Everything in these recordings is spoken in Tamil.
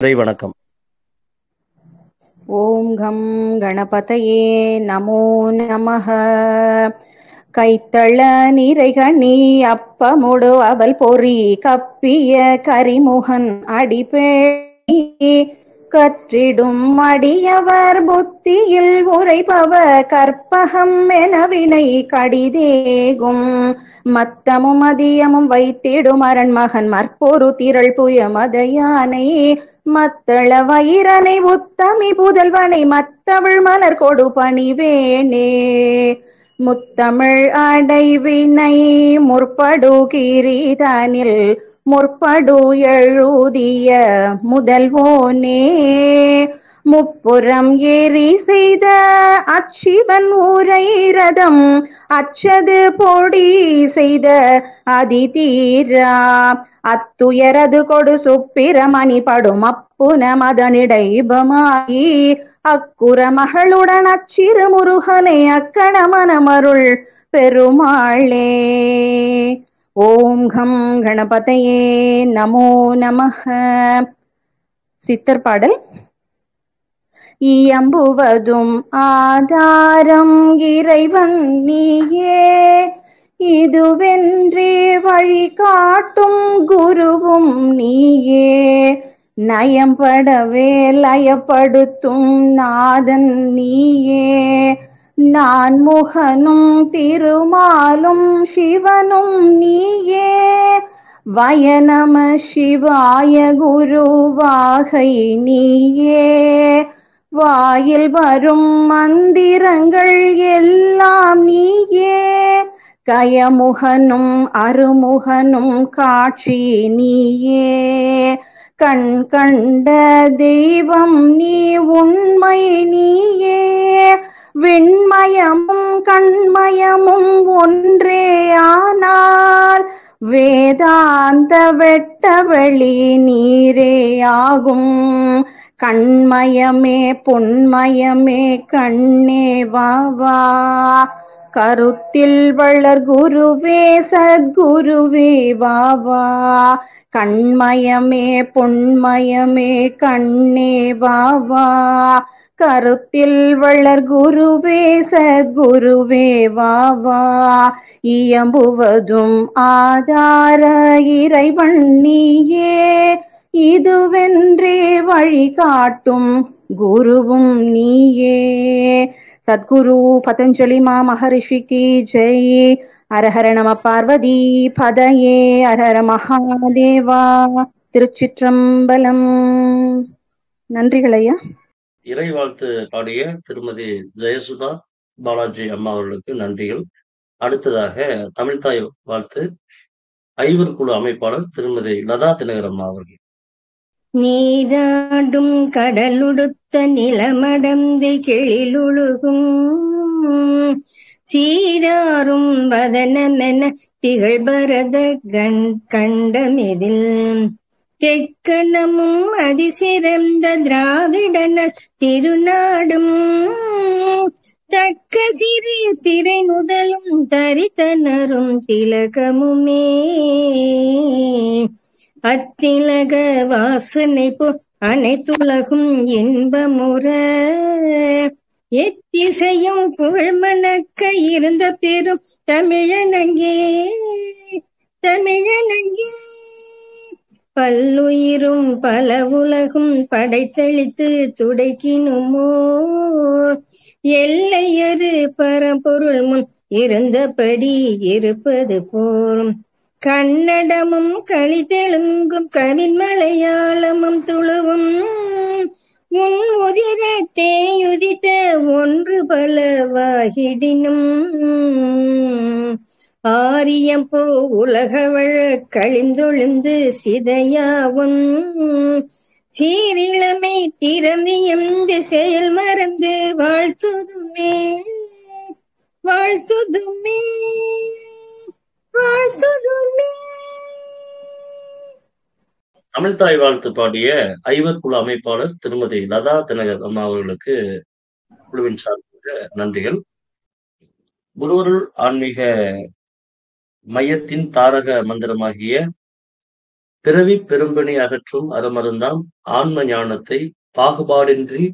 நன்றி, வணக்கம். ஓம் கம் கணபதயே நமோ நமः. கைத்தள நிறைகனி அப்பமுடு அவல் பொறி கப்பிய கரிமுகன் அடிபேணி கற்றிடும் அடியவர் புத்தியில் உரைபவ கற்பகம் எனவினை கடிதேகும் மத்தமும் அதியமும் வைத்திடும் அரண்மகன் மற்பொரு திரள் புயமதையானை மத்தள வயிரனை உத்தமி புதல்வனை மத்தவள் மலர் கொடு பணிவேனே. முத்தமிழ் அடைவினை முற்படு கிரீதனில் முற்படு எழுதிய முதல்வோனே. முப்புறம் ஏறி செய்த அச்சிவன் ஊரை ரதம் அச்சது பொடி செய்த அதிதீரா அத்துயரது கொடு சுப்பிரமணி படும் அப்புன மதனிடைபமாயி அக்குற மகளுடன் அச்சிறு முருகனை அக்கண மனமருள் பெருமாளே. ஓம் கம் கணபதயே நமோ நமः. சித்தர் பாடல். இயம்புவதும் ஆதாரம் இறைவன் நீயே, இதுவென்றே வழி காட்டும் குருவும் நீயே, நயம்படவே லயப்படுத்தும் நாதன் நீயே, நான் முகனும் திருமாலும் சிவனும் நீயே, வயநம சிவாய குருவாகை நீயே, வாயில் வரும் மந்திரங்கள் எல்லாம் நீயே, கயமுகனும் அருமுகனும் காட்சி நீயே, கண் கண்ட தெய்வம் நீ உண்மை நீயே, விண்மயமும் கண்மயமும் ஒன்றே ஆனால் வேதாந்த வெட்டவெளி நீரே ஆகும், கண்மயமே பொன்மயமே கண்ணே வாவா, கருத்தில் வளர் குருவே சத்குருவே வாவா, கண்மயமே பொன்மயமே கண்ணே வாவா, கருத்தில் வளர் குருவே சத்குருவே வாவா, இயம்புவதும் ஆதார இறைவன் நீயே, இதுவென்றே வழி காட்டும் குருவும் நீயே. சத்குரு பதஞ்சலி மா மகரிஷிக்கு ஜெய். அரஹர நம பார்வதி பதயே. அரஹர மகாதேவா. திருச்சிற்றம்பலம். நன்றிகள் ஐயா. இறை வாழ்த்து பாடிய திருமதி ஜெயசுதா பாலாஜி அம்மா அவர்களுக்கு நன்றிகள். அடுத்ததாக தமிழ்தாய் வாழ்த்து ஐவர் குழு அமைப்பாளர் திருமதி லதா தினகர் அம்மா அவர்கள். நீராடும் கடலுடுத்த நிலமடந்தை கெழிலுழுகும் சீராரும் வதனமென திகழ்பரத கண்டமெதில் தெக்கணமும் அதிசிறந்த திராவிடன திருநாடும் தக்க சிறு திரை முதலும் தரித்தனரும் திலகமுமே அத்திலக வாசனை போ அனைத்துலகும் இன்பமுற எத்திசையும் புகழ்மணக்க இருந்த பெரும் தமிழனங்கே தமிழனங்கே பல்லுயிரும் பல உலகும் படைத்தளித்து துடைக்கினுமோ எல்லையறு பரம்பொருள் முன் இருந்தபடி இருப்பது போரும் கன்னடமும் களி தெலுங்கும் கவின் மலையாளமும் துளுவும் உன் உதிர தேயுதித்த ஒன்று பலவாகிடினும் ஆரியம் போ உலகவழ கழிந்தொழுந்து சிதையாவும் சீரிழமை திறந்து எந்து செயல் மறந்து வாழ்த்துதுமே வாழ்த்துதுமே வாழ்த்துதுமே. தமிழ்தாய் வாழ்த்து பாடிய ஐவர் குழு அமைப்பாளர் திருமதி லதா தினகர் அம்மா அவர்களுக்கு குழுவின் சார்பாக நன்றிகள். குருவருள் ஆன்மீக மையத்தின் தாரக மந்திரமாகிய பிறவி பெரும்பிணி அகற்றும் அருமருந்தாம் ஆன்ம ஞானத்தை பாகுபாடின்றி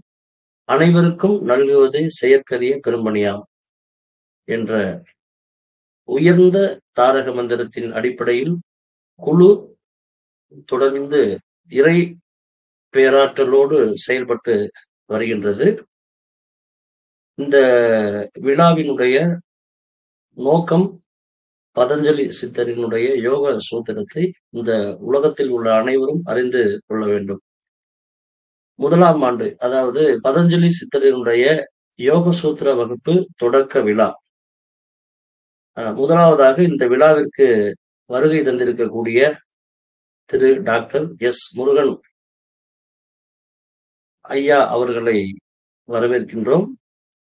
அனைவருக்கும் நல்குவதே செயற்கரிய பெரும்பணியாம் என்ற உயர்ந்த தாரக மந்திரத்தின் அடிப்படையில் குழு தொடர்ந்து இறை பேராற்றலோடு செயல்பட்டு வருகின்றது. இந்த விழாவினுடைய நோக்கம் பதஞ்சலி சித்தரினுடைய யோக சூத்திரத்தை இந்த உலகத்தில் உள்ள அனைவரும் அறிந்து கொள்ள வேண்டும். 1ஆம் ஆண்டு, அதாவது பதஞ்சலி சித்தரினுடைய யோக சூத்திர வகுப்பு தொடக்க விழா. முதலாவதாக இந்த விழாவிற்கு வருகை தந்திருக்கக்கூடிய திரு டாக்டர் எஸ் முருகன் ஐயா அவர்களை வரவேற்கின்றோம்.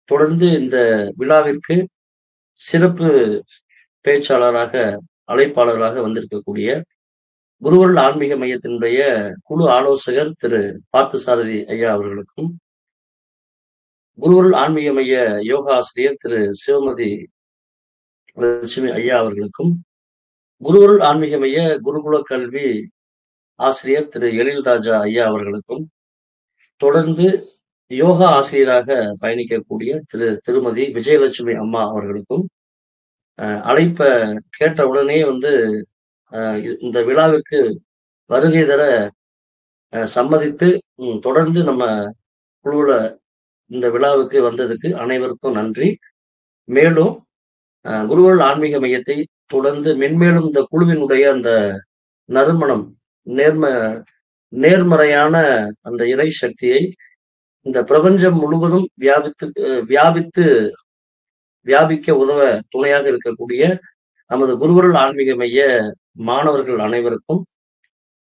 தொடர்ந்து இந்த விழாவிற்கு சிறப்பு பேச்சாளராக அழைப்பாளராக வந்திருக்கக்கூடிய குருவருள் ஆன்மீக மையத்தினுடைய குழு ஆலோசகர் திரு பார்த்தசாரதி ஐயா அவர்களுக்கும், குருவருள் ஆன்மீக மைய யோகா ஆசிரியர் திரு சிவமதி லட்சுமி ஐயா அவர்களுக்கும், குருவருள் ஆன்மீக மைய குருகுல கல்வி ஆசிரியர் திரு எழில் ராஜா ஐயா அவர்களுக்கும், தொடர்ந்து யோகா ஆசிரியராக பயணிக்கக்கூடிய திருமதி விஜயலட்சுமி அம்மா அவர்களுக்கும் அழைப்ப கேட்ட உடனே இந்த விழாவிற்கு வருகை தர சம்மதித்து தொடர்ந்து நம்ம குழுவுல இந்த விழாவுக்கு வந்ததுக்கு அனைவருக்கும் நன்றி. மேலும் குருவருள் ஆன்மீக மையத்தை தொடர்ந்து மென்மேலும் இந்த குழுவினுடைய அந்த நறுமணம், நேர்மறையான அந்த இறை சக்தியை இந்த பிரபஞ்சம் முழுவதும் வியாபிக்க உதவ துணையாக இருக்கக்கூடிய நமது குருவருள் ஆன்மீக மைய மாணவர்கள் அனைவருக்கும்,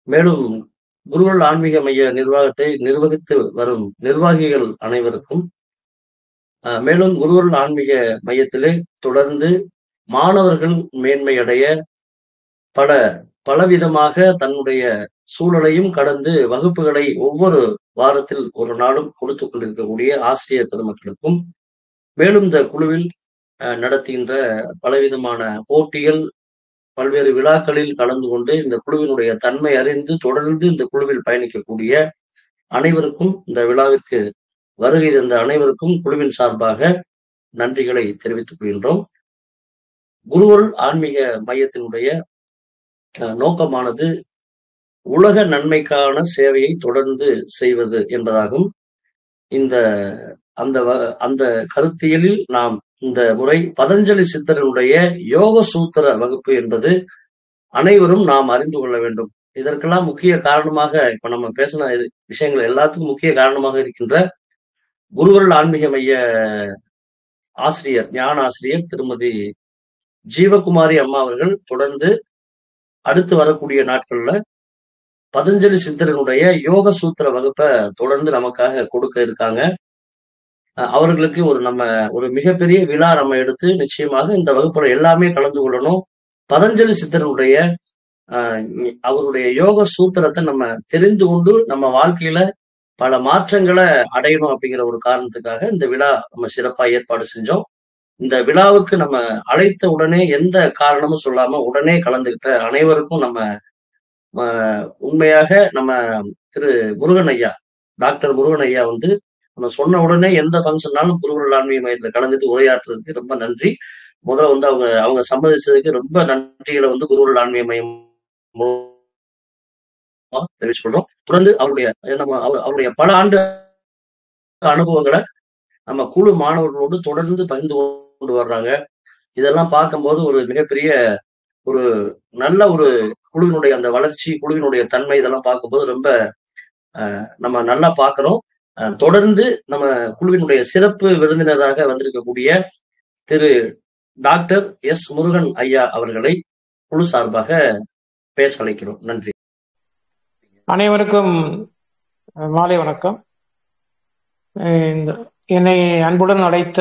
மேலும் குருவருள் ஆன்மீக மைய நிர்வாகத்தை நிர்வகித்து வரும் நிர்வாகிகள் அனைவருக்கும், மேலும் குருவருள் ஆன்மீக மையத்திலே தொடர்ந்து மாணவர்கள் மேன்மையடைய பலவிதமாக தன்னுடைய சூழலையும் கடந்து வகுப்புகளை ஒவ்வொரு வாரத்தில் ஒரு நாளும் கொடுத்துக் கொண்டிருக்கக்கூடிய ஆசிரியர் பெருமக்களுக்கும், மேலும் இந்த குழுவில் நடத்துகின்ற பலவிதமான போட்டிகள், பல்வேறு விழாக்களில் கலந்து கொண்டு இந்த குழுவினுடைய தன்மை அறிந்து தொடர்ந்து இந்த குழுவில் பயணிக்கக்கூடிய அனைவருக்கும், இந்த விழாவிற்கு வருகை தந்த அனைவருக்கும் குழுவின் சார்பாக நன்றிகளை தெரிவித்துக் கொள்கின்றோம். குருவருள் ஆன்மீக மையத்தினுடைய நோக்கமானது உலக நன்மைக்கான சேவையை தொடர்ந்து செய்வது என்பதாகும். அந்த கருத்தியலில் நாம் இந்த முறை பதஞ்சலி சித்தருடைய யோக சூத்திர வகுப்பு என்பது அனைவரும் நாம் அறிந்து கொள்ள வேண்டும். இதற்கெல்லாம் முக்கிய காரணமாக, இப்ப நம்ம பேசின விஷயங்கள் எல்லாத்துக்கும் முக்கிய காரணமாக இருக்கின்ற குருவருள் ஆன்மீக மைய ஆசிரியர், ஞான ஆசிரியர் திருமதி ஜீவகுமாரி அம்மா அவர்கள் தொடர்ந்து அடுத்து வரக்கூடிய நாட்கள்ல பதஞ்சலி சித்தரனுடைய யோக சூத்திர வகுப்பை தொடர்ந்து நமக்காக கொடுக்க இருக்காங்க. அவர்களுக்கு ஒரு மிகப்பெரிய விழா நம்ம எடுத்து நிச்சயமாக இந்த வகுப்புல எல்லாமே கலந்து கொள்ளணும். பதஞ்சலி சித்தரனுடைய அவருடைய யோக சூத்திரத்தை நம்ம தெரிந்து கொண்டு நம்ம வாழ்க்கையில பல மாற்றங்களை அடையணும் அப்படிங்கிற ஒரு காரணத்துக்காக இந்த விழா நம்ம சிறப்பா ஏற்பாடு செஞ்சோம். இந்த விழாவுக்கு நம்ம அழைத்த உடனே எந்த காரணமும் சொல்லாம உடனே கலந்துகிட்ட அனைவருக்கும் நம்ம உண்மையாக நம்ம திரு முருகன் ஐயா, டாக்டர் முருகன் ஐயா நம்ம சொன்ன உடனே எந்த ஃபங்க்ஷன்னாலும் குருவருள் ஆன்மீக மையத்துல கலந்துட்டு உரையாற்றுறதுக்கு ரொம்ப நன்றி. முதல்ல அவங்க சம்மதிச்சதுக்கு ரொம்ப நன்றிகளை குருவருள் ஆன்மீக மையம் தெரிவிச்சு கொள்றோம். தொடர்ந்து அவருடைய பல ஆண்டு அனுபவங்களை நம்ம குழு மாணவர்களோடு தொடர்ந்து பகிர்ந்து கொண்டு வர்றாங்க. இதெல்லாம் பார்க்கும்போது ஒரு மிகப்பெரிய ஒரு நல்ல ஒரு குழுவினுடைய அந்த வளர்ச்சி, குழுவினுடைய தன்மை, இதெல்லாம் பார்க்கும்போது ரொம்ப நம்ம நல்லா பார்க்கிறோம். தொடர்ந்து நம்ம குழுவினுடைய சிறப்பு விருந்தினராக வந்திருக்கக்கூடிய திரு டாக்டர் எஸ் முருகன் ஐயா அவர்களை குழு சார்பாக பேச அழைக்கிறோம். நன்றி. அனைவருக்கும் மாலை வணக்கம். என்னை அன்புடன் அழைத்த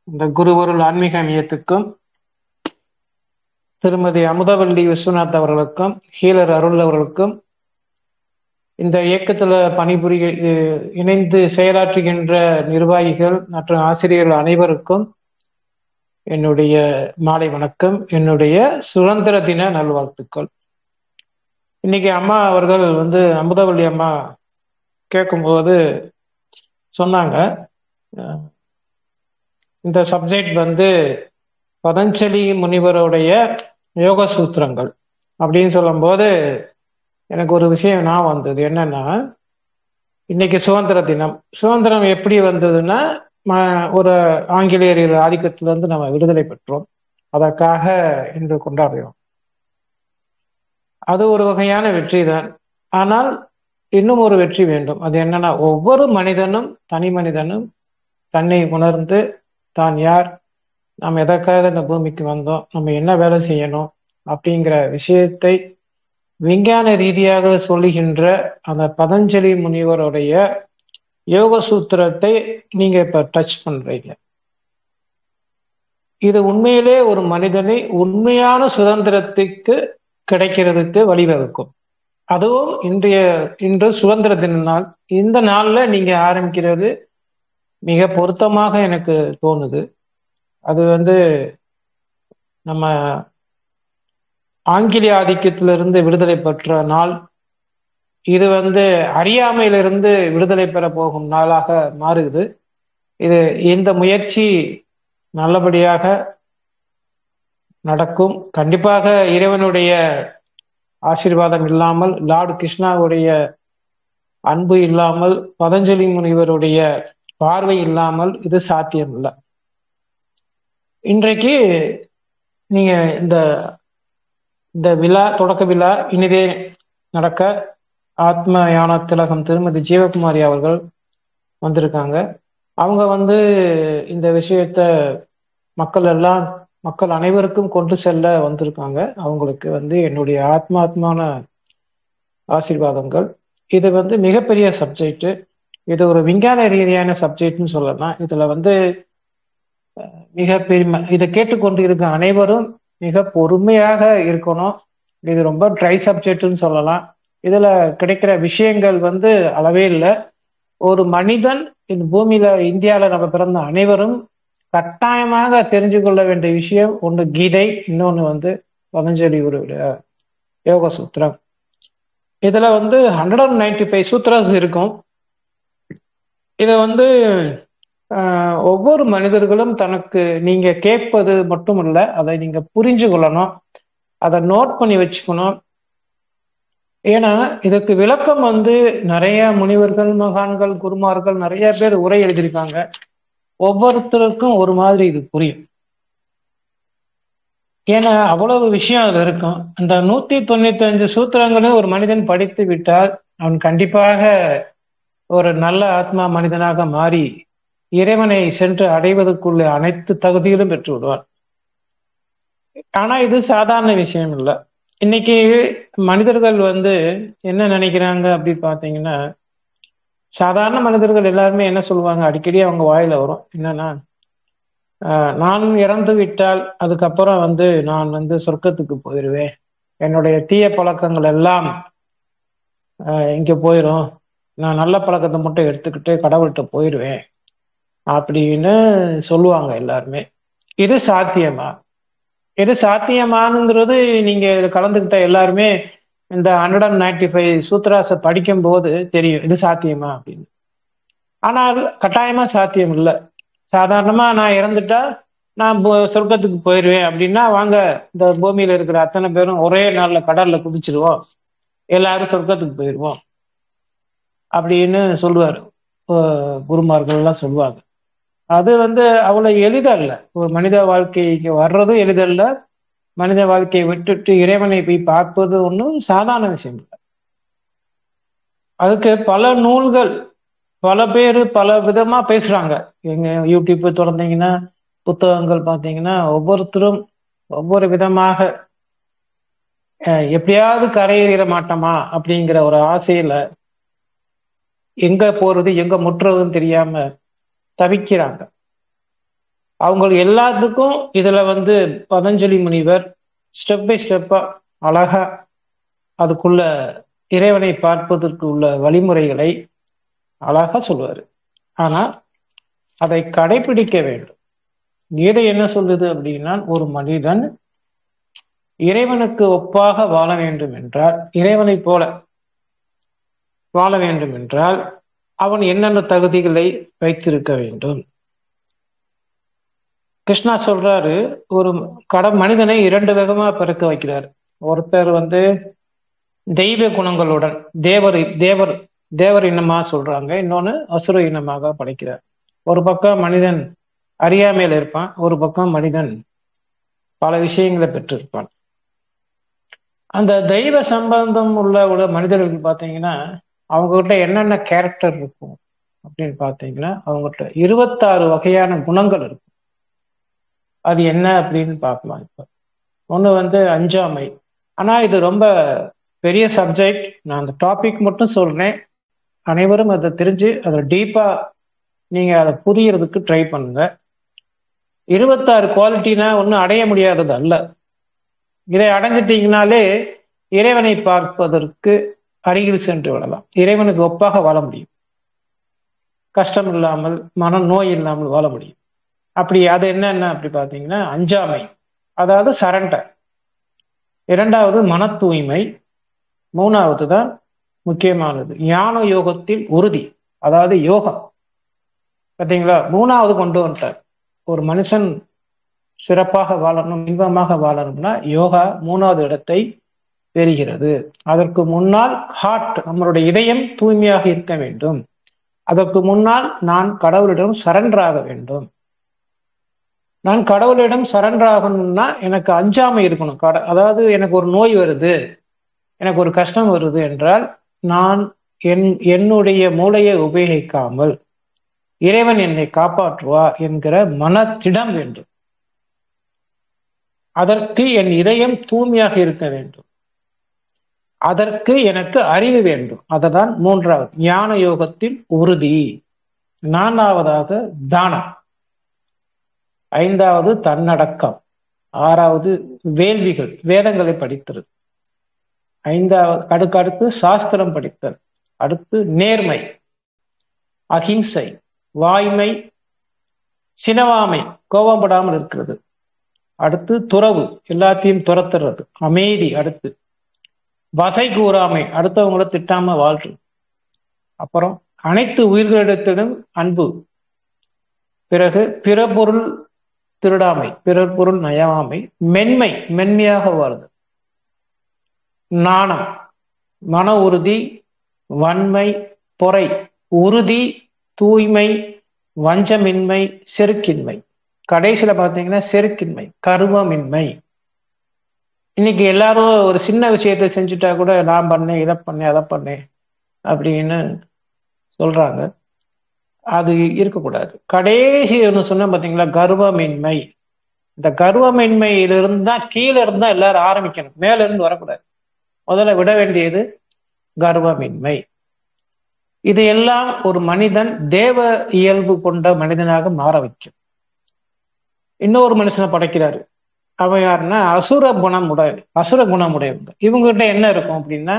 இந்த குருவருள் ஆன்மீக மையத்துக்கும் திருமதி அமுதவல்லி விஸ்வநாத் அவர்களுக்கும் ஹீலர் அருள் அவர்களுக்கும் இந்த இயக்கத்துல இணைந்து செயலாற்றுகின்ற நிர்வாகிகள் மற்றும் ஆசிரியர்கள் அனைவருக்கும் என்னுடைய மாலை வணக்கம், என்னுடைய சுதந்திர தின நல்வாழ்த்துக்கள். இன்னைக்கு அம்மா அவர்கள் வந்து அமுதவள்ளி அம்மா கேட்கும்போது சொன்னாங்க, இந்த சப்ஜெக்ட் வந்து பதஞ்சலி முனிவருடைய யோக சூத்திரங்கள் அப்படின்னு சொல்லும்போது எனக்கு ஒரு விஷயம் நான் வந்தது. என்னன்னா, இன்னைக்கு சுதந்திர தினம். சுதந்திரம் எப்படி வந்ததுன்னா, ஒரு ஆங்கிலேயர் ஆதிக்கத்திலிருந்து நம்ம விடுதலை பெற்றோம். அதற்காக இன்று கொண்டாடுகிறோம். அது ஒரு வகையான வெற்றி தான். ஆனால் இன்னும் ஒரு வெற்றி வேண்டும். அது என்னன்னா, ஒவ்வொரு மனிதனும் தனி மனிதனும் தன்னை உணர்ந்து தான் யார், நாம் எதற்காக இந்த பூமிக்கு வந்தோம், நம்ம என்ன வேலை செய்யணும் அப்படிங்கிற விஷயத்தை விஞ்ஞான ரீதியாக சொல்லுகின்ற அந்த பதஞ்சலி முனிவருடைய யோக சூத்திரத்தை நீங்க இப்ப டச் பண்றீங்க. இது உண்மையிலே ஒரு மனிதனை உண்மையான சுதந்திரத்துக்கு கிடைக்கிறதுக்கு வழிவகுக்கும். அதுவும் இன்று சுதந்திர தின நாள். இந்த நாள்ல நீங்க ஆரம்பிக்கிறது மிக பொருத்தமாக எனக்கு தோணுது. அது வந்து நம்ம ஆங்கிலேய ஆதிக்கத்திலிருந்து விடுதலை பெற்ற நாள். இது வந்து அறியாமையிலிருந்து விடுதலை பெற போகும் நாளாக மாறுது. இந்த முயற்சி நல்லபடியாக நடக்கும். கண்டிப்பாக இறைவனுடைய ஆசீர்வாதம் இல்லாமல், லார்டு கிருஷ்ணாவுடைய அன்பு இல்லாமல், பதஞ்சலி முனிவருடைய பார்வை இல்லாமல் இது சாத்தியம் இல்லை. இன்றைக்கு நீங்க இந்த விழா, தொடக்க விழா இனிதே நடக்க ஆத்ம ஞான திலகம் திருமதி ஜீவகுமாரி அவர்கள் வந்திருக்காங்க. அவங்க வந்து இந்த விஷயத்த மக்கள் அனைவருக்கும் கொண்டு செல்ல வந்திருக்காங்க. அவங்களுக்கு வந்து என்னுடைய ஆத்மாத்மான ஆசீர்வாதங்கள். இது வந்து மிகப்பெரிய சப்ஜெக்ட். இது ஒரு விஞ்ஞான ரீதியான சப்ஜெக்ட்னு சொல்லலாம். இதுல வந்து இதை கேட்டுக்கொண்டு இருக்க அனைவரும் மிக பொறுமையாக இருக்கணும். இது ரொம்ப ட்ரை சப்ஜெக்ட்னு சொல்லலாம். இதுல கிடைக்கிற விஷயங்கள் வந்து அளவே இல்லை. ஒரு மனிதன் இந்த பூமியில, இந்தியாவில நம்ம பிறந்த அனைவரும் கட்டாயமாக தெரிஞ்சு கொள்ள வேண்டிய விஷயம் ஒன்று கீதை, இன்னொன்று வந்து பதஞ்சலி குருவுடைய யோக சூத்திரம். இதுல வந்து 195 சூத்திராஸ் இருக்கும். இதை வந்து ஒவ்வொரு மனிதர்களும் தனக்கு, நீங்க கேட்பது மட்டும் இல்லை, அதை நீங்க புரிஞ்சு கொள்ளணும், அதை நோட் பண்ணி வச்சுக்கணும். ஏன்னா இதுக்கு விளக்கம் வந்து நிறைய முனிவர்கள், மகான்கள், குருமார்கள் நிறைய பேர் உரை எழுதியிருக்காங்க. ஒவ்வொருத்தருக்கும் ஒரு மாதிரி இது புரியும். ஏன்னா அவ்வளவு விஷயம் அதுல இருக்கும். அந்த 195 சூத்திரங்களும் ஒரு மனிதன் படித்து விட்டால் அவன் கண்டிப்பாக ஒரு நல்ல ஆத்மா மனிதனாக மாறி இறைவனை சென்று அடைவதற்குள்ள அனைத்து தகுதிகளும் பெற்று விடுவார். ஆனா இது சாதாரண விஷயம் இல்லை. இன்னைக்கு மனிதர்கள் வந்து என்ன நினைக்கிறாங்க அப்படி பார்த்தீங்கன்னா, சாதாரண மனிதர்கள் எல்லாருமே என்ன சொல்லுவாங்க, அடிக்கடி அவங்க வாயில வரும், என்னன்னா, நான் இறந்து விட்டால் அதுக்கப்புறம் வந்து நான் வந்து சொர்க்கத்துக்கு போயிடுவேன், என்னுடைய தீய பழக்கங்கள் எல்லாம் இங்க போயிடும், நான் நல்ல பழக்கத்தை மட்டும் எடுத்துக்கிட்டு கடவுள்கிட்ட போயிடுவேன் அப்படின்னு சொல்லுவாங்க எல்லாருமே. இது சாத்தியமா? இது சாத்தியமானுங்கிறது நீங்க கலந்துக்கிட்ட எல்லாருமே இந்த 195 சூத்ராஸை படிக்கும் போது தெரியும் இது சாத்தியமா அப்படின்னு. ஆனால் கட்டாயமா சாத்தியம் இல்லை. சாதாரணமா நான் இறந்துட்டா நான் சொர்க்கத்துக்கு போயிடுவேன் அப்படின்னா, வாங்க இந்த பூமியில இருக்கிற அத்தனை பேரும் ஒரே நாள்ல கடல்ல குதிச்சிடுவோம், எல்லாரும் சொர்க்கத்துக்கு போயிடுவோம் அப்படின்னு சொல்லுவார். குருமார்கள் எல்லாம் சொல்லுவாங்க. அது வந்து அவ்வளவு எளிதல்ல. ஒரு மனித வாழ்க்கைக்கு வர்றதும் எளிதல்ல. மனித வாழ்க்கையை விட்டுட்டு இறைவனை போய் பார்ப்பது ஒன்றும் சாதாரண விஷயம் இல்லை. அதுக்கு பல நூல்கள், பல பேர் பல விதமா பேசுறாங்க. எங்க யூடியூப் திறந்தீங்கன்னா, புத்தகங்கள் பார்த்தீங்கன்னா, ஒவ்வொருத்தரும் ஒவ்வொரு விதமாக எப்படியாவது கரையேற மாட்டோமா அப்படிங்கிற ஒரு ஆசையில எங்க போறது எங்க முற்றுறதுன்னு தெரியாம தவிக்கிறாங்க. அவங்க எல்லாத்துக்கும் இதுல வந்து பதஞ்சலி முனிவர் ஸ்டெப் பை ஸ்டெப்பா அழகா அதுக்குள்ள இறைவனை பார்ப்பதற்கு உள்ள வழிமுறைகளை அழகா சொல்லுவாரு. ஆனா அதை கடைபிடிக்க வேண்டும். கீதை என்ன சொல்லுது அப்படின்னா, ஒரு மனிதன் இறைவனுக்கு ஒப்பாக வாழ வேண்டும் என்றால், இறைவனை போல வாழ வேண்டும் என்றால் அவன் என்னென்ன தகுதிகளை வைத்திருக்க வேண்டும்? கிருஷ்ணா சொல்றாரு, ஒரு மனிதனை 2 விதமா பிறக்க வைக்கிறார். ஒருத்தர் தெய்வ குணங்களுடன் தேவர் இனமா சொல்றாங்க, இன்னொன்னு அசுர இனமாக படைக்கிறார். ஒரு பக்கம் மனிதன் அறியாமையில் இருப்பான், ஒரு பக்கம் மனிதன் பல விஷயங்களை பெற்றிருப்பான். அந்த தெய்வ சம்பந்தம் உள்ள மனிதர்கள் பார்த்தீங்கன்னா அவங்ககிட்ட என்னென்ன கேரக்டர் இருக்கும் அப்படின்னு பார்த்தீங்கன்னா, அவங்ககிட்ட 26 வகையான குணங்கள் இருக்கும். அது என்ன அப்படின்னு பார்க்கலாம். இப்போ ஒன்று அஞ்சாமை. ஆனால் இது ரொம்ப பெரிய சப்ஜெக்ட். நான் அந்த டாபிக் மட்டும் சொல்றேன். அனைவரும் அதை தெரிஞ்சு அதை டீப்பாக நீங்கள் அதை புரியறதுக்கு ட்ரை பண்ணுங்க. 26 குவாலிட்டினா ஒன்றும் அடைய முடியாதது அல்ல. இதை அடைஞ்சிட்டீங்கனாலே இறைவனை பார்ப்பதற்கு அருகில் சென்று விடலாம். இறைவனுக்கு ஒப்பாக வாழ முடியும். கஷ்டம் இல்லாமல், மன நோய் இல்லாமல் வாழ முடியும். அப்படி அது என்னென்ன அப்படி பார்த்தீங்கன்னா, அஞ்சாமை, அதாவது சரண்டர். 2வது மன தூய்மை. 3வது தான் முக்கியமானது, ஞான யோகத்தில் உறுதி, அதாவது யோகம். பார்த்தீங்களா, 3வது கொண்டு வந்துட்டார். ஒரு மனுஷன் சிறப்பாக வாழணும், இன்பமாக வாழணும்னா யோகா 3வது இடத்தை பெறுகிறது. அதற்கு முன்னால் ஹார்ட், நம்மளுடைய இதயம் தூய்மையாக இருக்க வேண்டும். அதற்கு முன்னால் நான் கடவுளிடம் சரண்டர் ஆக வேண்டும். நான் கடவுளிடம் சரண்டர் ஆகணும்னா எனக்கு அஞ்சாமை இருக்கணும். அதாவது எனக்கு ஒரு நோய் வருது, எனக்கு ஒரு கஷ்டம் வருது என்றால் நான் என்னுடைய மூளையை உபயோகிக்காமல் இறைவன் என்னை காப்பாற்றுவார் என்கிற மனத்திடம் வேண்டும். அதற்கு என் இதயம் தூய்மையாக இருக்க வேண்டும். அதற்கு எனக்கு அறிவு வேண்டும். அதுதான் 3வது, ஞான யோகத்தில் உறுதி. 4வதாக தானம். 5வது தன்னடக்கம். 6வது வேள்விகள், வேதங்களை படித்தல். 5வது அடுத்து சாஸ்திரம் படித்தல். அடுத்து நேர்மை, அகிம்சை, வாய்மை, சினவாமை, கோபப்படாமல் இருக்கிறது. அடுத்து துறவு, எல்லாத்தையும் துரத்துறது, அமைதி. அடுத்து வசை கூறாமை, அடுத்தவங்கள திட்டாம வாழ்றது. அப்புறம் அனைத்து உயிர்களிடத்திலும் அன்பு. பிறகு பிற பொருள் திருடாமை, பிறர் பொருள் நயாமை, மென்மை, மென்மையாக வாழ்து. நாணம், மன உறுதி, வன்மை, பொறை, உறுதி, தூய்மை, வஞ்சமின்மை, செருக்கின்மை. கடைசியில பார்த்தீங்கன்னா செருக்கின்மை, கர்வமின்மை. இன்னைக்கு எல்லாரும் ஒரு சின்ன விஷயத்தை செஞ்சுட்டா கூட நான் பண்ணேன், இதை பண்ணேன், அதை பண்ணேன் அப்படின்னு சொல்றாங்க. அது இருக்கக்கூடாது. கடைசி ஒன்று சொன்ன பார்த்தீங்களா, கர்வமின்மை. இந்த கர்வமின்மையிலிருந்து தான், கீழே இருந்தா எல்லாரும் ஆரம்பிக்கணும், மேல இருந்து வரக்கூடாது. முதல்ல விட வேண்டியது கர்வமின்மை. இது எல்லாம் ஒரு மனிதன் தேவ இயல்பு கொண்ட மனிதனாக மாற வைக்கும். இன்னொரு மனுஷனை படைக்கிறாரு. அவன் யாருன்னா அசுர குணமுடையவங்க. இவங்ககிட்ட என்ன இருக்கும் அப்படின்னா,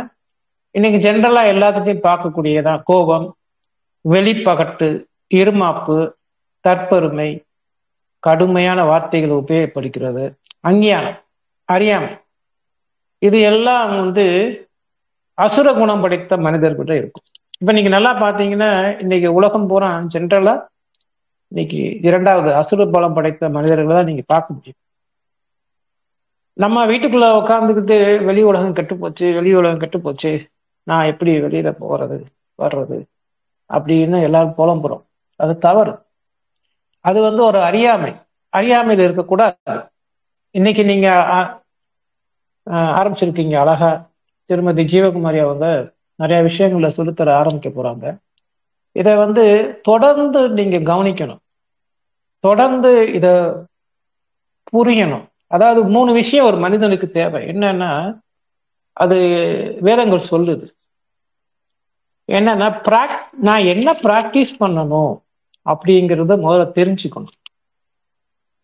இன்னைக்கு ஜென்ரலா எல்லாத்தையும் பார்க்கக்கூடியதான் கோபம், வெளிப்பகட்டு, இருமாப்பு, தற்பெருமை, கடுமையான வார்த்தைகளை உபயோகப்படுகிறது, அஞ்ஞானம், அறியாமை. இது எல்லாம் அசுர குணம் படைத்த மனிதர்கிட்ட இருக்கும். இப்ப நீங்க நல்லா பாத்தீங்கன்னா, இன்னைக்கு உலகம் பூரா ஜென்ரலா இன்னைக்கு 2வது அசுர பலம் படைத்த மனிதர்களை தான் நீங்க பார்க்க முடியும். நம்ம வீட்டுக்குள்ள உட்காந்துக்கிட்டு வெளி உலகம் கெட்டு போச்சு, நான் எப்படி வெளியில போறது வர்றது அப்படின்னு எல்லாரும் புலம்புறோம். அது தவறு. அது ஒரு அறியாமையில் இருக்கக்கூடாது. இன்னைக்கு நீங்க ஆரம்பிச்சிருக்கீங்க அழகா. திருமதி ஜீவகுமாரி அவங்க நிறைய விஷயங்களை சொல்லித்தர ஆரம்பிக்க போறாங்க. இதை தொடர்ந்து நீங்க கவனிக்கணும், தொடர்ந்து இத புரியணும். அதாவது 3 விஷயம் ஒரு மனிதனுக்கு தேவை. என்னன்னா, அது வேதங்கள் சொல்லுது. என்னன்னா, நான் என்ன பிராக்டிஸ் பண்ணணும் அப்படிங்கிறத முதல்ல தெரிஞ்சுக்கணும்.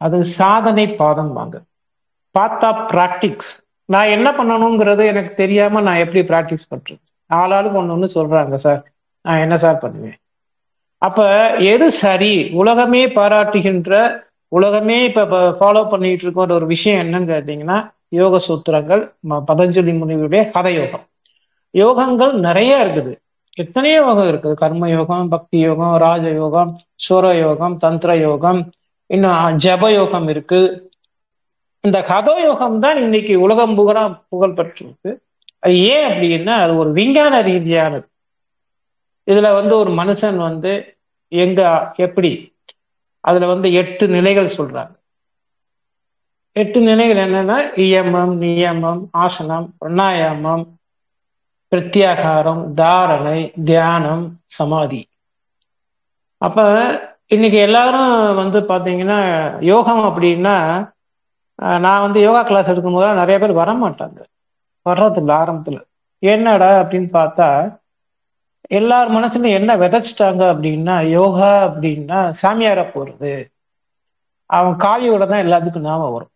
அது சாதனை பாதம் வாங்க. பார்த்தா பிராக்டிக்ஸ். நான் என்ன பண்ணணுங்கிறது எனக்கு தெரியாம நான் எப்படி பிராக்டிஸ் பண்றது? ஆளாளுக்கு ஒண்ணு சொல்றாங்க, சார் நான் என்ன சார் பண்ணுவேன்? அப்ப எது சரி? உலகமே பாராட்டுகின்ற, உலகமே இப்ப ஃபாலோ பண்ணிட்டு இருக்க ஒரு விஷயம் என்னன்னு கேட்டீங்கன்னா, யோக சூத்திரங்கள், பதஞ்சலி முனிவருடைய ஹதயோகம். யோகங்கள் நிறைய இருக்குது, எத்தனையோ யோகம் இருக்குது. கர்ம யோகம், பக்தி யோகம், ராஜ யோகம், சுர யோகம், தந்திர யோகம், இன்னும் ஜப யோகம் இருக்கு. இந்த ஹதோ யோகம் தான் இன்னைக்கு உலகம் புகழ் பெற்றிருக்கு. அது ஏன் அப்படின்னா அது ஒரு விஞ்ஞான ரீதியானது. இதுல ஒரு மனுஷன் எங்க எப்படி அதுல 8 நிலைகள் சொல்றாங்க. 8 நிலைகள் என்னன்னா இயமம், நியமம், ஆசனம், பிராணாயாமம், பிரத்யாகாரம், தாரணை, தியானம், சமாதி. அப்ப இன்னைக்கு எல்லாரும் பாத்தீங்கன்னா யோகம் அப்படின்னா, நான் யோகா கிளாஸ் எடுக்கும் போது நிறைய பேர் வர மாட்டாங்க, வர்றதில்ல ஆரம்பத்துல. என்னடா அப்படின்னு பார்த்தா எல்லார் மனசுல என்ன விதைச்சிட்டாங்க அப்படின்னா, யோகா அப்படின்னா சாமியார போறது, அவன் காலியோட தான் எல்லாத்துக்கும் நாம வரும்.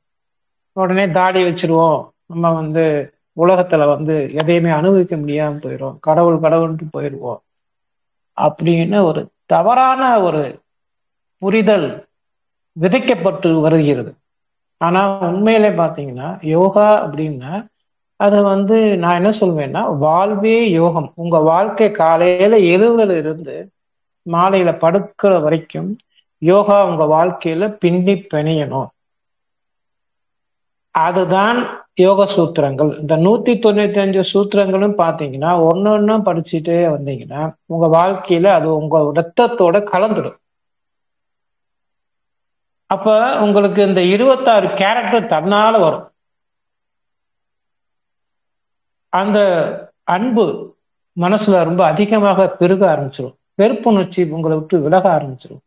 உடனே தாடி வச்சிருவோம், நம்ம உலகத்துல எதையுமே அனுபவிக்க முடியாம போயிடும், கடவுள்ட்டு போயிடுவோம் அப்படின்னு ஒரு தவறான ஒரு புரிதல் விதைக்கப்பட்டு வருகிறது. ஆனா உண்மையிலே பாத்தீங்கன்னா யோகா அப்படின்னா அது நான் என்ன சொல்வேன்னா வாழ்வே யோகம். உங்க வாழ்க்கை காலையில எழுதுல இருந்து மாலையில படுக்கிற வரைக்கும் யோகா உங்க வாழ்க்கையில பின்னி பிணையணும். அதுதான் யோக சூத்திரங்கள். இந்த 195 சூத்திரங்களும் பாத்தீங்கன்னா ஒன்னொன்னும் படிச்சுட்டே வந்தீங்கன்னா உங்க வாழ்க்கையில அது உங்க ரத்தத்தோட கலந்துடும். அப்ப உங்களுக்கு இந்த 26 கேரக்டர் தன்னால வரும். அந்த அன்பு மனசுல ரொம்ப அதிகமாக பெருக ஆரம்பிச்சிடும். வெறுப்புணர்ச்சி உங்களை விட்டு விலக ஆரம்பிச்சிடும்.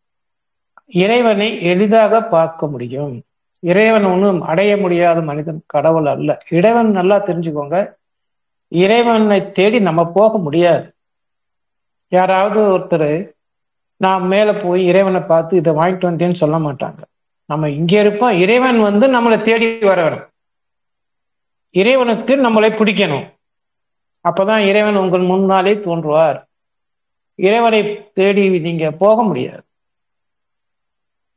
இறைவனை எளிதாக பார்க்க முடியும். இறைவன் ஒன்றும் அடைய முடியாத மனிதன், கடவுள் அல்ல. இறைவன் நல்லா தெரிஞ்சுக்கோங்க, இறைவனை தேடி நம்ம போக முடியாது. யாராவது ஒருத்தர் நான் மேல போய் இறைவனை பார்த்து இதை வாங்கிட்டு வந்தேன்னு சொல்ல மாட்டாங்க. நம்ம இங்கே இருப்போம், இறைவன் நம்மளை தேடி வர வேணும். இறைவனுக்கு நம்மளை பிடிக்கணும். அப்பதான் இறைவன் உங்கள் முன்னாலே தோன்றுவார். இறைவனை தேடி நீங்க போக முடியாது.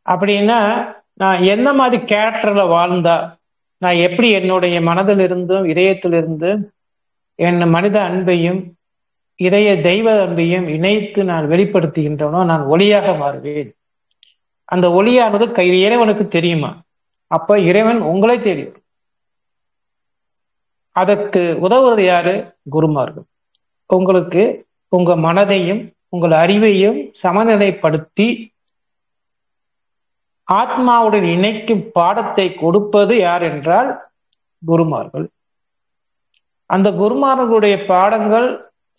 அப்படின்னா நான் என்ன மாதிரி கேரக்டர்ல வாழ்ந்தா, நான் எப்படி என்னுடைய மனதிலிருந்தும் இதயத்திலிருந்து என் மனித அன்பையும் இதய தெய்வ அன்பையும் இணைத்து நான் வெளிப்படுத்துகின்றனோ நான் ஒளியாக மாறுவேன். அந்த ஒளியானது இறைவனுக்கு தெரியுமா? அப்ப இறைவன் உங்களை தேடி வரும். அதற்கு உதவுவது யாரு? குருமார்கள். உங்களுக்கு உங்க மனதையும் உங்கள் அறிவையும் சமநிலைப்படுத்தி ஆத்மாவுடன் இணைக்கும் பாடத்தை கொடுப்பது யார் என்றால் குருமார்கள். அந்த குருமார்களுடைய பாடங்கள்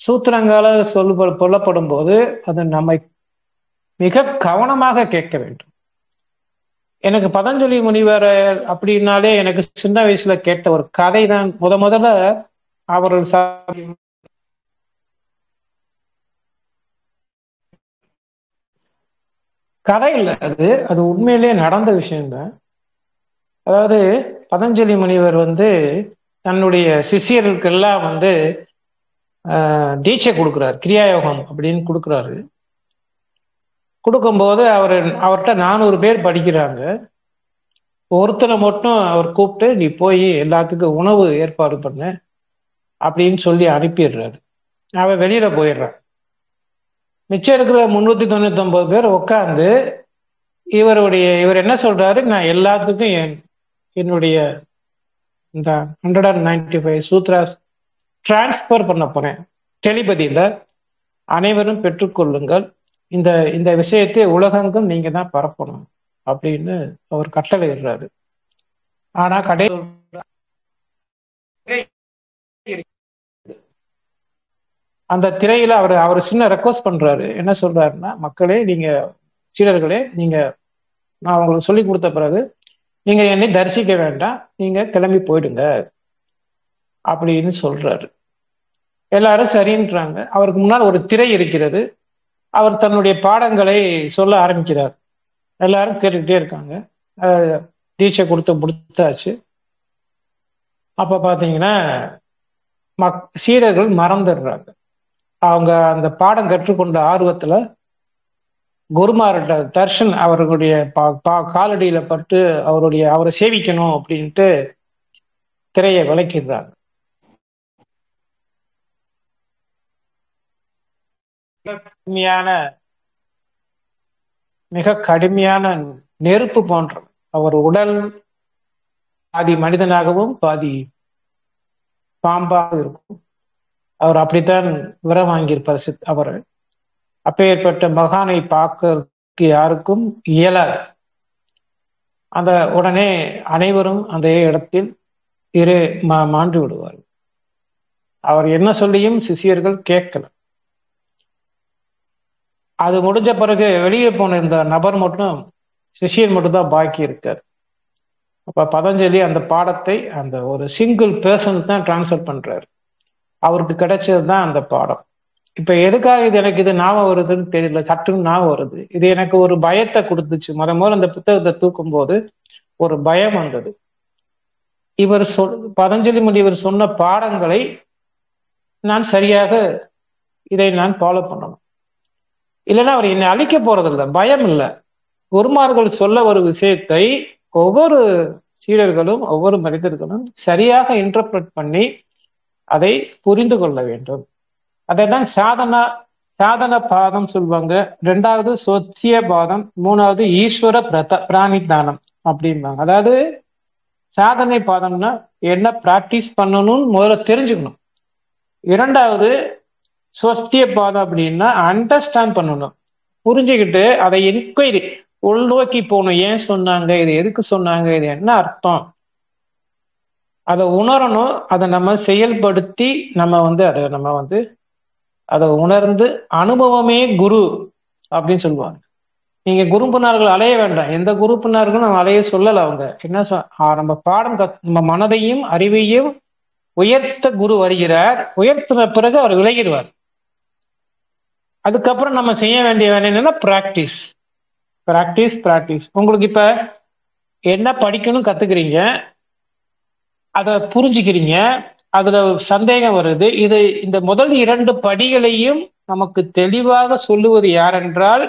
சூத்திரங்களை சொல்லப்படும் போது அது நம்மை மிக கவனமாக கேட்க வேண்டும். எனக்கு பதஞ்சலி முனிவர் அப்படின்னாலே எனக்கு சின்ன வயசுல கேட்ட ஒரு கதை தான் முதல்ல அவர்கள் கதை இல்லை, அது உண்மையிலே நடந்த விஷயம்தான். அதாவது பதஞ்சலி முனிவர் தன்னுடைய சிஷியர்களுக்கெல்லாம் தீட்சை கொடுக்குறாரு, கிரியாயோகம் அப்படின்னு கொடுக்குறாரு. கொடுக்கும்போது அவர்கிட்ட 400 பேர் படிக்கிறாங்க. ஒருத்தரை மட்டும் அவர் கூப்பிட்டு நீ போய் எல்லாத்துக்கும் உணவு ஏற்பாடு பண்ண அப்படின்னு சொல்லி அனுப்பிடுறாரு. அவன் வெளியில போயிடுறான். மிச்சம் இருக்கிற 399 பேர் உட்காந்து இவர் என்ன சொல்றாரு, நான் எல்லாத்துக்கும் என்னுடைய இந்த 195 சூத்ராஸ் டிரான்ஸ்பர் பண்ண போறேன் டெலிபதியில, அனைவரும் பெற்றுக்கொள்ளுங்கள், இந்த விஷயத்தை உலகெங்கும் நீங்க தான் பரப்பணும் அப்படின்னு அவர் கட்டளை இடுறாரு. ஆனா அந்த திரையில அவர் சின்ன ரெக்வஸ்ட் பண்றாரு. என்ன சொல்றாருன்னா, மக்களே, நீங்க சீடர்களே, நான் உங்களுக்கு சொல்லி கொடுத்த பிறகு நீங்க என்னை தரிசிக்க வேண்டாம், நீங்க கிளம்பி போயிடுங்க அப்படின்னு சொல்றாரு. எல்லாரும் சரின்றாங்க. அவருக்கு முன்னால் ஒரு திரை இருக்கிறது. அவர் தன்னுடைய பாடங்களை சொல்ல ஆரம்பிக்கிறார். எல்லாரும் கேட்டுக்கிட்டே இருக்காங்க. தீட்சை கொடுத்தாச்சு. அப்ப பாத்தீங்கன்னா சீடர்கள் மறந்துடுறாங்க. அவங்க அந்த பாடம் கற்றுக்கொண்ட ஆர்வத்துல குருமார்கிட்ட தர்ஷன் அவர்களுடைய காலடியில பட்டு அவரை சேவிக்கணும் அப்படின்ட்டு திரையை விளக்கிடுறாங்க. மிக கடுமையான நெருப்பு போன்ற அவர் உடல் பாதி மனிதனாகவும் பாதி பாம்பாக இருக்கும். அவர் அப்படித்தான் விரம் வாங்கியிருப்பார் அவர். அப்பேற்பட்ட மகானை பார்க்க யாருக்கும் இயலாது. அந்த உடனே அனைவரும் அந்த இடத்தில் மாண்டு விடுவார். அவர் என்ன சொல்லியும் சிஷியர்கள் கேட்கல. அது முடிஞ்ச பிறகு வெளியே போன இந்த நபர் மட்டும், சிஷியன் மட்டும்தான் பாக்கி இருக்கார். அப்ப பதஞ்சலி அந்த பாடத்தை அந்த ஒரு சிங்கிள் பர்சனுக்கு தான் டிரான்ஸ்ஃபர் பண்றாரு. அவருக்கு கிடைச்சதுதான் அந்த பாடம். இப்ப எதுக்காக இது எனக்கு இது ஞாபகம் வருதுன்னு தெரியல, சட்டுன்னு ஞாபகம் வருது. இது எனக்கு ஒரு பயத்தை கொடுத்துச்சு. முதல்ல அந்த புத்தகத்தை தூக்கும் போது ஒரு பயம் வந்தது. பதஞ்சலி முனிவர் சொன்ன பாடங்களை நான் சரியாக இதை நான் ஃபாலோ பண்ணணும். இல்லைன்னா அவர் என்னை அழிக்க போறதில்லை, பயம் இல்லை. குருமார்கள் சொல்ல ஒரு விஷயத்தை ஒவ்வொரு சீடர்களும் ஒவ்வொரு மனிதர்களும் சரியாக இன்டர்பிரட் பண்ணி அதை புரிந்து கொள்ள வேண்டும். அதைதான் சாதன பாதம் சொல்லுவாங்க. 2வது சொத்திய பாதம், 3வது ஈஸ்வர பிராணிதானம் அப்படிம்பாங்க. அதாவது சாதனை பாதம்னா என்ன பிராக்டிஸ் பண்ணணும்னு முதல்ல தெரிஞ்சுக்கணும். 2வது ஸ்வஸ்திய பாதம் அப்படின்னா அண்டர்ஸ்டாண்ட் பண்ணணும், புரிஞ்சுக்கிட்டு அதை என்கொயரி உள்நோக்கி போகணும். ஏன் சொன்னாங்க, இது எதுக்கு சொன்னாங்க, இது என்ன அர்த்தம், அதை உணரணும். அதை நம்ம செயல்படுத்தி அதை உணர்ந்து அனுபவமே குரு அப்படின்னு சொல்லுவாங்க. நீங்க குருப்பினார்கள் அலைய வேண்டாம். எந்த குருப்பினார்களும் நம்ம அலைய சொல்லல. அவங்க என்ன நம்ம பாடம் நம்ம மனதையும் அறிவையும் உயர்த்த குரு வருகிறார். உயர்த்தின பிறகு அவர் விலகிடுவார். அதுக்கப்புறம் நம்ம செய்ய வேண்டிய வேலை என்னன்னா பிராக்டிஸ் பிராக்டிஸ் பிராக்டிஸ். உங்களுக்கு இப்ப என்ன படிக்கணும் கத்துக்கிறீங்க, அதை புரிஞ்சுக்கிறீங்க, அதுல சந்தேகம் வருது. இந்த முதல் 2 படிகளையும் நமக்கு தெளிவாக சொல்லுவது யார் என்றால்,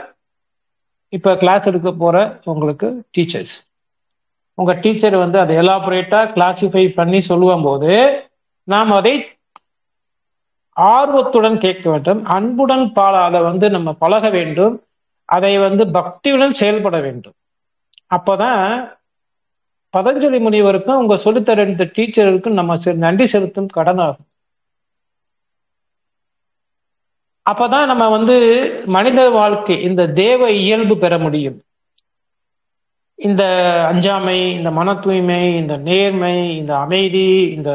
இப்ப கிளாஸ் எடுக்க போற உங்களுக்கு டீச்சர்ஸ். உங்க டீச்சர் அதை எலாபரேட்டா கிளாசிஃபை பண்ணி சொல்லுவோம் போது நாம் அதை ஆர்வத்துடன் கேட்க வேண்டும், அன்புடன் அதை நம்ம பழக வேண்டும், அதை பக்தியுடன் செயல்பட வேண்டும். அப்பதான் பதஞ்சலி முனிவருக்கும் உங்க சொல்லித்தர இந்த டீச்சருக்கும் நம்ம நன்றி செலுத்தும் கடனாகும். அப்பதான் நம்ம மனித வாழ்க்கை இந்த தேவ இயல்பு பெற முடியும். இந்த அஞ்சாமை, இந்த மன தூய்மை, இந்த நேர்மை, இந்த அமைதி, இந்த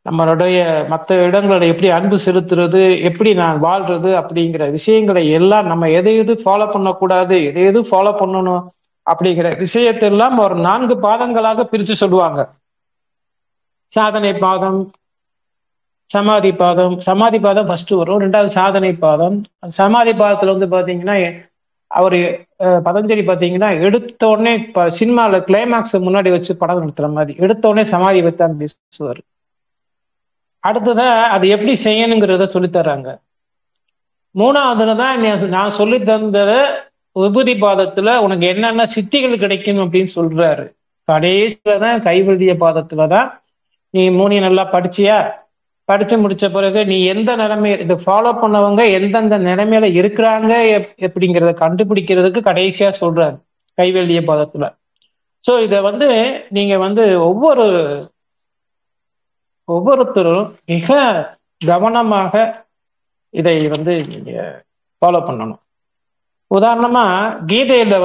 நம்மளுடைய மற்ற இடங்களை எப்படி அன்பு செலுத்துறது, எப்படி நான் வாழ்றது அப்படிங்கிற விஷயங்களை எல்லாம் நம்ம எது ஃபாலோ பண்ணக்கூடாது, எது ஃபாலோ பண்ணணும் அப்படிங்கிற விஷயத்தெல்லாம் ஒரு 4 பாதங்களாக பிரித்து சொல்லுவாங்க. சாதனை பாதம், சமாதி பாதம். சமாதி பாதம் ஃபர்ஸ்ட் வரும், 2வது சாதனை பாதம். சமாதி பாதத்துல பாத்தீங்கன்னா அவரு பதஞ்சலி பாத்தீங்கன்னா எடுத்த உடனே சினிமால கிளைமாக்ஸ் முன்னாடி வச்சு படம் நடத்துற மாதிரி எடுத்த உடனே சமாதி வைத்தான் பேசுவார். அடுத்ததான் அது எப்படி செய்யணுங்கிறத சொல்லித்தர்றாங்க. 3வதுலதான் நான் சொல்லி தந்த விபூதி பாதத்துல உனக்கு என்னென்ன சித்திகள் கிடைக்கும் அப்படின்னு சொல்றாரு. கடைசியிலதான் கைவல்லிய பாதத்துலதான் நீ 3 நல்லா படிச்சியா, படிச்சு முடிச்ச பிறகு நீ எந்த இதை ஃபாலோ பண்ணவங்க எந்தெந்த நிலைமையில இருக்கிறாங்க எப்படிங்கிறத கண்டுபிடிக்கிறதுக்கு கடைசியா சொல்றாரு கைவல்லிய பாதத்துல. ஸோ இதை நீங்க ஒவ்வொருத்தரும் மிக கவனமாக இதை நீங்க ஃபாலோ பண்ணணும். உதாரணமா கீதையில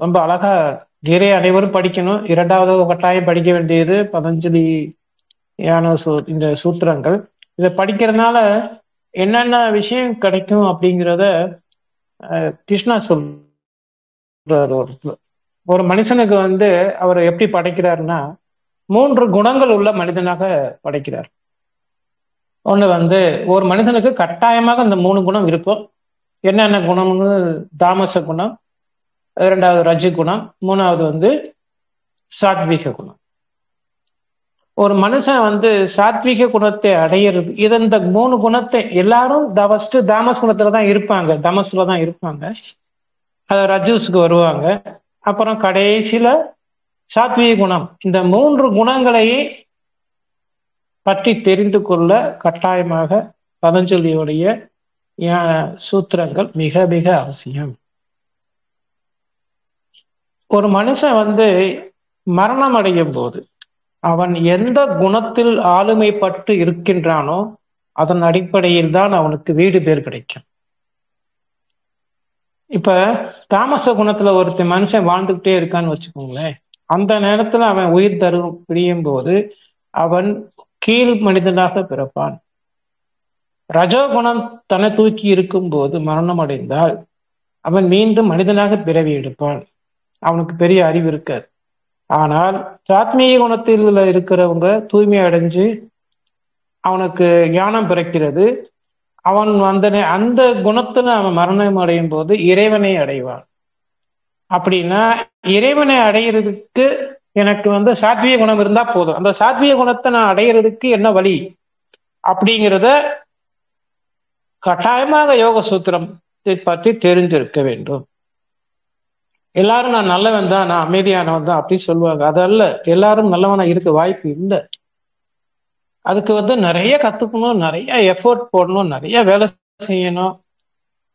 ரொம்ப அழகா கீதையை அனைவரும் படிக்கணும். 2வது கட்டாயம் படிக்க வேண்டியது பதஞ்சலி இந்த சூத்திரங்கள். இதை படிக்கிறதுனால என்னென்ன விஷயம் கிடைக்கும் அப்படிங்கிறத கிருஷ்ணா சொல்றாரு. ஒரு மனுஷனுக்கு அவர் எப்படி படைக்கிறாருன்னா 3 குணங்கள் உள்ள மனிதனாக படைக்கிறார். ஒண்ணு ஒரு மனிதனுக்கு கட்டாயமாக இந்த 3 குணம் இருக்கும். என்னென்ன குணம்னு தாமச குணம், 2வது ரஜு குணம், 3வது சாத்வீக குணம். ஒரு மனுஷன் சாத்வீக குணத்தை அடையிறது இந்த 3 குணத்தை எல்லாரும் தாமஸ் குணத்துலதான் இருப்பாங்க, தமசுலதான் இருப்பாங்க. ரஜூஸுக்கு வருவாங்க. அப்புறம் கடைசியில சாத்வீக குணம், இந்த 3 குணங்களையே பற்றி தெரிந்து கொள்ள கட்டாயமாக பதஞ்சலியுடைய சூத்திரங்கள் மிக மிக அவசியம். ஒரு மனுஷன் மரணம் அடையும் போது அவன் எந்த குணத்தில் ஆளுமைப்பட்டு இருக்கின்றானோ அதன் அடிப்படையில் தான் அவனுக்கு வீடு பேர் கிடைக்கும். இப்ப தாமச குணத்துல ஒருத்தர் மனுஷன் வாழ்ந்துகிட்டே இருக்கான்னு வச்சுக்கோங்களேன், அந்த நேரத்துல அவன் உயிர் பிரியும் போது அவன் கீழ் மனிதனாக பிறப்பான். ரஜோகுணம் தன்னை தூக்கி இருக்கும் போது மரணம் அடைந்தால் அவன் மீண்டும் மனிதனாக பிறவி எடுப்பான். அவனுக்கு பெரிய அறிவு இருக்காது. ஆனால் சாத்மீக குணத்தில் இருக்கிறவங்க தூய்மை அடைஞ்சு அவனுக்கு ஞானம் பிறக்கிறது. அவன் அந்த குணத்துல அவன் மரணம் அடையும் போது இறைவனை அடைவான். அப்படின்னா இறைவனை அடையிறதுக்கு எனக்கு சாத்வீக குணம் இருந்தா போதும். அந்த சாத்வீக குணத்தை நான் அடையிறதுக்கு என்ன வழி அப்படிங்கிறத கட்டாயமாக யோக சூத்திரத்தை பற்றி தெரிஞ்சிருக்க வேண்டும். எல்லாரும் நான் நல்லவன் தான், நான் அமைதியானவன் தான் அப்படி சொல்லுவாங்க. அதல்ல, எல்லாரும் நல்லவனா இருக்க வாய்ப்பு இல்லை. அதுக்கு நிறைய கத்துக்கணும், நிறைய எஃபோர்ட் போடணும், நிறைய வேலை செய்யணும்.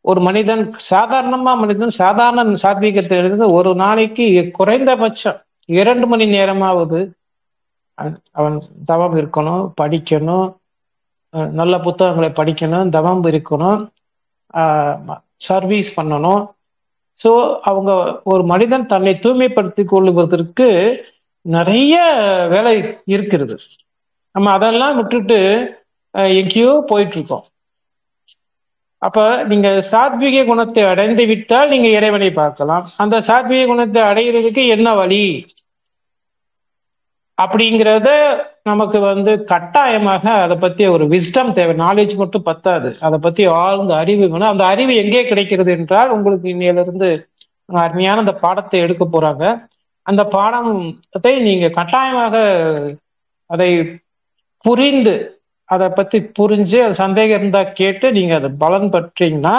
ஒரு மனிதன் சாதாரண சாத்வீகத்தை இருந்து ஒரு நாளைக்கு குறைந்தபட்சம் 2 மணி நேரமாவது அவன் தவம் இருக்கணும், படிக்கணும், நல்ல புத்தகங்களை படிக்கணும், தவம் இருக்கணும், சர்வீஸ் பண்ணணும். ஸோ அவங்க ஒரு மனிதன் தன்னை தூய்மைப்படுத்தி கொள்ளுவதற்கு நிறைய வேலை இருக்கிறது. நம்ம அதெல்லாம் விட்டுட்டு எங்கேயோ போயிட்டு இருக்கோம். அப்ப நீங்க சாத்வீக குணத்தை அடைந்து விட்டால் நீங்க இறைவனை பார்க்கலாம். அந்த சாத்வீக குணத்தை அடைகிறதுக்கு என்ன வழி அப்படிங்கிறத நமக்கு கட்டாயமாக அதை பத்தி ஒரு விஸ்டம் தேவை. நாலேஜ் மட்டும் பத்தாது, அதை பத்தி ஆழ்ந்த அறிவு வேணும். அந்த அறிவு எங்கே கிடைக்கிறது என்றால், உங்களுக்கு இன்னையிலிருந்து அருமையான அந்த பாடத்தை எடுக்க போறாங்க. அந்த பாடத்தை நீங்க கட்டாயமாக அதை புரிந்து, அதை பத்தி புரிஞ்சு அது சந்தேகம் இருந்தா கேட்டு நீங்க அதை பலன் பற்றீங்கன்னா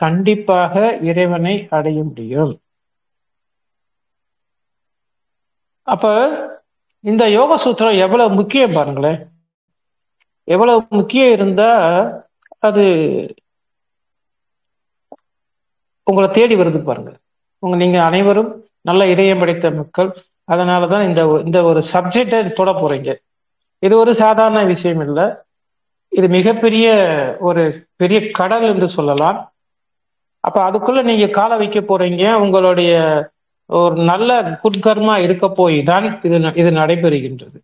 கண்டிப்பாக இறைவனை அடைய முடியும். அப்ப இந்த யோக சூத்திரம் எவ்வளவு முக்கியம் பாருங்களேன். எவ்வளவு முக்கியம் இருந்தா அது உங்களை தேடி வருது பாருங்க. நீங்க அனைவரும் நல்ல இதயம் படைத்த மக்கள். அதனாலதான் இந்த ஒரு சப்ஜெக்டை தொட போறீங்க. இது ஒரு சாதாரண விஷயம் இல்லை. இது மிகப்பெரிய ஒரு பெரிய கடல் என்று சொல்லலாம். அப்ப அதுக்குள்ள நீங்க காலை வைக்க போறீங்க. உங்களுடைய ஒரு நல்ல குட்கர்மா இருக்க போய் தான் இது நடைபெறுகின்றது.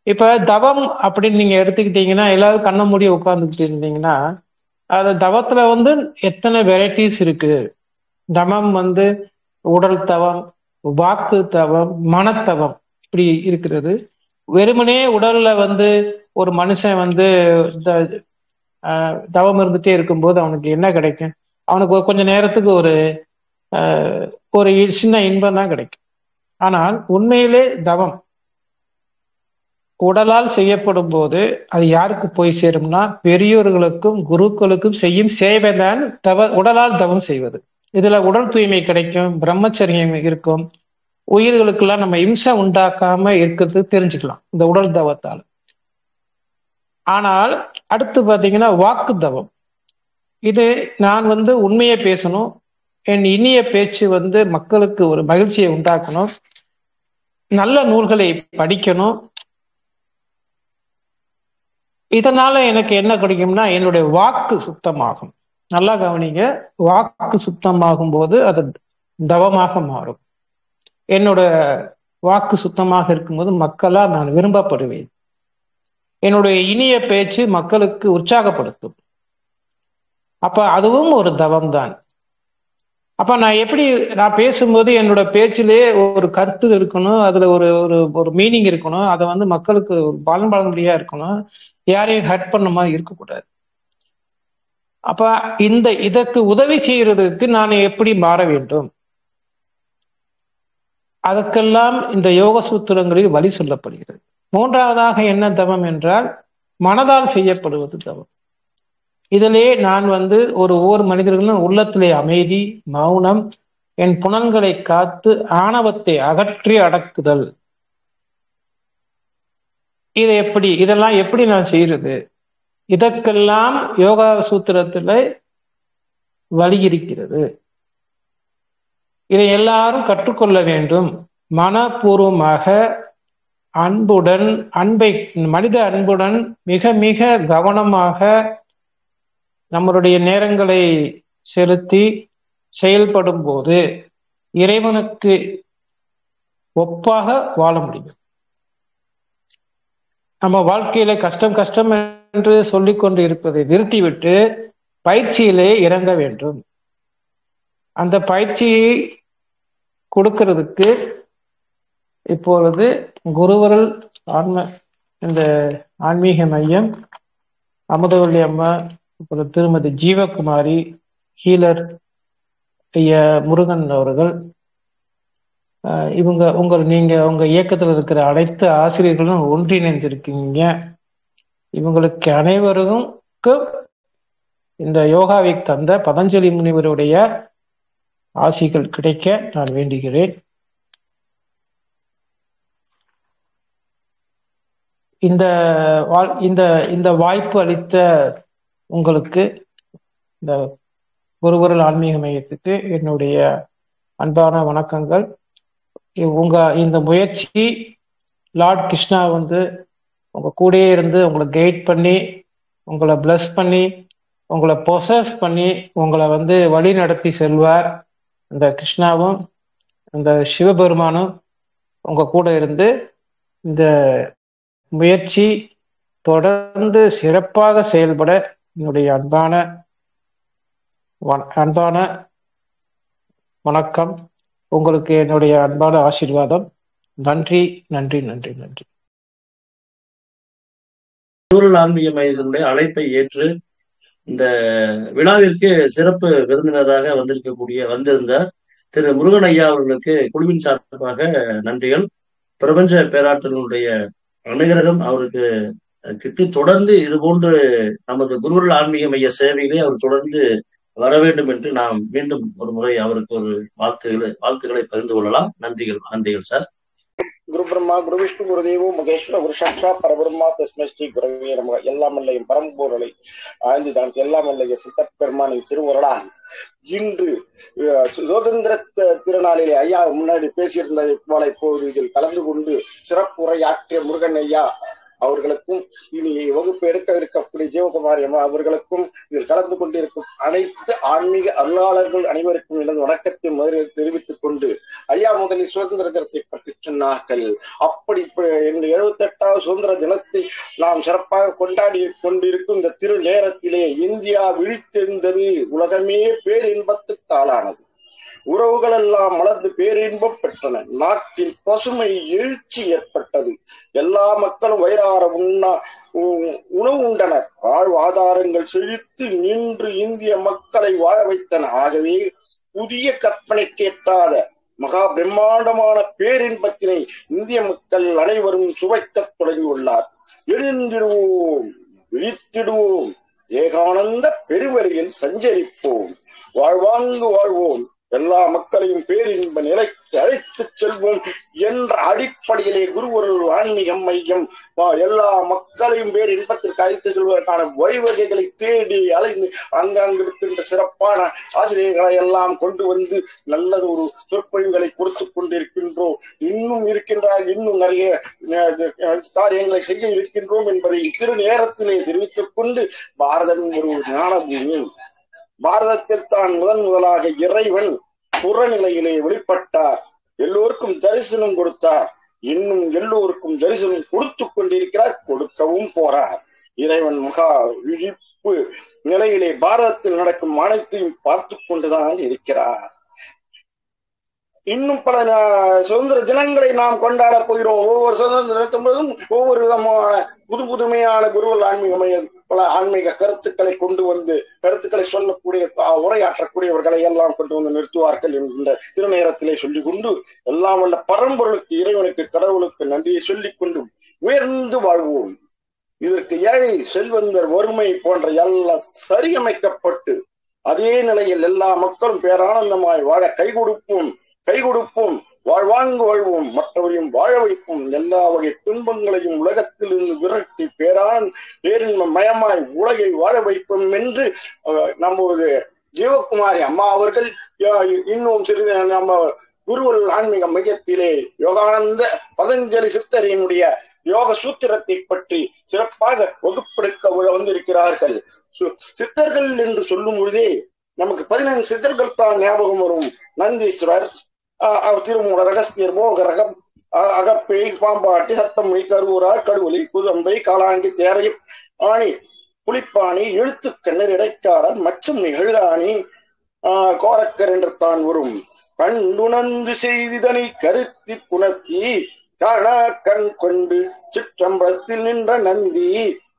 இப்ப தவம் அப்படின்னு நீங்க எடுத்துக்கிட்டீங்கன்னா, எல்லாரும் கண்ண மூடி உட்கார்ந்துக்கிட்டு இருந்தீங்கன்னா, அது தவத்துல எத்தனை வெரைட்டிஸ் இருக்கு. தவம் உடல் தவம், வாக்கு தவம், மனத்தவம் இப்படி இருக்கிறது. வெறுமனே உடல்ல ஒரு மனுஷன் தவம் இருந்துட்டே இருக்கும்போது அவனுக்கு என்ன கிடைக்கும்? அவனுக்கு கொஞ்ச நேரத்துக்கு ஒரு சின்ன இன்பம் தான் கிடைக்கும். ஆனால் உண்மையிலே தவம் உடலால் செய்யப்படும் போது அது யாருக்கு போய் சேரும்னா, பெரியோர்களுக்கும் குருக்களுக்கும் செய்யும் சேவைதான் உடலால் தவம் செய்வது. இதுல உடல் தூய்மை கிடைக்கும், பிரம்மச்சரியம் இருக்கும், உயிர்களுக்கெல்லாம் நம்ம இம்சை உண்டாக்காம இருக்கிறது தெரிஞ்சுக்கலாம் இந்த உடல் தவத்தால். ஆனால் அடுத்து பாத்தீங்கன்னா வாக்கு தவம். இது நான் உண்மையை பேசணும், என் இனிய பேச்சு மக்களுக்கு ஒரு மகிழ்ச்சியை உண்டாக்கணும், நல்ல நூல்களை படிக்கணும். இதனால எனக்கு என்ன கிடைக்கும்னா, என்னுடைய வாக்கு சுத்தமாகும். நல்லா கவனிங்க, வாக்கு சுத்தமாகும் போது அது தவமாக மாறும். என்னோட வாக்கு சுத்தமாக இருக்கும்போது மக்களால் நான் விரும்பப்படுவேன். என்னுடைய இனிய பேச்சு மக்களுக்கு உற்சாகப்படுத்தும். அப்ப அதுவும் ஒரு தவம் தான். அப்ப நான் பேசும்போது என்னோட பேச்சிலே ஒரு கருத்து இருக்கணும், அதுல ஒரு மீனிங் இருக்கணும், அதை மக்களுக்கு பலன் பலன்படியா இருக்கணும், யாரையும் ஹர்ட் பண்ண மாதிரி இருக்கக்கூடாது. அப்ப இதற்கு உதவி செய்யறதுக்கு நான் எப்படி மாற வேண்டும்? அதற்கெல்லாம் இந்த யோக சூத்திரங்களில் வழி சொல்லப்படுகிறது. மூன்றாவதாக என்ன தவம் என்றால், மனதால் செய்யப்படுவது தவம். இதிலே நான் ஒவ்வொரு மனிதர்களும் உள்ளத்திலே அமைதி, மௌனம், என் புலன்களை காத்து ஆணவத்தை அகற்றி அடக்குதல். இதெல்லாம் எப்படி நான் செய்யறது? இதற்கெல்லாம் யோகா சூத்திரத்துல வழி இருக்கிறது. இதை எல்லாரும் கற்றுக்கொள்ள வேண்டும். மனப்பூர்வமாக அன்புடன், மனித அன்புடன் மிக மிக கவனமாக நம்மளுடைய நேரங்களை செலுத்தி செயல்படும் போது இறைவனுக்கு ஒப்பாக வாழ முடியும். நம்ம வாழ்க்கையில கஷ்டம் கஷ்டம் என்று சொல்லிக் கொண்டு இருப்பதை நிறுத்திவிட்டு பயிற்சியிலே இறங்க வேண்டும். அந்த பயிற்சியை கொடுக்கிறதுக்கு இப்பொழுது குருவருள் இந்த ஆன்மீக மையம், அமுதவள்ளி அம்மா, அப்புறம் திருமதி ஜீவகுமாரி, ஹீலர் ஐயா முருகன் அவர்கள், நீங்க உங்க இயக்கத்தில் இருக்கிற அனைத்து ஆசிரியர்களும் ஒன்றிணைந்திருக்கீங்க. இவங்களுக்கு அனைவருக்கும் இந்த யோகாவை தந்த பதஞ்சலி முனிவருடைய ஆசிகள் கிடைக்க நான் வேண்டுகிறேன். இந்த வாய்ப்பு அளித்த உங்களுக்கு, இந்த குருவருள் ஆன்மீக மையத்துக்கு என்னுடைய அன்பான வணக்கங்கள். இந்த முயற்சி லார்ட் கிருஷ்ணா உங்க கூடயே இருந்து உங்களை கைட் பண்ணி, உங்களை பிளஸ் பண்ணி, உங்களை பொசஸ் பண்ணி, உங்களை வழி நடத்தி செல்வார். அந்த கிருஷ்ணாவும் அந்த சிவபெருமானும் உங்க கூட இருந்து இந்த முயற்சி தொடர்ந்து சிறப்பாக செயல்பட என்னுடைய அன்பான வணக்கம். உங்களுக்கு என்னுடைய அன்பான ஆசீர்வாதம். நன்றி நன்றி நன்றி நன்றி. குருவருள் ஆன்மீக மையத்தினுடைய அழைப்பை ஏற்று இந்த விழாவிற்கு சிறப்பு விருந்தினராக வந்திருந்த திரு முருகன் ஐயா அவர்களுக்கு குழுவின் சார்பாக நன்றிகள். பிரபஞ்ச பேராற்றலுடைய அனுகிரகம் அவருக்கு கிட்டி தொடர்ந்து இது போன்று நமது குருவருள் ஆன்மீக மைய சேவையிலே அவர் தொடர்ந்து வர வேண்டும் என்று நாம் மீண்டும் ஒரு முறை அவருக்கு ஒரு வாழ்த்துக்களை பகிர்ந்து கொள்ளலாம். நன்றிகள் சார். குரு பிரம்மா, குரு விஷ்ணு, குரு தேவோ மகேஸ்வர, குரு சாட்சா பரபிரம்மா தஸ்மை ஸ்ரீ குருவே நமக. எல்லாம் அல்லையும் பரம்பொருளை ஆய்ந்து தான் எல்லாம் அல்லைய சித்த பெருமானின் திருவுருளால் இன்று சுதந்திர திருநாளிலே ஐயா முன்னாடி பேசியிருந்த போல இப்போது இதில் கலந்து கொண்டு சிறப்புரையாற்றிய முருகன் ஐயா அவர்களுக்கும், இனி வகுப்பு எடுக்க இருக்கக்கூடிய ஜீவகுமாரி அம்மா அவர்களுக்கும், இதில் கலந்து கொண்டிருக்கும் அனைத்து ஆன்மீக அருளாளர்கள் அனைவருக்கும் எனது வணக்கத்தை முதலில் தெரிவித்துக் கொண்டு, ஐயா முதலில் சுதந்திர தினத்தை பற்றி சொன்னார்கள். அப்படி 78வது சுதந்திர தினத்தை நாம் சிறப்பாக கொண்டாடி கொண்டிருக்கும் இந்த திரு நேரத்திலே இந்தியா விழித்தெழுந்தது. உலகமே பேரின்பத்துக்கு ஆளானது. உறவுகள் எல்லாம் மலர்ந்து பேரின்பம் பெற்றன. நாட்டில் பசுமை எழுச்சி ஏற்பட்டது. எல்லா மக்களும் வயிறார உணவு உண்டனர். வாழ்வாதாரங்கள் செழித்து நின்று இந்திய மக்களை வாழ வைத்தன. ஆகவே புதிய கற்பனை கேட்டாத மகா பிரம்மாண்டமான பேரின்பத்தினை இந்திய மக்கள் அனைவரும் சுவைக்க தொடங்கியுள்ளார். எழுந்திடுவோம், விழித்திடுவோம், ஏகானந்த பெருவெளியில் சஞ்சரிப்போம், வாழ்வாங்கு வாழ்வோம், எல்லா மக்களையும் பேரின்ப நிலைக்கு அழைத்துச் செல்வோம் என்ற அடிப்படையிலே குருவருள் ஆன்மீக மையம் எல்லா மக்களையும் பேரின்பத்திற்கு அழைத்து செல்வதற்கான வழிவகைகளை தேடி அலைந்து அங்காங்கு இருக்கின்ற சிறப்பான ஆசிரியர்களை எல்லாம் கொண்டு வந்து நல்லது ஒரு சொற்பொழிவுகளை கொடுத்து கொண்டிருக்கின்றோம். இன்னும் நிறைய காரியங்களை செய்ய இருக்கின்றோம் என்பதை திரு நேரத்திலே தெரிவித்துக் கொண்டு, பாரதம் ஒரு ஞான பூமி. பாரதத்தில் தான் முதலாக இறைவன் புறநிலையிலே வெளிப்பட்டார். எல்லோருக்கும் தரிசனம் கொடுத்தார். இன்னும் எல்லோருக்கும் தரிசனம் கொடுத்து கொண்டிருக்கிறார், கொடுக்கவும் போறார். இறைவன் மகா விழிப்பு நிலையிலே பாரதத்தில் நடக்கும் அனைத்தையும் பார்த்து கொண்டுதான் இருக்கிறார். இன்னும் பல சுதந்திர தினங்களை நாம் கொண்டாட போகிறோம். ஒவ்வொரு சுதந்திர தினத்தின் போதும் ஒவ்வொரு விதமான புதுமையான குருவருள் ஆன்மீக மையம் பல ஆன்மீக கருத்துக்களை கொண்டு வந்து கருத்துக்களை சொல்லக்கூடிய உரையாற்றக்கூடியவர்களை எல்லாம் கொண்டு வந்து நிறுத்துவார்கள் என்கின்ற திருநேரத்திலே சொல்லிக் கொண்டு, எல்லாம் வல்ல பரம்பொருளுக்கு, இறைவனுக்கு, கடவுளுக்கு நன்றியை சொல்லிக் கொண்டு உயர்ந்து வாழ்வோம். இதற்கு ஏழை செல்வந்தர் வறுமை போன்ற எல்லாம் சரியமைக்கப்பட்டு அதே நிலையில் எல்லா மக்களும் பேரானந்தமாய் வாழ கை கொடுப்போம், வாழ்வாங்கு வாழ்வோம், மற்றவரையும் வாழ வைப்போம், எல்லா வகை துன்பங்களையும் உலகத்திலிருந்து விரட்டி பேரின்ப மயமாய் உலகை வாழ வைப்போம் என்று நமது ஜீவகுமாரி அம்மா அவர்கள் இன்னும் சிறிது நம்ம குருவல் ஆன்மீக மையத்திலே யோகானந்த பதஞ்சலி சித்தரினுடைய யோக சூத்திரத்தை பற்றி சிறப்பாக வகுப்பெடுக்க வந்திருக்கிறார்கள். சித்தர்கள் என்று சொல்லும் பொழுதே நமக்கு 15 சித்தர்கள் தான் ஞாபகம் வரும். நந்தீஸ்வரர், திருமூலர், அகஸ்தியர், மோகரகம், அகப்பை, பாம்பாட்டி, சட்டமொழி, கருவூரார், கடுவலி, குதம்பை, காலாங்கி, தேரை, ஆணி, புலிப்பாணி, எழுத்துக்கண்ணர், இடைக்காரர், மச்சும் நிகழ்காணி, கோரக்கர் என்று தான் வரும். கண்டுணர்ந்து செய்திதனை கருத்தி புணர்த்தி காணா கண் கொண்டு சிற்றம்பலத்தில் நின்ற நந்தி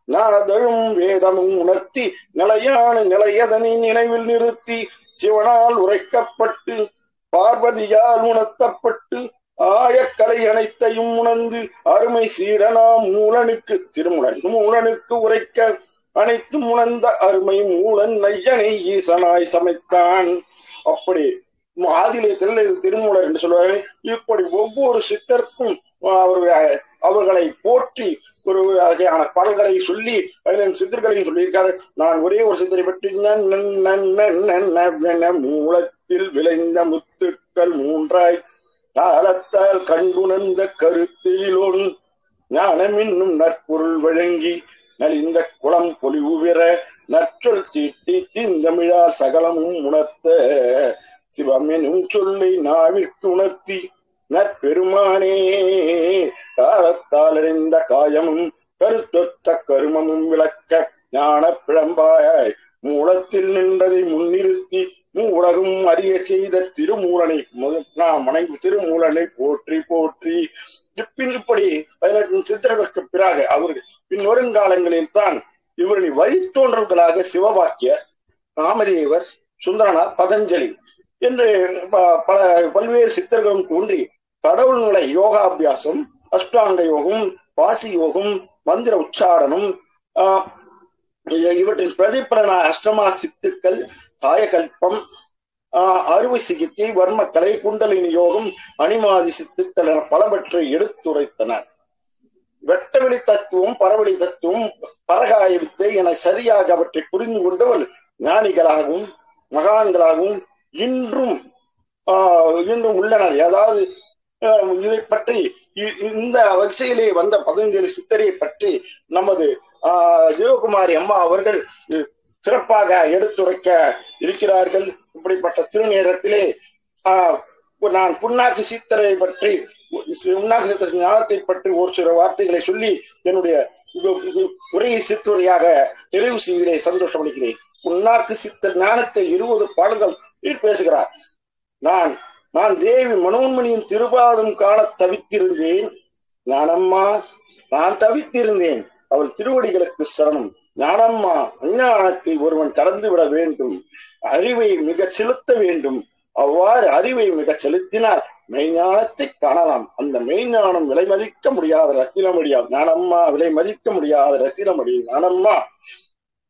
நாதழும் வேதமும் உணர்த்தி நிலையான நிலையதனை நினைவில் நிறுத்தி சிவனால் உரைக்கப்பட்டு பார்வதியால் உணர்த்தப்பட்டு ஆயக்கலை அனைத்தையும் உணர்ந்து அருமை சீடனாம் மூலனுக்கு உரைக்க அனைத்து உணர்ந்த அருமை மூலன் நையனை ஈசனாய் சமைத்தான். அப்படி ஆதிலே திருமூலர் என்று சொல்வார்கள். இப்படி ஒவ்வொரு சித்தருக்கும் அவர்களை போற்றி ஒரு வகையான பாடல்களை சொல்லி 15 சித்தர்களையும் சொல்லியிருக்காரு. நான் ஒரே ஒரு சித்தரை பற்றி மூலத்தில் விளைந்த முத்துக்கள் 3 காலத்தால் கண்டுணர்ந்த கருத்திலோன் ஞானம் என்னும் நற்பொருள் வழங்கி நலிந்த குளம் பொலிவு பெற நற்றொல் தீட்டி தீந்தமிழால் சகலமும் உணர்த்த சிவம் எனும் சொல்லை நாவிற்கு உணர்த்தி நற்பெருமானே காலத்தால் அடைந்த காயமும் கருத்தொத்த கருமமும் விளக்க ஞான பிழம்பாய் மூலத்தில் நின்றதை முன்னிறுத்தி உலகம் அறிய செய்த திருமூலனை திருமூலனை போற்றி போற்றி. இப்படி 18 சித்திரங்களுக்கு பிறகு அவர்கள் பின்வருங்காலங்களில் தான் இவர்களை வழித்தோன்றல்களாக சிவவாக்கிய, காமதேவர், சுந்தரநாத், பதஞ்சலி என்று பல்வேறு சித்தர்களும் தோன்றி கடவுள் நிலை யோகாபியாசம், அஷ்டாங்க யோகம், வாசி யோகம், மந்திர உச்சாரணம், இவற்றின் பிரதிபலன அஷ்டமா சித்துக்கள், காயகல்பம், அறுவை சிகிச்சை, வர்மக்கலை, குண்டலினி யோகம், அனிமாதி சித்துக்கள் என பலவற்றை எடுத்துரைத்தனர். வெட்டவெளி தத்துவம், பரவெளி தத்துவம், பரகாய வித்தை என சரியாக அவற்றை புரிந்து கொண்டவர் ஞானிகளாகவும் மகான்களாகவும் இன்றும் உள்ளனர். அதாவது இதை பற்றி இந்த வரிசையிலே வந்த 15 சித்தரை பற்றி நமது ஜீவகுமாரி அம்மா அவர்கள் சிறப்பாக எடுத்துரைக்க இருக்கிறார்கள். இப்படிப்பட்ட திருநேரத்திலே நான் புண்ணாக்கு சித்தரை பற்றி, புண்ணாக்கு சித்தர் ஞானத்தை பற்றி ஒரு சில வார்த்தைகளை சொல்லி என்னுடைய உரையை சிற்றுரையாக நிறைவு செய்கிறேன். சந்தோஷம் அளிக்கிறேன். புண்ணாக்கு சித்தர் ஞானத்தை 20 பாடல்கள் பேசுகிறார். நான் தேவி மனோன்மணியின் திருபாதம் காண தவித்திருந்தேன். ஞானம்மா, நான் தவித்திருந்தேன். அவள் திருவடிகளுக்கு சரணம். ஞானம்மா, அஞ்ஞானத்தை ஒருவன் கடந்து விட வேண்டும், அறிவை மிக செலுத்த வேண்டும். அவ்வாறு அறிவை மிக செலுத்தினால் மெய்ஞானத்தை காணலாம். அந்த மெய்ஞானம் விலை மதிக்க முடியாத ரத்தினமடியால். ஞானம்மா, விலை மதிக்க முடியாத ரத்தினமடி. ஞானம்மா,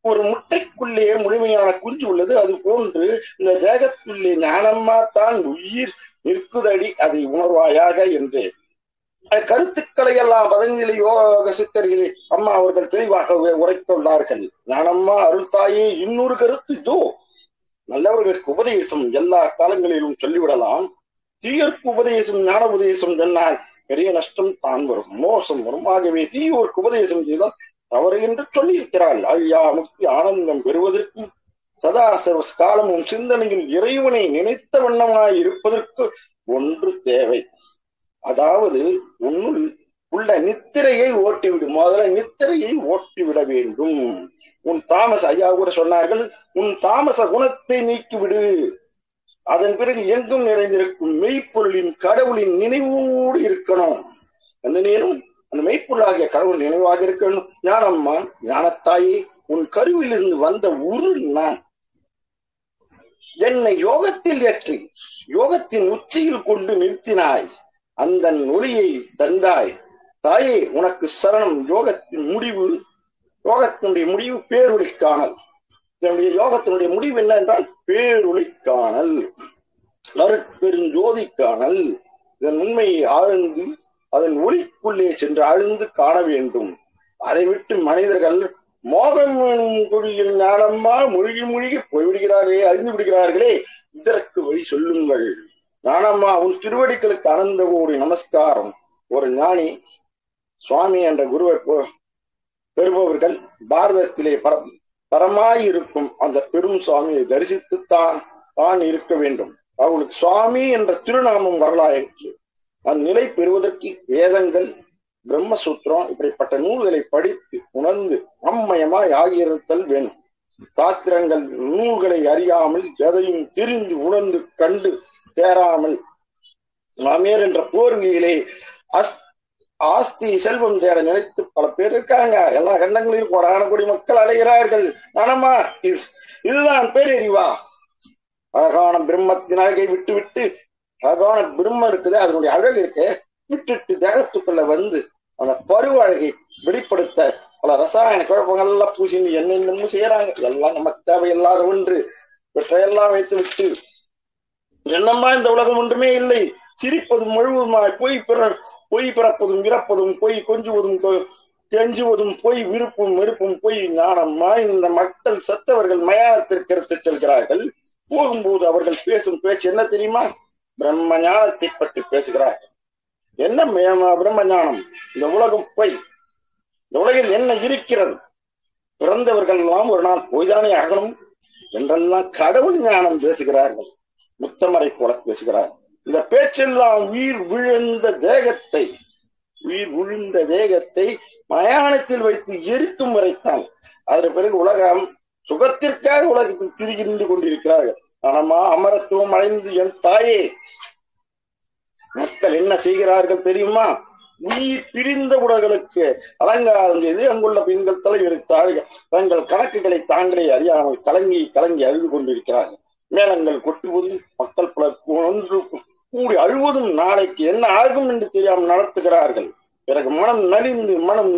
ஒரு முட்டைக்குள்ளே முழுமையான குஞ்சு உள்ளது. அது போன்று இந்த தேகத்துள்ளே ஞானம்மா தான் உயிர் நிற்குதடி, அதை உணர்வாயாக என்று கருத்துக்களை எல்லாம் பதஞ்சலி யோக சித்தர்கள் அம்மா அவர்கள் தெளிவாக உரைத்துள்ளார்கள். ஞானம்மா, அருள் தாயே, இன்னொரு கருத்து இதோ. நல்லவர்களுக்கு உபதேசம் எல்லா காலங்களிலும் சொல்லிவிடலாம். தீயோருக்கு உபதேசம், ஞான உபதேசம் சொன்னால் பெரிய நஷ்டம் தான் வரும், மோசம் வரும். ஆகவே தீயோருக்கு உபதேசம் செய்தால் தவறு என்று சொல்லியிருக்கிறாள். ஐயா, முக்தி ஆனந்தம் பெறுவதற்கும் சதா சர்வ காலமும் சிந்தனையில் இறைவனை நினைத்த வண்ணமாய் இருப்பதற்கு ஒன்று தேவை. அதாவது உன்னுள் உள்ள நித்திரையை ஓட்டிவிடும். முதல்ல நித்திரையை ஓட்டிவிட வேண்டும். உன் தாமச, ஐயா கூட சொன்னார்கள், உன் தாமச குணத்தை நீக்கிவிடு. அதன் பிறகு எங்கும் நிறைந்திருக்கும் மெய்ப்பொருளின் கடவுளின் நினைவோடு இருக்கணும். அந்த நேரம் அந்த மெய்ப்பொருளாகிய கடவுள் நினைவாக இருக்கணும். ஞானம்மா, ஞானத்தாயே, உன் கருவிலிருந்து வந்த உரு நான். என்னை யோகத்தில் ஏற்றி யோகத்தின் உச்சியில் கொண்டு நிறுத்தினாய். அந்த ஒளியை தந்தாய். தாயே, உனக்கு சரணம். யோகத்தினுடைய முடிவு பேரொளி காணல். இதனுடைய யோகத்தினுடைய முடிவு என்ன என்றால் பேரொளி காணல், அருட்பெருஞ்சோதி காணல். இதன் உண்மையை ஆழ்ந்து அதன் ஒளிக்குள்ளே சென்று ஆழ்ந்து காண வேண்டும். அதை விட்டு மனிதர்கள் மோகம் குடியில் ஞானம்மா மூழ்கி மூழ்கி போய்விடுகிறார்களே, அழிந்து விடுகிறார்களே, இதற்கு வழி சொல்லுங்கள். ஞானம்மா உன் திருவடிகளுக்கு அனந்த கோடி நமஸ்காரம். ஒரு ஞானி சுவாமி என்ற குருவை பெறுபவர்கள் பாரதத்திலே பரமாயிருக்கும் அந்த பெரும் சுவாமியை தரிசித்துத்தான் இருக்க வேண்டும். அவர்களுக்கு சுவாமி என்ற திருநாமம் வரலாயிற்று. அந்நிலை பெறுவதற்கு வேதங்கள், பிரம்மசூத்திரம் இப்படிப்பட்ட நூல்களை படித்து உணர்ந்து அம்மயமாய் ஆகியிருத்தல் வேணும். சாஸ்திரங்கள் நூல்களை அறியாமல் எதையும் தெரிந்து உணர்ந்து கண்டு தேராமல் மாமேர் என்ற போர்வியிலே ஆஸ்தி செல்வம் தேட நினைத்து பல பேர் இருக்காங்க. எல்லா கண்டங்களிலும் கோடான கோடி மக்கள் அலைகிறார்கள். நானம்மா இதுதான் பேரறிவா? அழகான பிரம்மத்தின் அழகை விட்டு விட்டு அழகான பிரம்மம் இருக்குது, அதனுடைய அழகு இருக்கு விட்டுட்டு தேகத்துக்குள்ள வந்து அந்த பருவ அழகை வெளிப்படுத்த பல ரசாயன குழப்பங்கள் எல்லாம் பூசி என்னென்னமும் செய்யறாங்க. எல்லாம் நமக்கு தேவையில்லாத ஒன்று. இவற்றையெல்லாம் வைத்து விட்டு என்னம்மா இந்த உலகம் ஒன்றுமே இல்லை, சிரிப்பதும் முழுவதுமாய் பொய் பிறப்பதும் இறப்பதும் பொய், கொஞ்சுவதும் கெஞ்சுவதும் பொய், விருப்பும் வெறுப்பும் பொய். ஞானம்மா இந்த மக்கள் செத்தவர்கள் மயானத்திற்கு எடுத்து செல்கிறார்கள். போகும்போது அவர்கள் பேசும் பேச்சு என்ன தெரியுமா? பிரம்ம ஞானத்தை பற்றி பேசுகிறார்கள். என்ன பிரம்ம ஞானம்? இந்த உலகம் பொய், இந்த உலகில் என்ன இருக்கிறது, பிறந்தவர்கள் எல்லாம் ஒரு நாள் பொய்தானே ஆகணும் என்றெல்லாம் கடவுள் ஞானம் பேசுகிறார்கள். முத்தமரை போல பேசுகிறார். இந்த பேச்செல்லாம் உயிர் விழுந்த தேகத்தை மயானத்தில் வைத்து எரிக்கும் வரைத்தான். அதற்கு பிறகு உலகம் சுகத்திற்காக உலகத்தில் திரிகின்று கொண்டிருக்கிறார்கள். ஆனமா அமரத்துவம் அடைந்து என் தாயே, மக்கள் என்ன செய்கிறார்கள் தெரியுமா? உயிர் பிரிந்த உடல்களுக்கு அலங்காரம் செய்து அங்குள்ள பெண்கள் தலைவெடுத்தார்கள். தங்கள் கணக்குகளை தாங்களே அறியாமல் கலங்கி கலங்கி அழுது கொண்டிருக்கிறார்கள். மேளங்கள் கொட்டுவதும் மக்கள் பலர் ஒன்று கூடி அழுவதும் நாளைக்கு என்ன ஆகும் என்று தெரியாமல் நடத்துகிறார்கள். பிறகு மனம் நலிந்து மனம்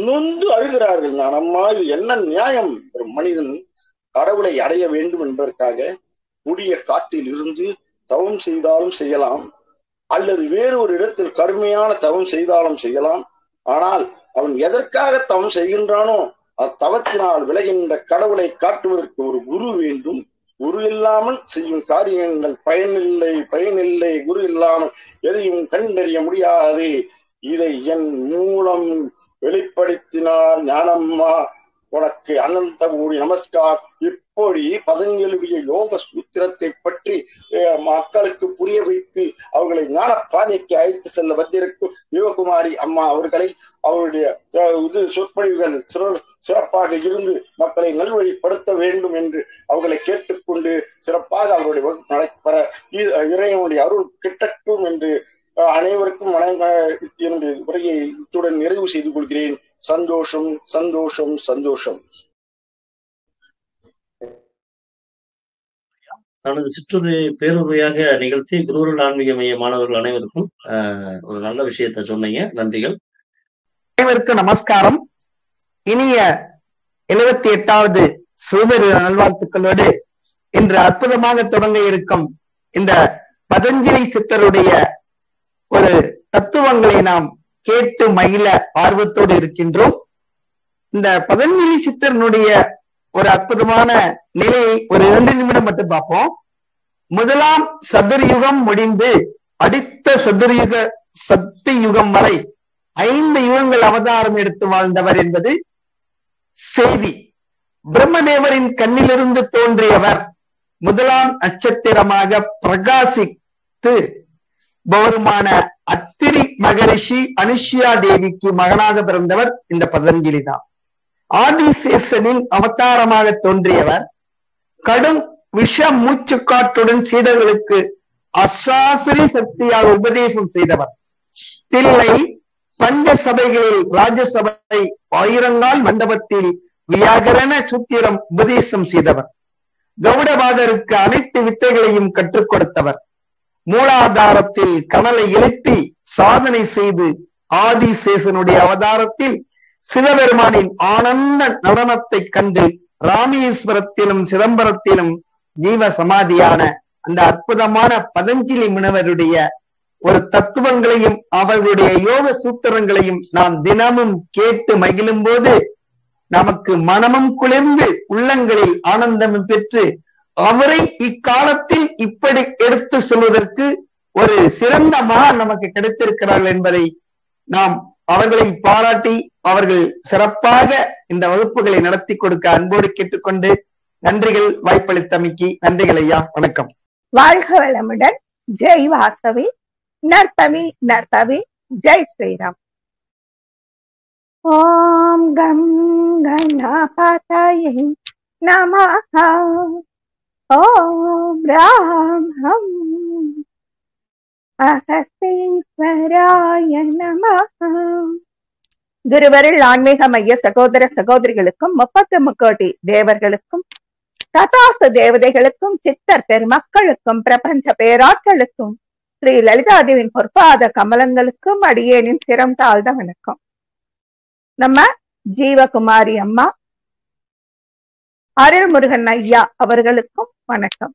நொந்து அழுகிறார்கள். நானம்மா இது என்ன நியாயம்? ஒரு மனிதன் கடவுளை அடைய வேண்டும் என்பதற்காக புதிய காட்டில் இருந்து தவம் செய்தாலும் செய்யலாம், அல்லது வேறு ஒரு இடத்தில் கடுமையான தவம் செய்தாலும் செய்யலாம். ஆனால் அவன் எதற்காக தவம் செய்கின்றானோ அத்தவத்தினால் விளைகின்ற கடவுளை காட்டுவதற்கு ஒரு குரு வேண்டும். குரு இல்லாமல் செய்யும் காரியங்கள் பயனில்லை. குரு இல்லாமல் எதையும் கண்டறிய முடியாது. இதை என் மூலம் வெளிப்படுத்தினார் ஞானம்மா. உனக்கு அனந்த கோடி நமஸ்கார். இப்படி பதஞ்சலியுடைய யோக சூத்திரத்தை பற்றி மக்களுக்கு புரிய வைத்து அவர்களை ஞான பாதைக்கு அழைத்து செல்ல வந்திருக்கும் யுவகுமாரி அம்மா அவர்களை அவருடைய சொற்பொழிவுகள் சிறப்பாக இருந்து மக்களை நல்வழிப்படுத்த வேண்டும் என்று அவர்களை கேட்டுக்கொண்டு சிறப்பாக அவருடைய வகுப்பு நடைபெற இறைவனுடைய அருள் கிட்டட்டும் என்று அனைவருக்கும் என்னுடைய உரையை இத்துடன் நிறைவு செய்து கொள்கிறேன். சந்தோஷம் சந்தோஷம் சந்தோஷம். தனது சிற்றுரை பேருரையாக நிகழ்த்தி குருவருள் ஆன்மீக மைய மாணவர்கள் அனைவருக்கும் ஒரு நல்ல விஷயத்தை சொன்னீங்க. நன்றிகள். அனைவருக்கும் நமஸ்காரம். இனிய 78வது சுதந்திர நல்வாழ்த்துக்களோடு இன்று அற்புதமாக தொடங்க இருக்கும் இந்த பதஞ்சலி சித்தருடைய ஒரு தத்துவங்களை நாம் கேட்டு மகிழ ஆர்வத்தோடு இருக்கின்றோம். இந்த பதஞ்சலி சித்தருடைய ஒரு அற்புதமான நிலையை ஒரு 2 நிமிடம் மட்டும் பார்ப்போம். முதலாம் சதுர்யுகம் முடிந்து அடுத்த சத்தியுகம் வரை 5 யுகங்கள் அவதாரம் எடுத்து வாழ்ந்தவர் என்பது செய்தி. பிரம்மதேவரின் கண்ணிலிருந்து தோன்றியவர். முதலாம் நட்சத்திரமாக பிரகாசித்து பௌர்மான அத்திரி மகரிஷி அனுஷ்யா தேவிக்கு மகனாக பிறந்தவர் இந்த பதஞ்சலி தான். ஆதிசேஷனின் அவதாரமாக தோன்றியவர். கடும் விஷ மூச்சுக்காட்டுடன் சீடர்களுக்கு அசாசிரி சக்தியாக உபதேசம் செய்தவர். தில்லை பஞ்ச சபைகளில் ராஜசபை ஆயிரங்கால் மண்டபத்தில் வியாகரண சூத்திரம் உபதேசம் செய்தவர். கௌடபாதருக்கு அனைத்து வித்தைகளையும் கற்றுக் கொடுத்தவர். மூலாதாரத்தில் கனலை எழுப்பி சாதனை செய்து ஆதிசேஷனுடைய அவதாரத்தில் சிவபெருமானின் ஆனந்த நடனத்தை கண்டு ராமேஸ்வரத்திலும் சிதம்பரத்திலும் ஜீவ சமாதியான அந்த அற்புதமான பதஞ்சலி முனிவருடைய ஒரு தத்துவங்களையும் அவர்களுடைய யோக சூத்திரங்களையும் நாம் தினமும் கேட்டு மகிழும் போது நமக்கு மனமும் குளிர்ந்து உள்ளங்களில் ஆனந்தமும் பெற்று அவரை இக்காலத்தில் இப்படி எடுத்து சொல்வதற்கு ஒரு சிறந்த மகான் நமக்கு கிடைத்திருக்கிறார்கள் என்பதை நாம் அவர்களை பாராட்டி அவர்கள் சிறப்பாக இந்த வகுப்புகளை நடத்தி கொடுக்க அன்போடு கேட்டுக்கொண்டு நன்றிகள். வாய்ப்பளித்தமைக்கு நன்றிகள் ஐயா. வணக்கம். வாழ்க வளமுடன். ஜெய் வாசவி. நற்பவி நற்பவி. ஜெய் ஸ்ரீராம். ஓம் கம் கணபதயே நமஹ. ஓம் ராம் ஹம் அகஸ்தீஸ்வராய நமஹ. குருவருள் ஆன்மீக மைய சகோதர சகோதரிகளுக்கும் 30 கோடி தேவர்களுக்கும் ததாசு தேவதைகளுக்கும் சித்தர் பெருமக்களுக்கும் பிரபஞ்ச பேராட்களுக்கும் ஸ்ரீ லலிதாதேவியின் பொற்பாத கமலங்களுக்கும் அடியேனின் சிரம் தாழ்ந்த வணக்கம். நம்ம ஜீவகுமாரி அம்மா, அருள்முருகன் ஐயா அவர்களுக்கும் வணக்கம்.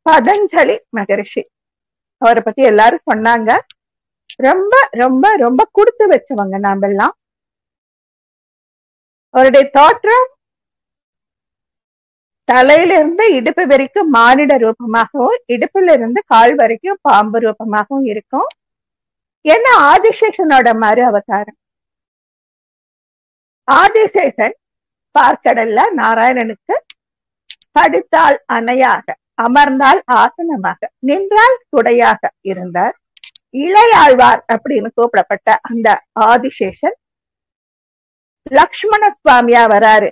பதஞ்சலி மகரிஷி அவரை பத்தி எல்லாரும் சொன்னாங்க. ரொம்ப ரொம்ப ரொம்ப கொடுத்து வச்சவங்க நாமெல்லாம். அவருடைய தோற்றம் தலையிலிருந்து இடுப்பு வரைக்கும் மானிட ரூபமாகவும் இடுப்புல இருந்து கால் வரைக்கும் பாம்பு ரூபமாகவும் இருக்கும். ஏன்னா ஆதிசேஷனோட மறு அவதாரம். ஆதிசேஷன் பார்க்கடல்ல நாராயணனுக்கு படித்தால் அணையாக, அமர்ந்தால் ஆசனமாக, நின்றால் குடையாக இருந்தார். இளையாழ்வார் அப்படின்னு கூப்பிடப்பட்ட அந்த ஆதிசேஷன் லக்ஷ்மண சுவாமியா வராரு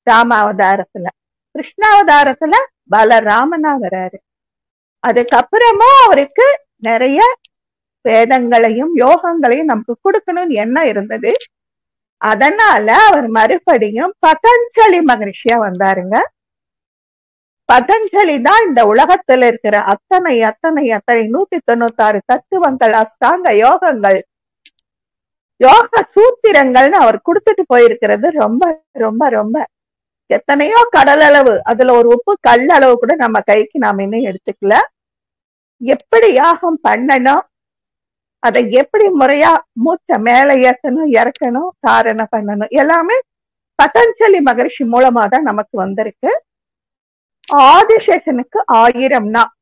ராமாவதாரத்துல. கிருஷ்ணாவதாரத்துல பலராமனா வராரு. அதுக்கப்புறமும் அவருக்கு நிறைய வேதங்களையும் யோகங்களையும் நமக்கு கொடுக்கணும்னு எண்ணம் இருந்தது. அதனால அவர் மறுபடியும் பதஞ்சலி மகரிஷியா வந்தாருங்க. பதஞ்சலி தான் இந்த உலகத்துல இருக்கிற அத்தனை 196 தத்துவங்கள், அஷ்டாங்க யோகங்கள், யோக சூத்திரங்கள்னு அவர் கொடுத்துட்டு போயிருக்கிறது. ரொம்ப ரொம்ப ரொம்ப எத்தனையோ கடல் அளவு, அதுல ஒரு உப்பு கல் அளவு கூட நம்ம கைக்கு நாம இன்னும் எடுத்துக்கல. எப்படி யாகம் பண்ணணும், அதை எப்படி முறையா மூச்சை மேல ஏற்றணும், இறக்கணும், தாரணை பண்ணணும், எல்லாமே பதஞ்சலி மகரிஷி மூலமா தான் நமக்கு வந்திருக்கு. ஆதிசேஷனுக்கு 1000 நாள்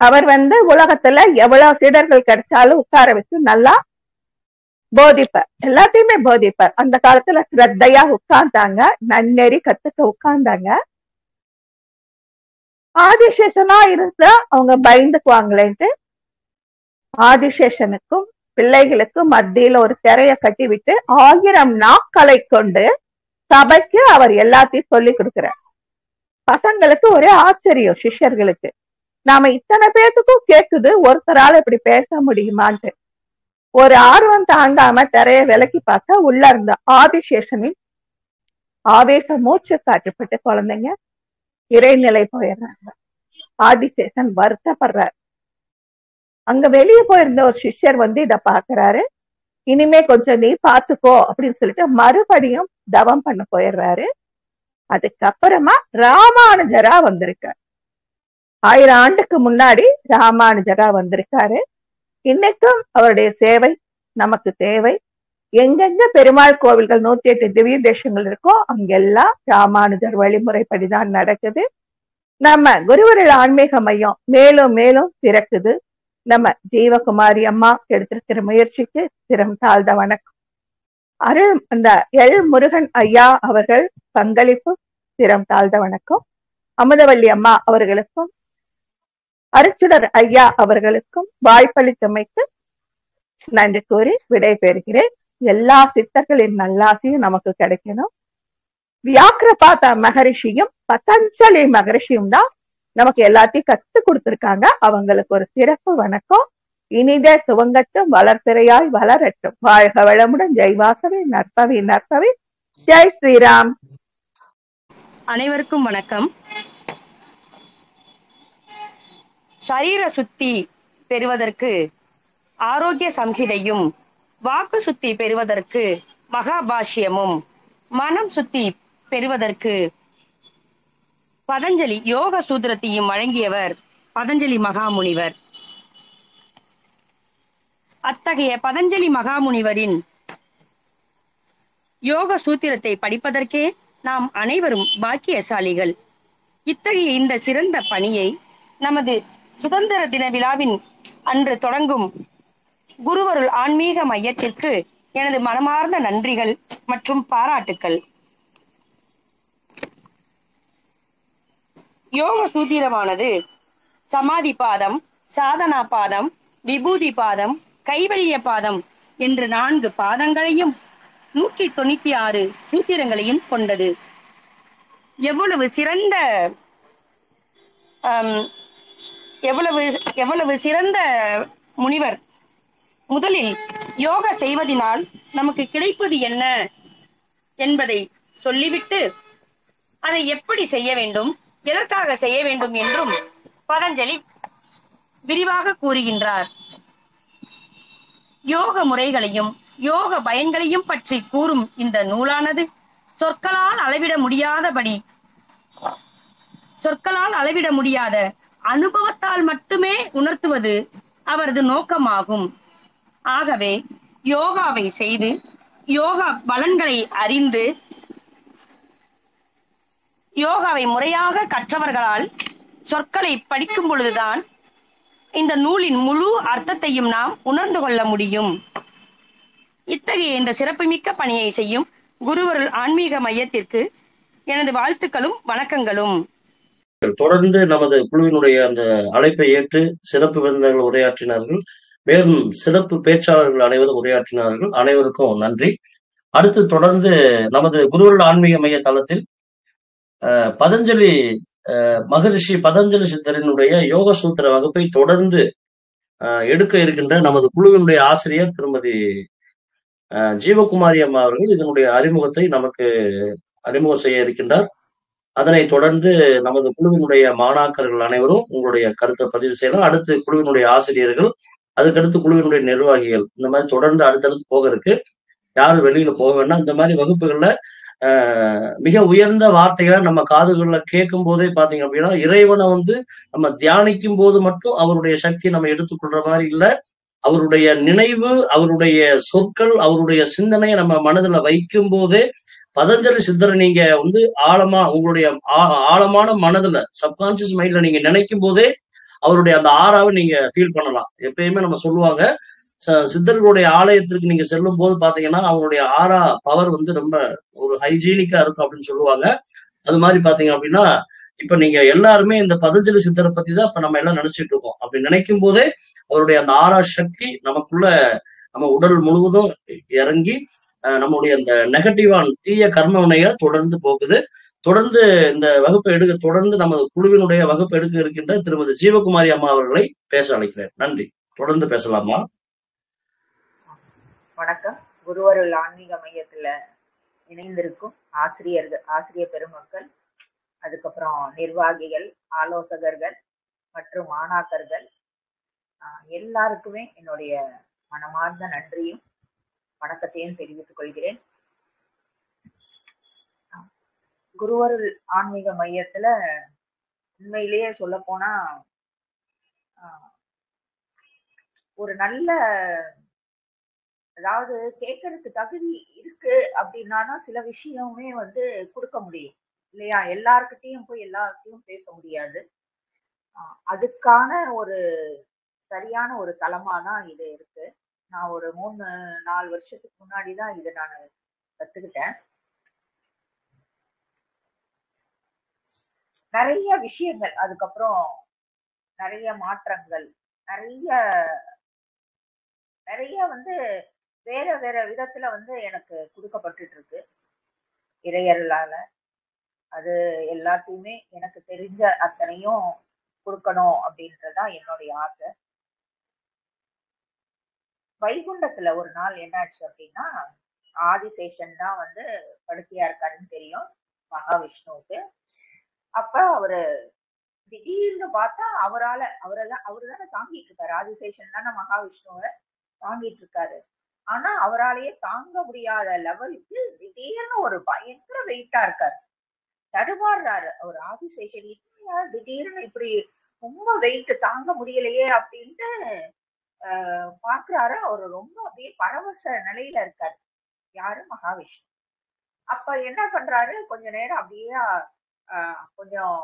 அவர் உலகத்துல எவ்வளவு சீடர்கள் கிடைச்சாலும் உட்கார வச்சு நல்லா போதிப்பார், எல்லாத்தையுமே போதிப்பார். அந்த காலத்துல ஸ்ரத்தையா உட்கார்ந்தாங்க, நன்னெறி கத்துக்க உட்கார்ந்தாங்க. ஆதிசேஷனா இருந்தா அவங்க பயந்துக்குவாங்களேன்ட்டு ஆதிசேஷனுக்கும் பிள்ளைகளுக்கும் மத்தியில ஒரு திரைய கட்டி விட்டு 1000 நாட்களை கொண்டு சபைக்கு அவர் எல்லாத்தையும் சொல்லி கொடுக்கிறார். பசங்களுக்கு ஒரே ஆச்சரியம், சிஷ்யர்களுக்கு, நாம இத்தனை பேத்துக்கும் கேக்குது, ஒருத்தரால இப்படி பேச முடியுமான்ட்டு. ஒரு ஆர்வம் தாங்காம திரைய விலக்கி பார்த்தா உள்ள இருந்த ஆதிசேஷனின் ஆவேச மூச்சு காட்டுப்பட்டு குழந்தைங்க இறைநிலை போயிடுறாங்க. ஆதிசேஷன் வருத்தப்படுறாரு. அங்க வெளியே போயிருந்த ஒரு சிஷ்யர் இத பாக்குறாரு. இனிமே கொஞ்சம் நீ பாத்துக்கோ அப்படின்னு சொல்லிட்டு மறுபடியும் தவம் பண்ண போயிடுறாரு. அதுக்கப்புறமா ராமானுஜரா வந்திருக்காரு. 1000 ஆண்டுக்கு முன்னாடி ராமானுஜரா வந்திருக்காரு. இன்னைக்கும் அவருடைய சேவை நமக்கு தேவை. எங்கெங்க பெருமாள் கோவில்கள் 108 திவ்ய தேசங்கள் இருக்கோ அங்கெல்லாம் ராமானுஜர் வழிமுறைப்படிதான் நடக்குது. நம்ம குருவருள் ஆன்மீக மையம் மேலும் மேலும் திறக்குது. நம்ம ஜீவகுமாரி அம்மா எடுத்திருக்கிற முயற்சிக்கு சிரம் தாழ்ந்த வணக்கம். அந்த எல் முருகன் ஐயா அவர்கள் பங்களிப்பு சிரம் தாழ்ந்த வணக்கம். அமுதவல்லி அம்மா அவர்களுக்கும் அருச்சுடர் ஐயா அவர்களுக்கும் வாய்ப்பளித்தமைக்கு நன்றி கூறி விடை பெறுகிறேன். எல்லா சித்தர்களின் நல்லாசியும் நமக்கு கிடைக்கணும். வியாக்கிரபாத மகரிஷியும் பதஞ்சலி மகரிஷியும் தான் நமக்கு எல்லாத்தையும் கத்து கொடுத்திருக்காங்க. அவங்களுக்கு ஒரு சிறப்பு வணக்கம். இனிதே துவங்கட்டும், வளர்த்திரையாய் வளரட்டும். வாழ்க வளமுடன். ஜெய் வாசவி. நற்பவி நற்பவி. ஜெய் ஸ்ரீராம். அனைவருக்கும் வணக்கம். சரீர சுத்தி பெறுவதற்கு ஆரோக்கிய சம்ஹிதையும், வாக்கு சுத்தி பெறுவதற்கு மகாபாஷ்யமும் மனம் சுத்தி பெறுவதற்கு பதஞ்சலி யோக சூத்திரத்தையும் வழங்கியவர் பதஞ்சலி மகாமுனிவர். அத்தகைய பதஞ்சலி மகாமுனிவரின் யோக சூத்திரத்தை படிப்பதற்கே நாம் அனைவரும் பாக்கியசாலிகள். இத்தகைய இந்த சிறந்த பணியை நமது சுதந்திர தின விழாவின் அன்று தொடங்கும் குருவருள் ஆன்மீக மையத்திற்கு எனது மனமார்ந்த நன்றிகள் மற்றும் பாராட்டுக்கள். யோக சூத்திரமானது சமாதி பாதம், சாதனா பாதம், விபூதி பாதம், கைவல்ய பாதம் என்று 4 பாதங்களையும் 196 சூத்திரங்களையும் கொண்டது. எவ்வளவு சிறந்த முனிவர்! முதலில் யோகா செய்வதனால் நமக்கு கிடைப்பது என்ன என்பதை சொல்லிவிட்டு அதை எப்படி செய்ய வேண்டும், எதற்காக செய்ய வேண்டும் என்றும் பதஞ்சலி விரிவாக கூறுகின்றார். யோக முறைகளையும் யோக பயன்களையும் பற்றி கூறும் இந்த நூலானது சொற்களால் அளவிட முடியாத அனுபவத்தால் மட்டுமே உணர்த்துவது அவரது நோக்கமாகும். ஆகவே யோகாவை செய்து யோகா பலன்களை அறிந்து யோகாவை முறையாக கற்றவர்களால் சொற்களை படிக்கும் பொழுதுதான் இந்த நூலின் முழு அர்த்தத்தையும் நாம் உணர்ந்து கொள்ள முடியும். இத்தகைய இந்த சிறப்புமிக்க பணியை செய்யும் குருவருள் ஆன்மீக மையத்திற்கு எனது வாழ்த்துக்களும் வணக்கங்களும். தொடர்ந்து நமது குழுவினுடைய அந்த அழைப்பை ஏற்று சிறப்பு விருந்தினர்கள் உரையாற்றினார்கள். மேலும் சிறப்பு பேச்சாளர்கள் அனைவரும் உரையாற்றினார்கள். அனைவருக்கும் நன்றி. அடுத்து தொடர்ந்து நமது குருவருள் ஆன்மீக மைய தளத்தில் பதஞ்சலி மகரிஷி பதஞ்சலி சித்தரினுடைய யோக சூத்திர வகுப்பை தொடர்ந்து எடுக்க இருக்கின்ற நமது குழுவினுடைய ஆசிரியர் திருமதி ஜீவகுமாரி அம்மா அவர்கள் இதனுடைய அறிமுகத்தை நமக்கு அறிமுகம் செய்ய இருக்கின்றார். அதனை தொடர்ந்து நமது குழுவினுடைய மாணாக்கர்கள் அனைவரும் உங்களுடைய கருத்தை பதிவு செய்யலாம். அடுத்து குழுவினுடைய ஆசிரியர்கள், அதுக்கடுத்து குழுவினுடைய நிர்வாகிகள், இந்த மாதிரி தொடர்ந்து அடுத்தடுத்து போக இருக்கு. யாரும் வெளியில போக வேண்டாம். இந்த மாதிரி வகுப்புகள்ல மிக உயர்ந்த வார்த்தைகளை நம்ம காதுகள்ல கேட்கும் போதே பாத்தீங்க அப்படின்னா, இறைவனை நம்ம தியானிக்கும் போது மட்டும் அவருடைய சக்தியை நம்ம எடுத்துக்கொள்ற மாதிரி இல்லை. அவருடைய நினைவு, அவருடைய சொற்கள், அவருடைய சிந்தனையை நம்ம மனதுல வைக்கும் போதே பதஞ்சலி சித்தரை நீங்க ஆழமா உங்களுடைய ஆழமான மனதுல சப்கான்சியஸ் மைண்ட்ல நீங்க நினைக்கும் போதே அவருடைய அந்த ஆறாவை நீங்க ஃபீல் பண்ணலாம். எப்பயுமே நம்ம சொல்லுவாங்க, சித்தர்களுடைய ஆலயத்திற்கு நீங்க செல்லும் போது பாத்தீங்கன்னா அவங்களுடைய ஆறா பவர் ரொம்ப ஒரு ஹைஜீனிக்கா இருக்கும் அப்படின்னு சொல்லுவாங்க. அது மாதிரி பாத்தீங்க அப்படின்னா இப்ப நீங்க எல்லாருமே இந்த பதஞ்சலி சித்தரை பத்தி தான் இப்ப நம்ம எல்லாம் நினைச்சிட்டு இருக்கோம். அப்படி நினைக்கும் போதே அவருடைய அந்த ஆறா சக்தி நமக்குள்ள நம்ம உடல் முழுவதும் இறங்கி நம்முடைய அந்த நெகட்டிவான தீய கர்ம வினைகள் தொடர்ந்து போகுது. தொடர்ந்து இந்த வகுப்பை தொடர்ந்து நமது குழுவினுடைய வகுப்பு எடுக்க இருக்கின்ற திருமதி ஜீவகுமாரி அம்மா அவர்களை பேச அழைக்கிறேன். நன்றி. தொடர்ந்து பேசலாமா? வணக்கம். குருவருள் ஆன்மீக மையத்துல இணைந்திருக்கும் ஆசிரியர் பெருமக்கள், அதுக்கப்புறம் நிர்வாகிகள், ஆலோசகர்கள் மற்றும் மாணாக்கர்கள் எல்லாருக்குமே என்னுடைய மனமார்ந்த நன்றியும் வணக்கத்தையும் தெரிவித்துக் கொள்கிறேன். குருவருள் ஆன்மீக மையத்துல உண்மையிலேயே சொல்ல போனா ஒரு நல்ல, அதாவது கேட்கறதுக்கு தகுதி இருக்கு அப்படின்னா சில விஷயமே கொடுக்க முடியும் இல்லையா? எல்லார்கிட்டையும் போய் எல்லாத்தையும் பேச முடியாது. அதுக்கான ஒரு சரியான ஒரு தளமா தான் இது இருக்கு. நான் ஒரு 3-4 வருஷத்துக்கு முன்னாடிதான் இதை நான் கத்துக்கிட்டேன். நிறைய விஷயங்கள், அதுக்கப்புறம் நிறைய மாற்றங்கள், நிறைய வேற வேற விதத்துல எனக்கு கொடுக்கப்பட்டுட்டு இருக்கு இறையர்களால. அது எல்லாத்தையுமே எனக்கு தெரிஞ்ச அத்தனையும் கொடுக்கணும் அப்படின்றதுதான் என்னுடைய ஆசை. வைகுண்டத்துல ஒரு நாள் என்னாச்சு அப்படின்னா, ஆதிசேஷன் தான் படுக்கையா இருக்காருன்னு தெரியும் மகாவிஷ்ணுவுக்கு. அப்ப அவரு திடீர்னு பார்த்தா அவரு தானே தாங்கிட்டு இருக்காரு. ஆதிசேஷன் தானே மகாவிஷ்ணுவை தாங்கிட்டு இருக்காரு. ஆனா அவராலேயே தாங்க முடியாத லெவலுக்கு திடீர்னு ஒரு பயங்கர வெயிட்டா இருக்காரு, தடுமாறுறாரு. அவர் ஆதிசேஷன் என்னையா திடீர்னு இப்படி ரொம்ப வெயிட் தாங்க முடியலையே அப்படின்ட்டு பாக்குறாரு. அவரு ரொம்ப அப்படியே பரவச நிலையில இருக்காரு. யாரு? மகாவிஷ்ணு. அப்ப என்ன பண்றாரு, கொஞ்ச நேரம் அப்படியே கொஞ்சம்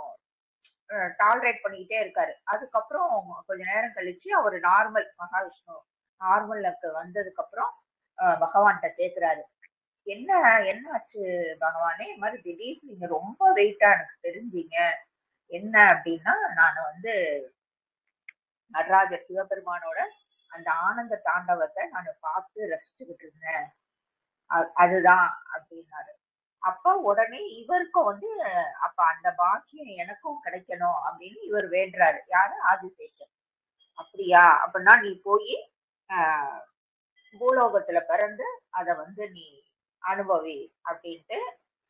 டாலரேட் பண்ணிக்கிட்டே இருக்காரு. அதுக்கப்புறம் கொஞ்ச நேரம் கழிச்சு அவரு நார்மல், மகாவிஷ்ணு நார்மலுக்கு வந்ததுக்கு அப்புறம் பகவான்கிட்ட கேக்குறாரு, என்ன என்ன ஆச்சு பகவானே, இது மாதிரி திடீர்னு நீங்க ரொம்ப வெயிட்டா எனக்கு தெரிஞ்சீங்க, என்ன அப்படின்னா நான் வந்து நடராஜர் சிவபெருமானோட அந்த ஆனந்த தாண்டவத்தை நான் பார்த்து ரசிச்சுக்கிட்டு இருந்தேன், அதுதான் அப்படின்னாரு. அப்ப உடனே இவருக்கும் வந்து அப்ப அந்த பாக்கியம் எனக்கும் கிடைக்கணும் அப்படின்னு இவர் வேண்டுறாரு. யாரு? ஆதிசேஷன். அப்படியா, அப்படின்னா நீ போய் பூலோகத்துல பிறந்து அத வந்து நீ அனுபவி அப்படின்ட்டு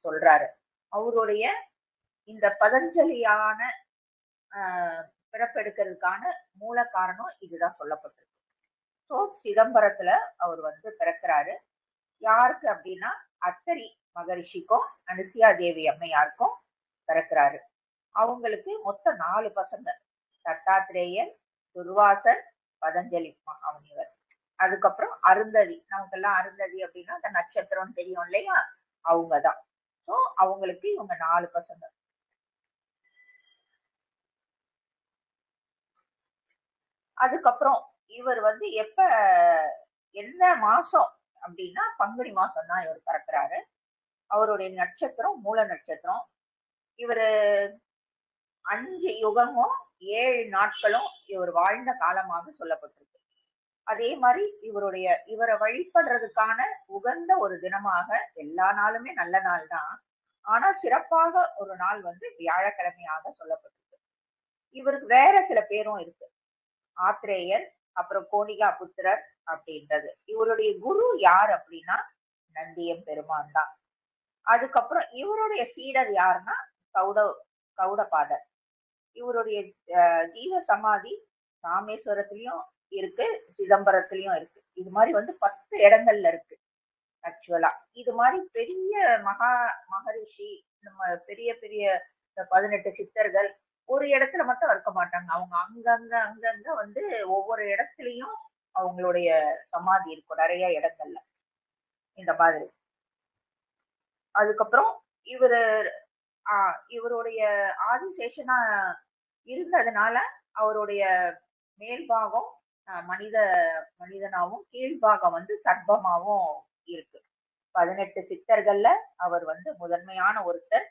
சொல்றாரு. அவருடைய இந்த பதஞ்சலியான பிறப்பெடுக்கிறதுக்கான மூல காரணம் இதுதான் சொல்லப்பட்டிருக்கு. ஸோ சிதம்பரத்துல அவர் வந்து பிறக்கிறாரு. யாருக்கு அப்படின்னா அத்தரி மகரிஷிக்கும் அனுசியா தேவி அம்மையாருக்கும் பிறக்கிறாரு. அவங்களுக்கு மொத்தம் 4 பசங்க, தத்தாத்திரேயர், துர்வாசர், பதஞ்சலி மகாமுனிவர். அதுக்கப்புறம் அருந்ததி. நமக்கெல்லாம் அருந்ததி அப்படின்னா அந்த நட்சத்திரம் தெரியும் இல்லையா, அவங்கதான். ஸோ அவங்களுக்கு இவங்க 4 பசங்க. அதுக்கப்புறம் இவர் வந்து எப்ப என்ன மாசம் அப்படின்னா பங்குனி மாசம் தான் இவர் பிறக்கிறாரு. அவருடைய நட்சத்திரம் மூல நட்சத்திரம். இவரு 5 யுகமும் 7 நாட்களும் இவர் வாழ்ந்த காலமாக சொல்லப்பட்டிருக்கு. அதே மாதிரி இவரை வழிபடுறதுக்கான உகந்த ஒரு தினமாக, எல்லா நாளுமே நல்ல நாள் தான், ஆனா சிறப்பாக ஒரு நாள் வந்து வியாழக்கிழமையாக சொல்லப்பட்டிருக்கு. இவருக்கு வேற சில பேரும் இருக்கு, ஆத்ரேயர், அப்புறம் கோணிகா புத்திரர் அப்படின்றது. இவருடைய குரு யார் அப்படின்னா நந்தியம் பெருமான் தான். அதுக்கப்புறம் இவருடைய சீடர் யாருன்னா கௌடபாதர். இவருடைய ஜீவ சமாதி ராமேஸ்வரத்திலயும் இருக்கு, சிதம்பரத்திலயும் இருக்கு. இது மாதிரி வந்து 10 இடங்கள்ல இருக்கு ஆக்சுவலா. இது மாதிரி பெரிய மகரிஷி, நம்ம பெரிய பெரிய 18 சித்தர்கள் ஒரு இடத்துல மட்டும் இருக்க மாட்டாங்க. அவங்க அங்கங்க வந்து ஒவ்வொரு இடத்துலயும் அவங்களுடைய சமாதி இருக்கும், நிறைய இடங்கள்ல இந்த மாதிரி. அதுக்கப்புறம் இவருடைய ஆதிசேஷனா இருந்ததுனால அவருடைய மேல்பாகம் மனிதனாவும் கீழ்பாகம் வந்து சர்ப்பமாவும் இருக்கு. 18 சித்தர்கள்ல அவர் வந்து முதன்மையான ஒருத்தர்.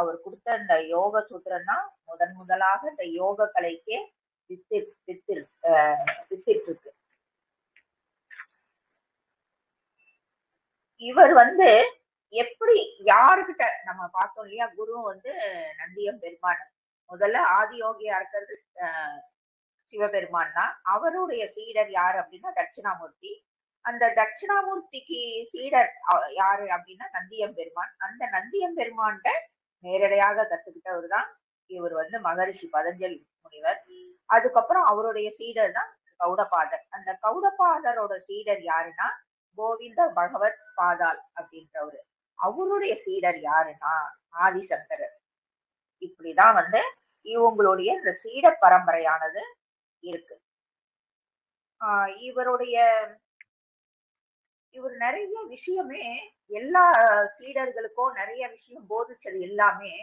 அவர் கொடுத்த இந்த யோக சூத்திரம் தான் முதலாக இந்த யோக கலைக்கே வித்திட்டு இருக்கு. இவர் வந்து எப்படி யாருக்கிட்ட நம்ம பார்த்தோம் இல்லையா, குரு வந்து நந்தியம் பெருமான். முதல்ல ஆதியோகியா இருக்கிறது சிவபெருமான் தான். அவருடைய சீடர் யாரு அப்படின்னா தட்சிணாமூர்த்தி. அந்த தட்சிணாமூர்த்திக்கு சீடர் யாரு அப்படின்னா நந்தியம் பெருமான். அந்த நந்தியம் பெருமான்கிட்ட நேரடியாக கத்துக்கிட்டவர் தான் இவர் வந்து மகரிஷி பதஞ்சலி முனிவர். அதுக்கப்புறம் அவருடைய சீடர் தான் கௌடபாதர். அந்த கௌடபாதரோட சீடர் யாருன்னா கோவிந்த பகவத் பாதால் அப்படின்றவரு. அவருடைய சீடர் யாருன்னா ஆதிசங்கரர். இப்படிதான் வந்து இவங்களுடைய இந்த சீட பரம்பரையானது இருக்கு. இவர் நிறைய விஷயமே எல்லா சீடர்களுக்கும் நிறைய விஷயம் போதிச்சது எல்லாமே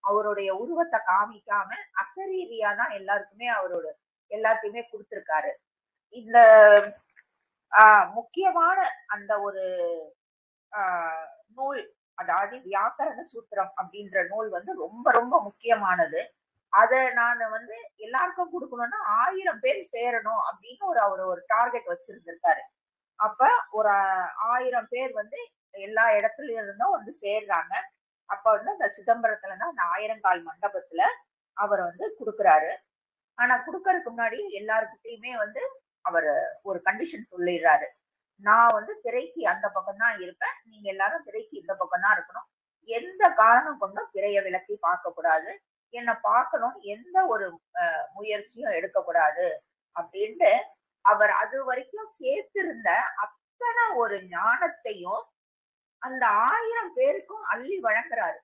அவருடைய உருவத்தை காமிக்காம அசரீரியா தான் எல்லாருக்குமே அவரோட எல்லாத்தையுமே கொடுத்திருக்காரு. இந்த முக்கியமான அந்த ஒரு நூல், அதாவது வியாக்கரண சூத்திரம் அப்படின்ற நூல் வந்து ரொம்ப ரொம்ப முக்கியமானது. அத நான் வந்து எல்லாருக்கும் கொடுக்கணும்னா 1000 பேர் சேரணும் அப்படின்னு அவர் ஒரு டார்கெட் வச்சிருந்திருக்காரு. அப்ப ஒரு 1000 பேர் வந்து எல்லா இடத்துல இருந்தும் வந்து சேர்றாங்க. அப்ப வந்து அந்த சிதம்பரத்துலதான் அந்த 1000 கால் மண்டபத்துல அவர் வந்து கொடுக்குறாரு. ஆனா கொடுக்கறதுக்கு முன்னாடி எல்லாருக்கிட்டையுமே வந்து அவர் ஒரு கண்டிஷன் சொல்லிடுறாரு. நான் வந்து திரைக்கு அந்த பக்கம் தான் இருப்பேன், நீங்க எல்லாரும் திரைக்கு இந்த பக்கம் தான் இருக்கணும், எந்த காரணம் கொண்டும் திரைய விலக்கி பார்க்க கூடாது, என்னை பார்க்கணும் எந்த ஒரு முயற்சியும் எடுக்கக்கூடாது அப்படின்ட்டு அவர் அது வரைக்கும் சேர்த்திருந்த அத்தனை ஒரு ஞானத்தையும் அந்த 1000 பேருக்கும் அள்ளி வழங்குறாரு.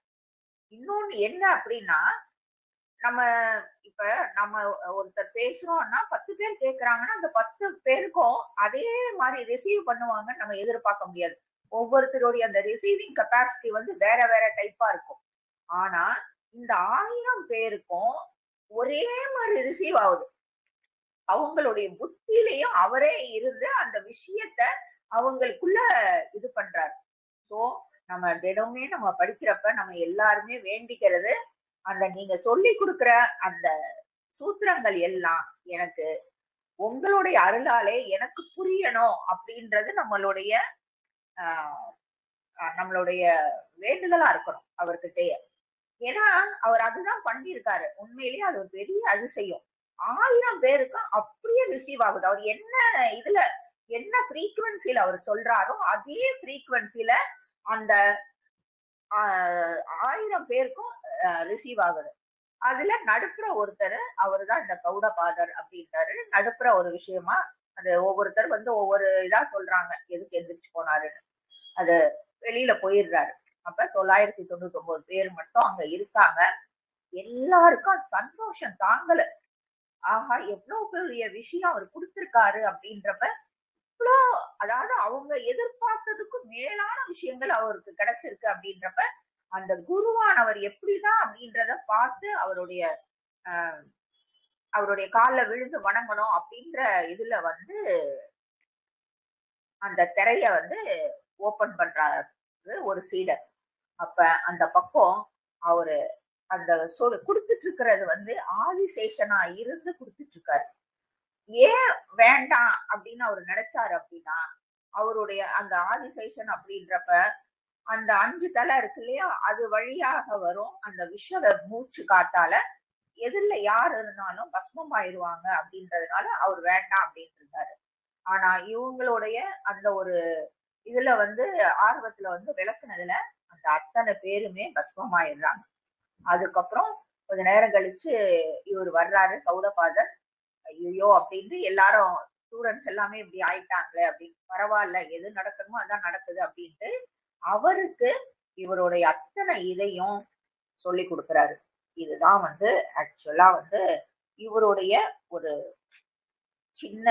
இன்னொன்னு என்ன அப்படின்னா, நம்ம இப்ப நம்ம ஒருத்தர் பேசுறோம்னா 10 பேர் கேக்குறாங்கன்னா அந்த 10 பேருக்கும் அதே மாதிரி ரிசீவ் பண்ணுவாங்கன்னு நம்ம எதிர்பார்க்க முடியாது. ஒவ்வொருத்தருடைய அந்த ரிசீவிங் கெப்பாசிட்டி வந்து வேற வேற டைப்பா இருக்கும். ஆனா இந்த 1000 பேருக்கும் ஒரே மாதிரி ரிசீவ் ஆகுது. அவங்களுடைய புத்தியிலையும் அவரே இருந்து அந்த விஷயத்த அவங்களுக்குள்ள இது பண்றாரு. சோ நம்ம தினமே நம்ம படிக்கிறப்ப நம்ம எல்லாருமே வேண்டிக்கிறது, அந்த நீங்க சொல்லி கொடுக்கிற அந்த சூத்திரங்கள் எல்லாம் எனக்கு உங்களுடைய அருளாலே எனக்கு புரியணும் அப்படின்றது நம்மளுடைய நம்மளுடைய வேண்டுதலா இருக்கணும் அவர்கிட்டயே. ஏன்னா அவர் அதுதான் பண்ணியிருக்காரு. உண்மையிலேயே அது ஒரு பெரிய அதிசயம். 1000 பேருக்கு அப்படியே ரிசீவ் ஆகுது. அவர் என்ன இதுல என்ன ஃப்ரீக்குவன்சில அவர் சொல்றாரோ அதே ஃப்ரீக்குவன்சில அந்த 1000 பேருக்கும் ரிசீவ் ஆகுது. அதுல நடுப்புற ஒருத்தர் அவருதான் இந்த கௌடபாதர் அப்படின்றாரு. நடுப்புற ஒரு விஷயமா அது ஒவ்வொருத்தர் வந்து ஒவ்வொரு இதா சொல்றாங்க எதுக்கு எந்திரிச்சு போனாருன்னு. அது வெளியில போயிடுறாரு. அப்ப 999 பேர் மட்டும் அங்க இருக்காங்க. எல்லாருக்கும் சந்தோஷம் தாங்கல. ஆஹா, எவ்வளவு பெரிய விஷயம் அவர் கொடுத்திருக்காரு அப்படின்றப்ப இவ்வளோ, அதாவது அவங்க எதிர்பார்த்ததுக்கும் மேலான விஷயங்கள் அவருக்கு கிடைச்சிருக்கு அப்படின்றப்ப அந்த குருவானவர் எப்படிதான் அப்படின்றத பார்த்து அவருடைய காலில் விழுந்து வணங்கணும் அப்படின்ற இதுல வந்து அந்த திரைய வந்து ஓபன் பண்றாரு ஒரு சீடர். அப்ப அந்த பக்கம் அவரு அந்த கொடுத்துட்டு இருக்கிறது வந்து ஆதிசேஷனா இருந்து கொடுத்துட்டு இருக்காரு. ஏன் வேண்டாம் அப்படின்னு அவர் நினைச்சாரு அப்படின்னா, அவருடைய அந்த ஆதிசேஷன் அப்படின்றப்ப அந்த 5 தலை இருக்கு இல்லையா, அது வழியாக வரும் அந்த விஷ மூச்சு காட்டால எதிரில யார் இருந்தாலும் பஸ்மம் ஆயிடுவாங்க அப்படின்றதுனால அவர் வேண்டாம் அப்படின்னு இருந்தாரு. ஆனா இவங்களுடைய அந்த ஒரு இதுல வந்து ஆர்வத்துல வந்து விளக்குனதுல அந்த அத்தனை பேருமே பஸ்மம் ஆயிடுறாங்க. அதுக்கப்புறம் கொஞ்ச நேரம் கழிச்சு இவர் வர்றாரு கௌடபாதர். ஐயோ அப்படின்னு எல்லாரும் ஸ்டூடெண்ட்ஸ் எல்லாமே இப்படி ஆயிட்டாங்களே அப்படின்னு, பரவாயில்ல எது நடக்கணுமோ அதான் நடக்குது அப்படின்ட்டு அவருக்கு இவருடைய அத்தனை இதையும் சொல்லி கொடுக்குறாரு. இதுதான் வந்து ஆக்சுவலா வந்து இவருடைய ஒரு சின்ன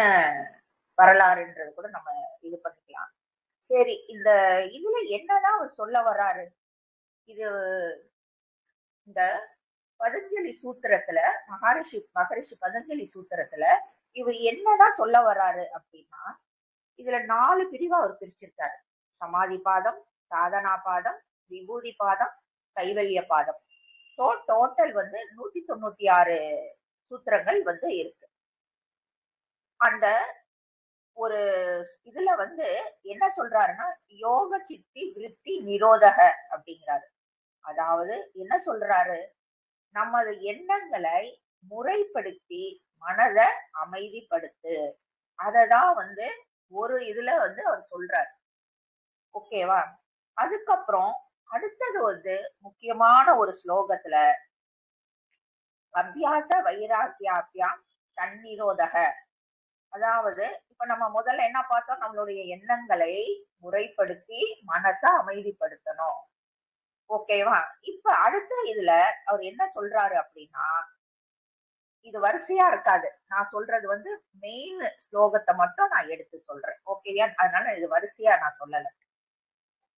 வரலாறுன்றது கூட நம்ம இது பண்ணிக்கலாம். சரி, இந்த இதுல என்னதான் அவர் சொல்ல வர்றாரு? இது இந்த பதஞ்சலி சூத்திரத்துல மகரிஷி பதஞ்சலி சூத்திரத்துல இவர் என்னதான் சொல்ல வர்றாரு அப்படின்னா, இதுல 4 பிரிவா அவர் பிரிச்சிருக்காரு. சமாதி பாதம், சாதனா பாதம், விபூதி பாதம், கைவல்ய பாதம். டோட்டல் வந்து 196 சூத்திரங்கள் வந்து இருக்கு. அந்த ஒரு இதுல வந்து என்ன சொல்றாருன்னா, யோக சித்தி விருத்தி நிரோதக அப்படிங்கிறாரு. அதாவது என்ன சொல்றாரு, நமது எண்ணங்களை முறைப்படுத்தி மனதை அமைதிப்படுத்து. அததான் வந்து ஒரு இதுல வந்து அவர் சொல்றாரு. ஓகேவா? அதுக்கப்புறம் அடுத்தது வந்து முக்கியமான ஒரு ஸ்லோகத்துல அபியாச வைராக்கியாபியாம் தன்னிரோதக. அதாவது இப்ப நம்ம முதல்ல என்ன பார்த்தோம், நம்மளுடைய எண்ணங்களை முறைப்படுத்தி மனசை அமைதிப்படுத்தணும். ஓகேவா? இப்ப அடுத்த இதுல அவர் என்ன சொல்றாரு அப்படின்னா, இது வரிசையா இருக்காது, நான் சொல்றது வந்து மெயின் ஸ்லோகத்தை மட்டும் நான் எடுத்து சொல்றேன். ஓகேயா? அதனால இது வரிசையா நான் சொல்லல.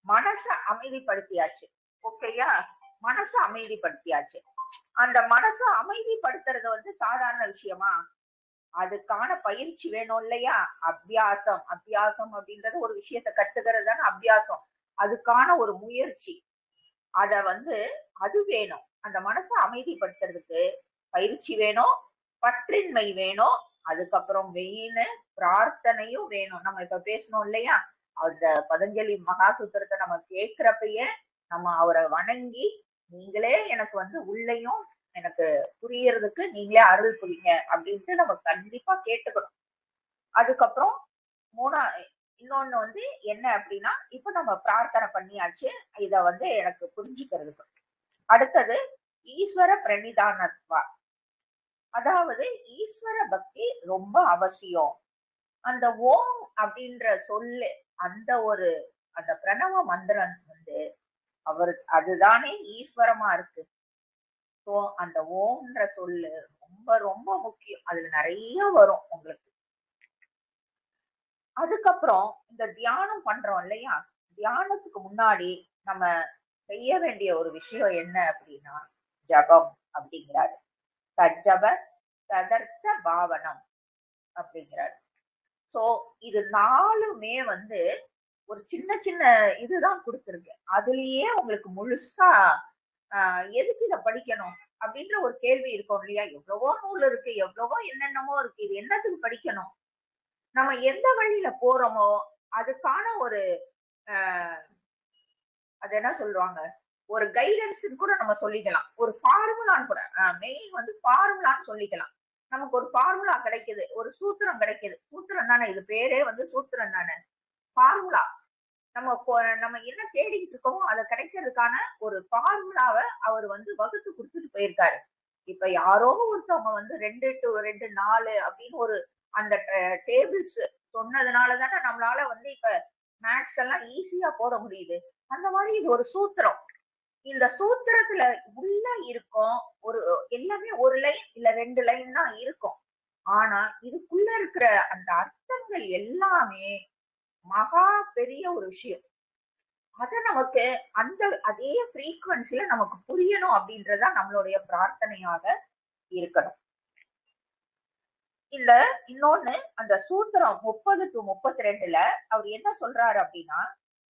மனசை அமைதிப்படுத்தியாச்சு. ஓகேயா? மனசை அமைதிப்படுத்தியாச்சு. அந்த மனசை அமைதிப்படுத்துறது வந்து சாதாரண விஷயமா? அதுக்கான பயிற்சி வேணும் இல்லையா? அபியாசம் அப்படின்றது ஒரு விஷயத்தை கட்டுகிறது தானே அபியாசம். அதுக்கான ஒரு முயற்சி, அத வந்து அது வேணும். அந்த மனசை அமைதிப்படுத்துறதுக்கு பயிற்சி வேணும், பற்றின்மை வேணும், அதுக்கப்புறம் மெயின் பிரார்த்தனையும் வேணும். நம்ம இப்ப பேசணும் இல்லையா, அந்த பதஞ்சலி மகாசூத்திரத்தை நம்ம கேட்கிறப்பயே நம்ம அவரை வணங்கி, நீங்களே எனக்கு வந்து உள்ளேயும் எனக்கு புரியறதுக்கு நீங்களே அருள் புரிங்க அப்படின்ட்டு நம்ம கண்டிப்பா கேட்டுக்கணும். அதுக்கப்புறம் இன்னொன்னு வந்து என்ன அப்படின்னா, இப்ப நம்ம பிரார்த்தனை பண்ணியாச்சு, இத வந்து எனக்கு புரிஞ்சுக்கிறதுக்கு. அடுத்தது ஈஸ்வர பிரணிதானத்வா. அதாவது ஈஸ்வர பக்தி ரொம்ப அவசியம். அந்த ஓம் அப்படின்ற சொல்லு, அந்த பிரணவ மந்திரம் வந்து அதுதானே ஈஸ்வரமா இருக்கு. ஸோ அந்த ஓம்ன்ற சொல்லு ரொம்ப ரொம்ப முக்கியம். அதுல நிறைய வரும் உங்களுக்கு. அதுக்கப்புறம் இந்த தியானம் பண்றோம் இல்லையா, தியானத்துக்கு முன்னாடி நம்ம செய்ய வேண்டிய ஒரு விஷயம் என்ன அப்படின்னா ஜபம் அப்படிங்கிறாரு. தஜப ததர்த்த பாவனம் அப்படிங்கிறாரு. சோ இது 4மே வந்து ஒரு சின்ன சின்ன இதுதான் கொடுத்துருக்கு. அதுலயே உங்களுக்கு முழுசா எதுக்கு இதை படிக்கணும் அப்படின்ற ஒரு கேள்வி இருக்கும் இல்லையா. எவ்வளவோ நூல் இருக்கு, எவ்வளவோ என்னென்னமோ இருக்கு, இது என்னத்துக்கு படிக்கணும்? நம்ம எந்த வழியில போறோமோ அதுக்கான ஒரு அது என்ன சொல்லுவாங்க, ஒரு கைடன்ஸ் கூட நம்ம சொல்லிக்கலாம். ஒரு ஃபார்முலான்னு கூட, மெயின் வந்து ஃபார்முலான்னு சொல்லிக்கலாம். நமக்கு ஒரு ஃபார்முலா கிடைக்குது, ஒரு சூத்திரம் கிடைக்குது. சூத்திரம் தானே, இது பேரே வந்து சூத்திரம் தானே, ஃபார்முலா. நம்ம என்ன தேடிக்கிட்டு இருக்கோமோ அதை கிடைக்கிறதுக்கான ஒரு ஃபார்முலாவை அவர் வந்து வகுத்து கொடுத்துட்டு போயிருக்காரு. இப்ப யாரோ ஒருத்தவங்க வந்து 2 to 4 அப்படின்னு ஒரு அந்த டேபிள்ஸ் சொன்னதுனாலதானே நம்மளால வந்து இப்ப மேத்ஸ் எல்லாம் ஈஸியா போட முடியுது. அந்த மாதிரி இது ஒரு சூத்திரம். இந்த சூத்திரத்துல உள்ள இருக்கும் ஒரு எல்லாமே ஒரு லைன் இல்ல 2 லைன் தான் இருக்கும். ஆனா இதுக்குள்ள இருக்கிற அந்த அர்த்தங்கள் எல்லாமே மகா பெரிய ஒரு விஷயம். அது நமக்கு அதே ஃப்ரீக்வன்சில நமக்கு புரியணும் அப்படின்றதா நம்மளுடைய பிரார்த்தனையாக இருக்கணும். இல்ல இன்னொன்னு, அந்த சூத்திரம் 30 to 32ல அவர் என்ன சொல்றாரு அப்படின்னா,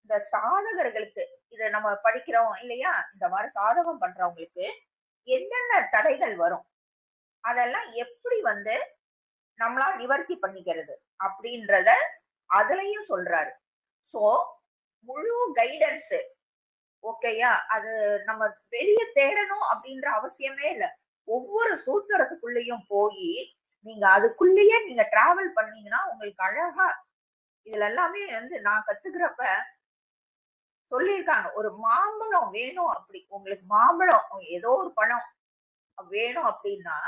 இந்த சாதகர்களுக்கு, இத நம்ம படிக்கிறோம் இல்லையா, இந்த மாதிரி சாதகம் பண்றவங்களுக்கு என்னென்ன தடைகள் வரும், அதெல்லாம் எப்படி வந்து நம்மளா நிவர்த்தி பண்ணிக்கிறது அப்படின்றத அதுலயும் சொல்றாரு. சோ முழு கைடன்ஸ் ஓகேயா, அது நம்ம வெளியே தேடணும் அப்படின்ற அவசியமே இல்லை. ஒவ்வொரு சூத்திரத்துக்குள்ளேயும் போய் நீங்க அதுக்குள்ளேயே நீங்க டிராவல் பண்ணீங்கன்னா உங்களுக்கு அழகா இதுல எல்லாமே வந்து நான் கத்துக்கிறப்ப சொல்லியிருக்காங்க. ஒரு மாம்பழம் வேணும், அப்படி உங்களுக்கு மாம்பழம் ஏதோ ஒரு பழம் வேணும் அப்படின்னா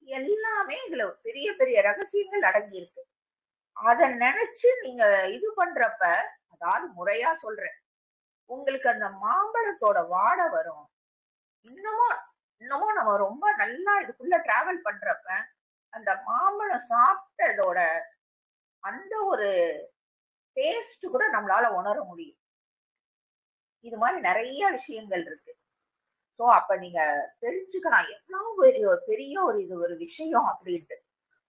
எல்லாமே இதுல பெரிய பெரிய ரகசியங்கள் அடங்கி இருக்கு. அத நினைச்சு நீங்க இது பண்றப்ப, அதாவது முறையா சொல்றேன், உங்களுக்கு அந்த மாம்பழத்தோட வாடை வரும். இன்னமும் நம்ம ரொம்ப நல்லா இதுக்குள்ள டிராவல் பண்றப்ப அந்த மாம்பழம் சாப்பிட்டதோட அந்த ஒரு டேஸ்ட் கூட நம்மளால உணர முடியும். இது மாதிரி நிறைய விஷயங்கள் இருக்கு. சோ அப்ப நீங்க தெரிஞ்சுக்கலாம் எவ்வளவு பெரிய ஒரு விஷயம் அப்படின்ட்டு.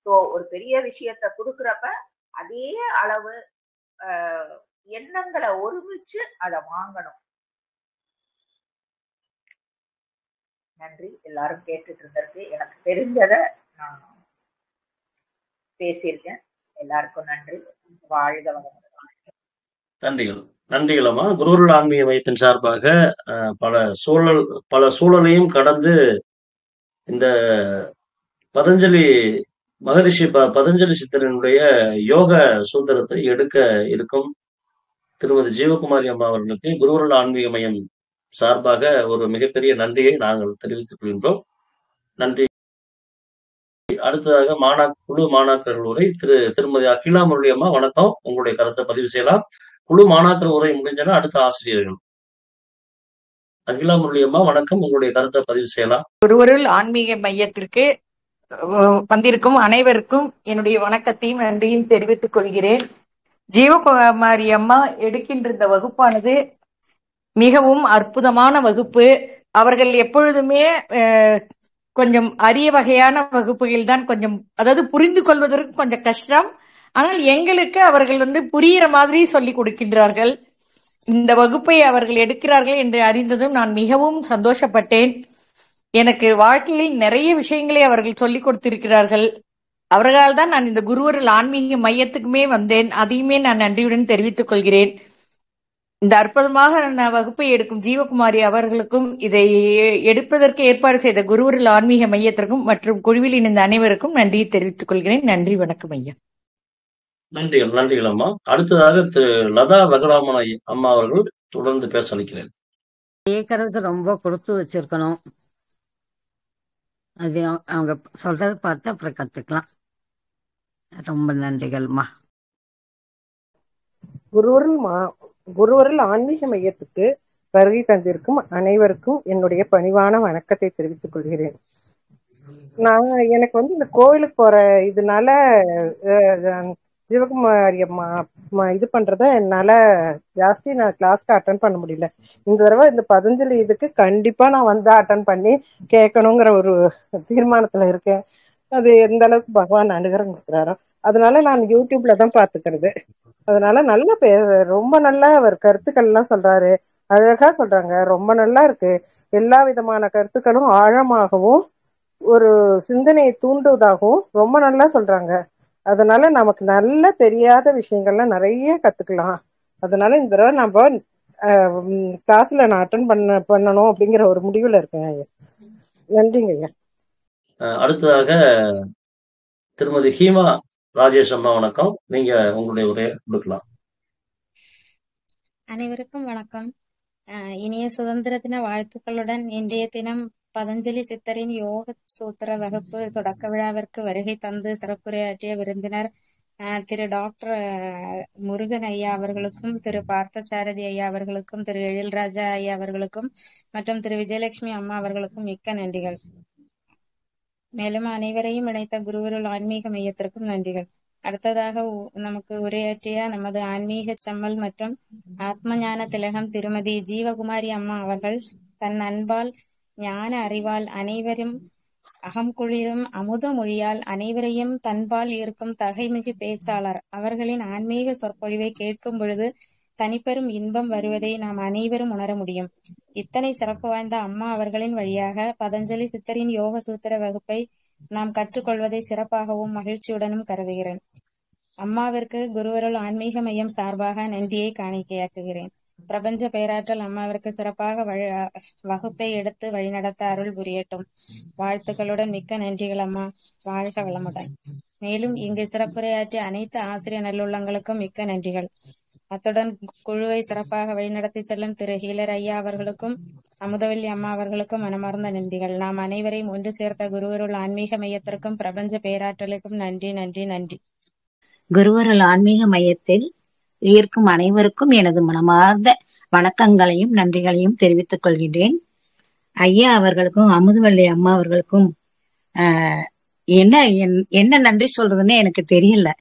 சோ ஒரு பெரிய விஷயத்த கொடுக்கறப்ப அதே அளவு எண்ணங்களை ஒருமிச்சு அதை வாங்கணும். நன்றி எல்லாரும் கேட்டுட்டு இருந்ததுக்கு. எனக்கு தெரிஞ்சதை நான் பேசியிருக்கேன். எல்லாருக்கும் நன்றி. வாழ்க வளமுடன். நன்றிகள் அம்மா. குருவருள் ஆன்மீக மையத்தின் சார்பாக பல சூழலையும் கடந்து இந்த பதஞ்சலி மகரிஷி பதஞ்சலி சித்தரனுடைய யோக சூத்திரத்தை எடுக்க இருக்கும் திருமதி ஜீவகுமாரி அம்மா அவர்களுக்கு குருவருள் ஆன்மீக மையம் சார்பாக ஒரு மிகப்பெரிய நன்றியை நாங்கள் தெரிவித்துக் கொள்கின்றோம். நன்றி. அடுத்ததாக குழு மாணாக்கர்கள் உரை திருமதி அகிலா முரளி அம்மா, வணக்கம். உங்களுடைய கருத்தை பதிவு செய்யலாம். குழு மாணாக்கர் உரை முடிஞ்சனா அடுத்த ஆசிரியர்கள். அகிலா முரளி அம்மா, வணக்கம். உங்களுடைய கருத்தை பதிவு செய்யலாம். குருவருள் ஆன்மீக மையத்திற்கு வந்திருக்கும் அனைவருக்கும் என்னுடைய வணக்கத்தையும் நன்றியும் தெரிவித்துக் கொள்கிறேன். ஜீவகுமாரி அம்மா எடுக்கின்ற இந்த வகுப்பானது மிகவும் அற்புதமான வகுப்பு. அவர்கள் எப்பொழுதுமே கொஞ்சம் அரிய வகையான வகுப்புகள் தான், கொஞ்சம் அதாவது புரிந்து கொள்வதற்கு கொஞ்சம் கஷ்டம். ஆனால் எங்களுக்கு அவர்கள் புரிகிற மாதிரி சொல்லி கொடுக்கின்றார்கள். இந்த வகுப்பை அவர்கள் எடுக்கிறார்கள் என்று அறிந்ததும் நான் மிகவும் சந்தோஷப்பட்டேன். எனக்கு வாழ்க்கையில் நிறைய விஷயங்களை அவர்கள் சொல்லிக் கொடுத்திருக்கிறார்கள். அவர்களால் தான் நான் இந்த குருவருள் ஆன்மீக மையத்துக்குமே வந்தேன். அதையுமே நான் நன்றியுடன் தெரிவித்துக் கொள்கிறேன். இந்த அற்புதமாக வகுப்பை எடுக்கும் ஜீவகுமாரி அவர்களுக்கும் இதை எடுப்பதற்கு ஏற்பாடு செய்த குருவருள் ஆன்மீக மையத்திற்கும் மற்றும் குழுவில் இணைந்த அனைவருக்கும் நன்றியை தெரிவித்துக் கொள்கிறேன். நன்றி, வணக்கம் ஐயா. நன்றிகள் அம்மா. அடுத்ததாக திரு லதா வெங்கடாமன் அம்மா அவர்கள் தொடர்ந்து பேச அளிக்கிறேன். கேட்கறதுக்கு ரொம்ப கொடுத்து வச்சிருக்கணும். அது அவங்க சொல்றதை பார்த்து அப்புறம் கத்துக்கலாம். ரொம்ப நன்றிகள்மா. குருவருள் ஆன்மீக மையத்துக்கு வருகை தந்திருக்கும் அனைவருக்கும் என்னுடைய பணிவான வணக்கத்தை தெரிவித்துக் கொள்கிறேன். எனக்கு இந்த கோவிலுக்கு போற இதனால சிவகுமாரி அம்மா இது பண்றத என்னால ஜாஸ்தி நான் கிளாஸ்க்கு அட்டன் பண்ண முடியல. இந்த தடவை இந்த பதஞ்சலி இதுக்கு கண்டிப்பா நான் அட்டன் பண்ணி கேட்கணுங்கிற ஒரு தீர்மானத்துல இருக்கேன். அது எந்த அளவுக்கு பகவான் அனுகிரகம் கொடுக்குறாரோ அதனால நான் யூடியூப்ல தான் பாத்துக்கிறது. அதனால நல்லா ரொம்ப நல்லா அவர் கருத்துக்கள் எல்லாம் சொல்றாரு, அழகா சொல்றாங்க, ரொம்ப நல்லா இருக்கு. எல்லா விதமான கருத்துக்களும் ஆழமாகவும் ஒரு சிந்தனையை தூண்டுவதாகவும் ரொம்ப நல்லா சொல்றாங்க. அதனால நமக்கு நல்ல தெரியாத விஷயங்கள்லாம் நிறைய கத்துக்கலாம். அதனால இந்த தடவை நம்ம கிளாஸ்ல நான் அட்டன் பண்ணணும் அப்படிங்கிற ஒரு முடிவுல இருக்கேன் ஐயா. நன்றிங்க ஐயா. அடுத்ததாக திருமதி ஹீமா ராஜேஷ் அம்மா, வணக்கம். நீங்க உங்களுடைய உரையை கொடுக்கலாம். அனைவருக்கும் வணக்கம். இனிய சுதந்திர தின வாழ்த்துக்களுடன் இன்றைய தினம் பதஞ்சலி சித்தரின் யோக சூத்திர வகுப்பு தொடக்க விழாவிற்கு வருகை தந்து சிறப்புரையாற்றிய விருந்தினர் திரு டாக்டர் முருகன் ஐயா அவர்களுக்கும், திரு பார்த்தசாரதி ஐயா அவர்களுக்கும், திரு எழில்ராஜா ஐயா அவர்களுக்கும் மற்றும் திரு விஜயலட்சுமி அம்மா அவர்களுக்கும் மிக்க நன்றிகள். மேலும் அனைவரையும் இணைத்த குருவருள் ஆன்மீக மையத்திற்கும் நன்றிகள். அடுத்ததாக நமக்கு உரையாற்றிய நமது ஆன்மீக செம்மல் மற்றும் ஆத்ம ஞான திலகம் திருமதி ஜீவகுமாரி அம்மா அவர்கள் தன் அன்பால், ஞான அறிவால், அனைவரும் அகம்குளிரும் அமுத மொழியால் அனைவரையும் தன்பால் ஈர்க்கும் தகைமிகு பேச்சாளர். அவர்களின் ஆன்மீக சொற்பொழிவை கேட்கும் பொழுது தனிப்பெரும் இன்பம் வருவதை நாம் அனைவரும் உணர முடியும். இத்தனை சிறப்பு வாய்ந்த அம்மா அவர்களின் வழியாக பதஞ்சலி சித்தரின் யோக சூத்திர வகுப்பை நாம் கற்றுக்கொள்வதை சிறப்பாகவும் மகிழ்ச்சியுடனும் கருதுகிறேன். அம்மாவிற்கு குருவருள் ஆன்மீக மையம் சார்பாக நன்றியை காணிக்கையாக்குகிறேன். பிரபஞ்ச பேராற்றல் அம்மாவிற்கு சிறப்பாக வகுப்பை எடுத்து வழிநடத்த அருள் புரியட்டும். வாழ்த்துக்களுடன் மிக்க நன்றிகள் அம்மா. வாழ்க வளமுடன். மேலும் இங்கு சிறப்புரையாற்றிய அனைத்து ஆசிரியர் நல்லுள்ளங்களுக்கும் மிக்க நன்றிகள். அத்துடன் குழுவை சிறப்பாக வழிநடத்தி செல்லும் திரு ஹீலர் ஐயா அவர்களுக்கும் அமுதவல்லி அம்மா அவர்களுக்கும் மனமார்ந்த நன்றிகள். நாம் அனைவரையும் ஒன்று சேர்த்த குருவருள் ஆன்மீக மையத்திற்கும் பிரபஞ்ச பேராற்றலுக்கும் நன்றி நன்றி நன்றி. குருவருள் ஆன்மீக மையத்தில் இருக்கும் அனைவருக்கும் எனது மனமார்ந்த வணக்கங்களையும் நன்றிகளையும் தெரிவித்துக் கொள்கின்றேன். ஐயா அவர்களுக்கும் அமுதவல்லி அம்மா அவர்களுக்கும் என்ன நன்றி சொல்றதுன்னு எனக்கு தெரியல.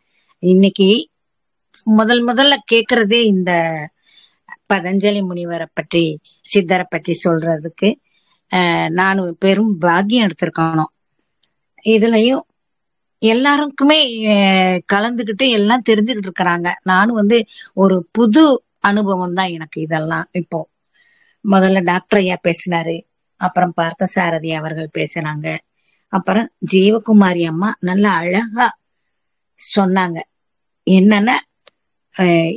இன்னைக்கு முதல்ல கேக்குறதே இந்த பதஞ்சலி முனிவரை பற்றி, சித்தரை பற்றி சொல்றதுக்கு நான் பெரும் பாக்கியம் எடுத்திருக்கணும். இதுலயும் எல்லாருக்குமே கலந்துகிட்டு எல்லாம் தெரிஞ்சுக்கிட்டு இருக்கிறாங்க. நானும் ஒரு புது அனுபவம் தான் எனக்கு இதெல்லாம். இப்போ முதல்ல டாக்டர் ஐயா பேசினாரு, அப்புறம் பார்த்தசாரதி அவர்கள் பேசுறாங்க, அப்புறம் ஜீவகுமாரி அம்மா நல்ல அழகா சொன்னாங்க. என்னன்னா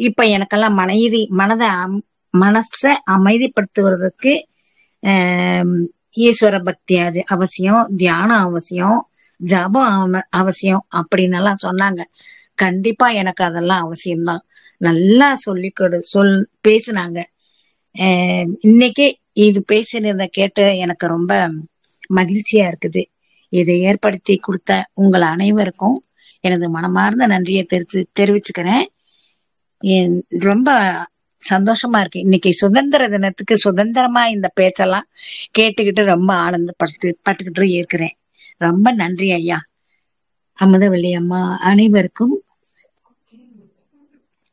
இப்ப எனக்கெல்லாம் மனசை அமைதிப்படுத்துவதற்கு ஈஸ்வர பக்தி அது அவசியம், தியானம் அவசியம், ஜபம் அவசியம் அப்படின்னு எல்லாம் சொன்னாங்க. கண்டிப்பா எனக்கு அதெல்லாம் அவசியம்தான். நல்லா பேசினாங்க. இன்னைக்கு இது பேசினத கேட்டு எனக்கு ரொம்ப மகிழ்ச்சியா இருக்குது. இதை ஏற்படுத்தி கொடுத்த உங்கள் அனைவருக்கும் எனது மனமார்ந்த நன்றியை தெரிவிச்சுக்கிறேன். ரொம்ப சந்தோஷமா இருக்கு. இன்னைக்கு சுதந்திர தினத்துக்கு சுதந்திரமா இந்த பேச்செல்லாம் கேட்டுக்கிட்டு ரொம்ப ஆனந்தப்பட்டுக்கிட்டு இருக்கிறேன். ரொம்ப நன்றி ஐயா, அமுதவல்லி அம்மா, அனைவருக்கும்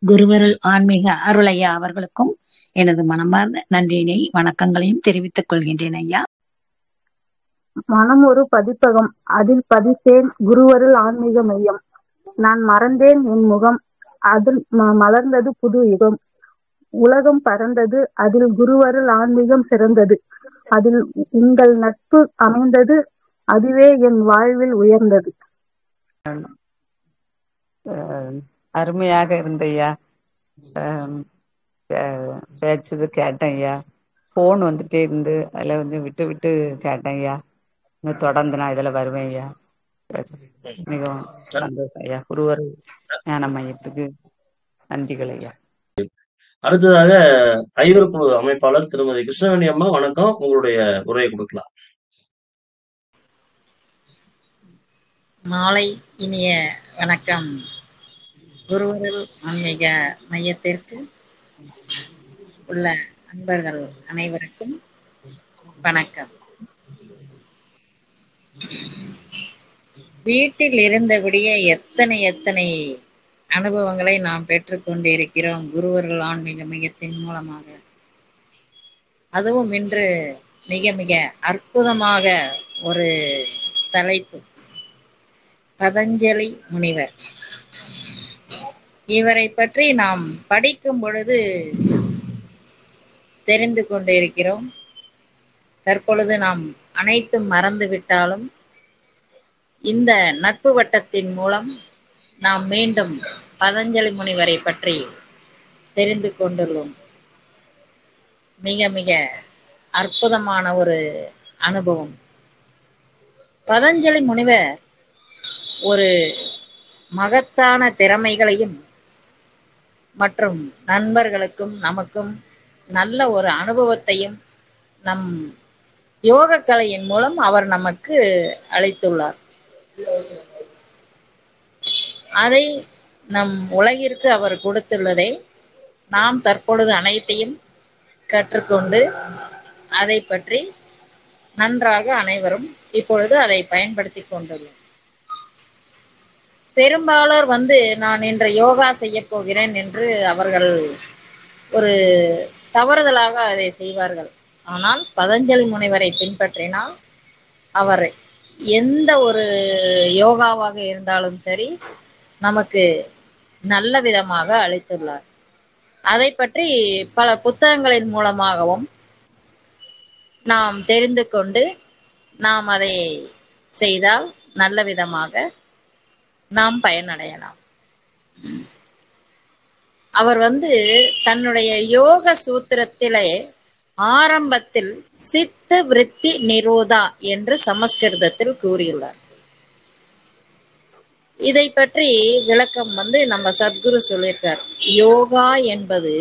குருவருள் ஆன்மீக அருள் ஐயா அவர்களுக்கும் எனது மனமார்ந்த நன்றியினை வணக்கங்களையும் தெரிவித்துக் கொள்கின்றேன் ஐயா. மனம் ஒரு பதிப்பகம், அதில் பதித்தேன் குருவருள் ஆன்மீக மையம். நான் மறந்தேன் என் முகம், அதில் மலர்ந்தது புது யுகம். உலகம் பறந்தது, அதில் குருவருள் ஆன்மீகம் சிறந்தது. அதில் உங்கள் நட்பு அமைந்தது, அதுவே என் வாழ்வில் உயர்ந்தது. அருமையாக இருந்தையா, பேச்சது கேட்டேன் ஐயா. போன் வந்துட்டே இருந்து அதுல விட்டு விட்டு கேட்டேன் ஐயா. இன்னும் தொடர்ந்து நான் இதுல வருவேன் ஐயா. மிகவும் சந்தோஷம் ஐயா. குருவருள் ஞான மையத்துக்கு நன்றிகள் ஐயா. அடுத்ததாக ஐவர் குழு அமைப்பாளர் திருமதி கிருஷ்ணவேணி அம்மா, வணக்கம். உங்களுடைய உரையை கொடுக்கலாம். மாலை இனிய வணக்கம். குருவருள் ஆன்மீக மையத்திற்கு உள்ள அன்பர்கள் அனைவருக்கும் வணக்கம். வீட்டில் இருந்தபடியே எத்தனை அனுபவங்களை நாம் பெற்றுக்கொண்டிருக்கிறோம் குருவருள் ஆன்மீக மையத்தின் மூலமாக. அதுவும் இன்று மிக மிக அற்புதமாக ஒரு தலைப்பு, பதஞ்சலி முனிவர். இவரை பற்றி நாம் படிக்கும் பொழுது தெரிந்து கொண்டிருக்கிறோம். தற்பொழுது நாம் அனைத்தும் மறந்து விட்டாலும் இந்த நட்பு வட்டத்தின் மூலம் நாம் மீண்டும் பதஞ்சலி முனிவரை பற்றி தெரிந்து கொண்டுள்ளோம். மிக மிக அற்புதமான ஒரு அனுபவம். பதஞ்சலி முனிவர் ஒரு மகத்தான திறமைகளையும் மற்றும் நண்பர்களுக்கும் நமக்கும் நல்ல ஒரு அனுபவத்தையும் நம் யோக கலையின் மூலம் அவர் நமக்கு அளித்துள்ளார். அதை நம் உலகிற்கு அவர் கொடுத்துள்ளதை நாம் தற்பொழுது அனைத்தையும் கற்றுக்கொண்டு அதை பற்றி நன்றாக அனைவரும் இப்பொழுது அதை பயன்படுத்தி கொண்டுள்ளோம். பெரும்பாலோர் நான் இன்று யோகா செய்ய போகிறேன் என்று அவர்கள் ஒரு தவறுதலாக அதை செய்வார்கள். ஆனால் பதஞ்சலி முனிவரை பின்பற்றினால் அவர் எந்த ஒரு யோகாவாக இருந்தாலும் சரி நமக்கு நல்ல விதமாக அளித்துள்ளார். அதை பற்றி பல புத்தகங்களின் மூலமாகவும் நாம் தெரிந்து கொண்டு நாம் அதை செய்தால் நல்ல விதமாக நாம் பயனடையலாம். அவர் தன்னுடைய யோக சூத்திரத்திலே ஆரம்பத்தில் சித்த விருத்தி நிரோதா என்று சமஸ்கிருதத்தில் கூறியுள்ளார். இதை பற்றி விளக்கம் நம்ம சத்குரு சொல்லியிருக்கார். யோகா என்பது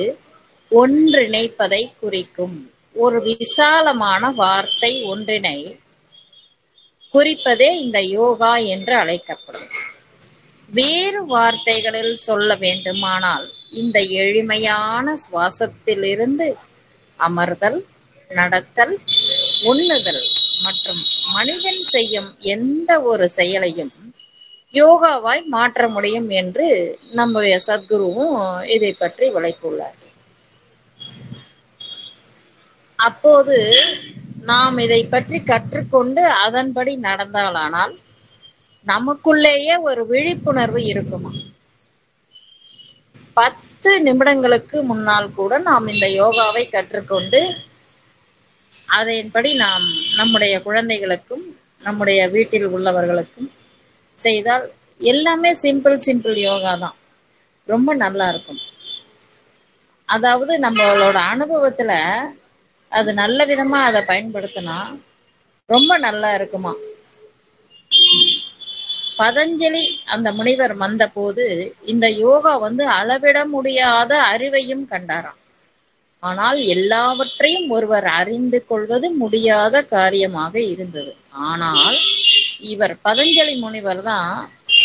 ஒன்றிணைப்பதை குறிக்கும் ஒரு விசாலமான வார்த்தை, ஒன்றினை குறிப்பதே இந்த யோகா என்று அழைக்கப்படும். வேறு வார்த்தைகளில் சொல்ல வேண்டுமானால் இந்த எளிமையான சுவாசத்திலிருந்து அமர்தல், நடத்தல், உண்ணுதல் மற்றும் மனிதன் செய்யும் எந்த ஒரு செயலையும் யோகாவாய் மாற்ற முடியும் என்று நம்முடைய சத்குருவும் இதை பற்றி விளக்கியுள்ளார். அப்போது நாம் இதை பற்றி கற்றுக்கொண்டு அதன்படி நடந்தாலானால் நமக்குள்ளேயே ஒரு விழிப்புணர்வு இருக்குமா. 10 நிமிடங்களுக்கு முன்னால் கூட நாம் இந்த யோகாவை கற்றுக்கொண்டு அதன்படி நாம் நம்முடைய குழந்தைகளுக்கும் நம்முடைய வீட்டில் உள்ளவர்களுக்கும் செய்தால் எல்லாமே சிம்பிள் யோகா தான், ரொம்ப நல்லா இருக்கும். அதாவது நம்மளோட அனுபவத்துல அது நல்ல விதமா அதை பயன்படுத்தினா ரொம்ப நல்லா இருக்குமா. பதஞ்சலி அந்த முனிவர் வந்த போது இந்த யோகா அளவிட முடியாத அறிவையும் கண்டாராம். ஆனால் எல்லாவற்றையும் ஒருவர் அறிந்து கொள்வது முடியாத காரியமாக இருந்தது. ஆனால் இவர் பதஞ்சலி முனிவர் தான்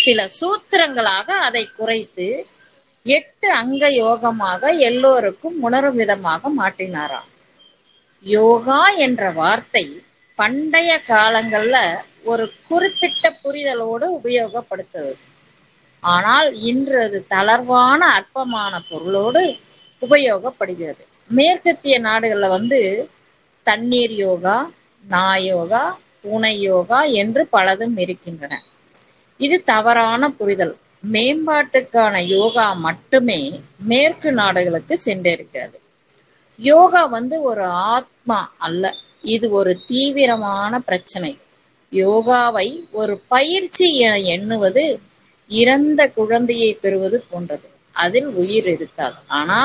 சில சூத்திரங்களாக அதை குறைத்து 8 அங்க யோகமாக எல்லோருக்கும் உணரும் விதமாக மாற்றினாராம். யோகா என்ற வார்த்தை பண்டைய காலங்கள்ல ஒரு குறிப்பிட்ட புரிதலோடு உபயோகப்படுத்துது. ஆனால் இன்று அது தளர்வான அற்பமான பொருளோடு உபயோகப்படுகிறது. மேற்கத்திய நாடுகள்ல தண்ணீர் யோகா, நாயோகா, பூனை யோகா என்று பலதும் இருக்கின்றன. இது தவறான புரிதல். மேம்பாட்டுக்கான யோகா மட்டுமே மேற்கு நாடுகளுக்கு சென்றிருக்கிறது. யோகா ஒரு ஆத்மா அல்ல, இது ஒரு தீவிரமான பிரச்சனை. யோகாவை ஒரு பயிற்சி என எண்ணுவது இறந்த குழந்தையை பெறுவது போன்றது. அதில் உயிர் இருக்காது. ஆனா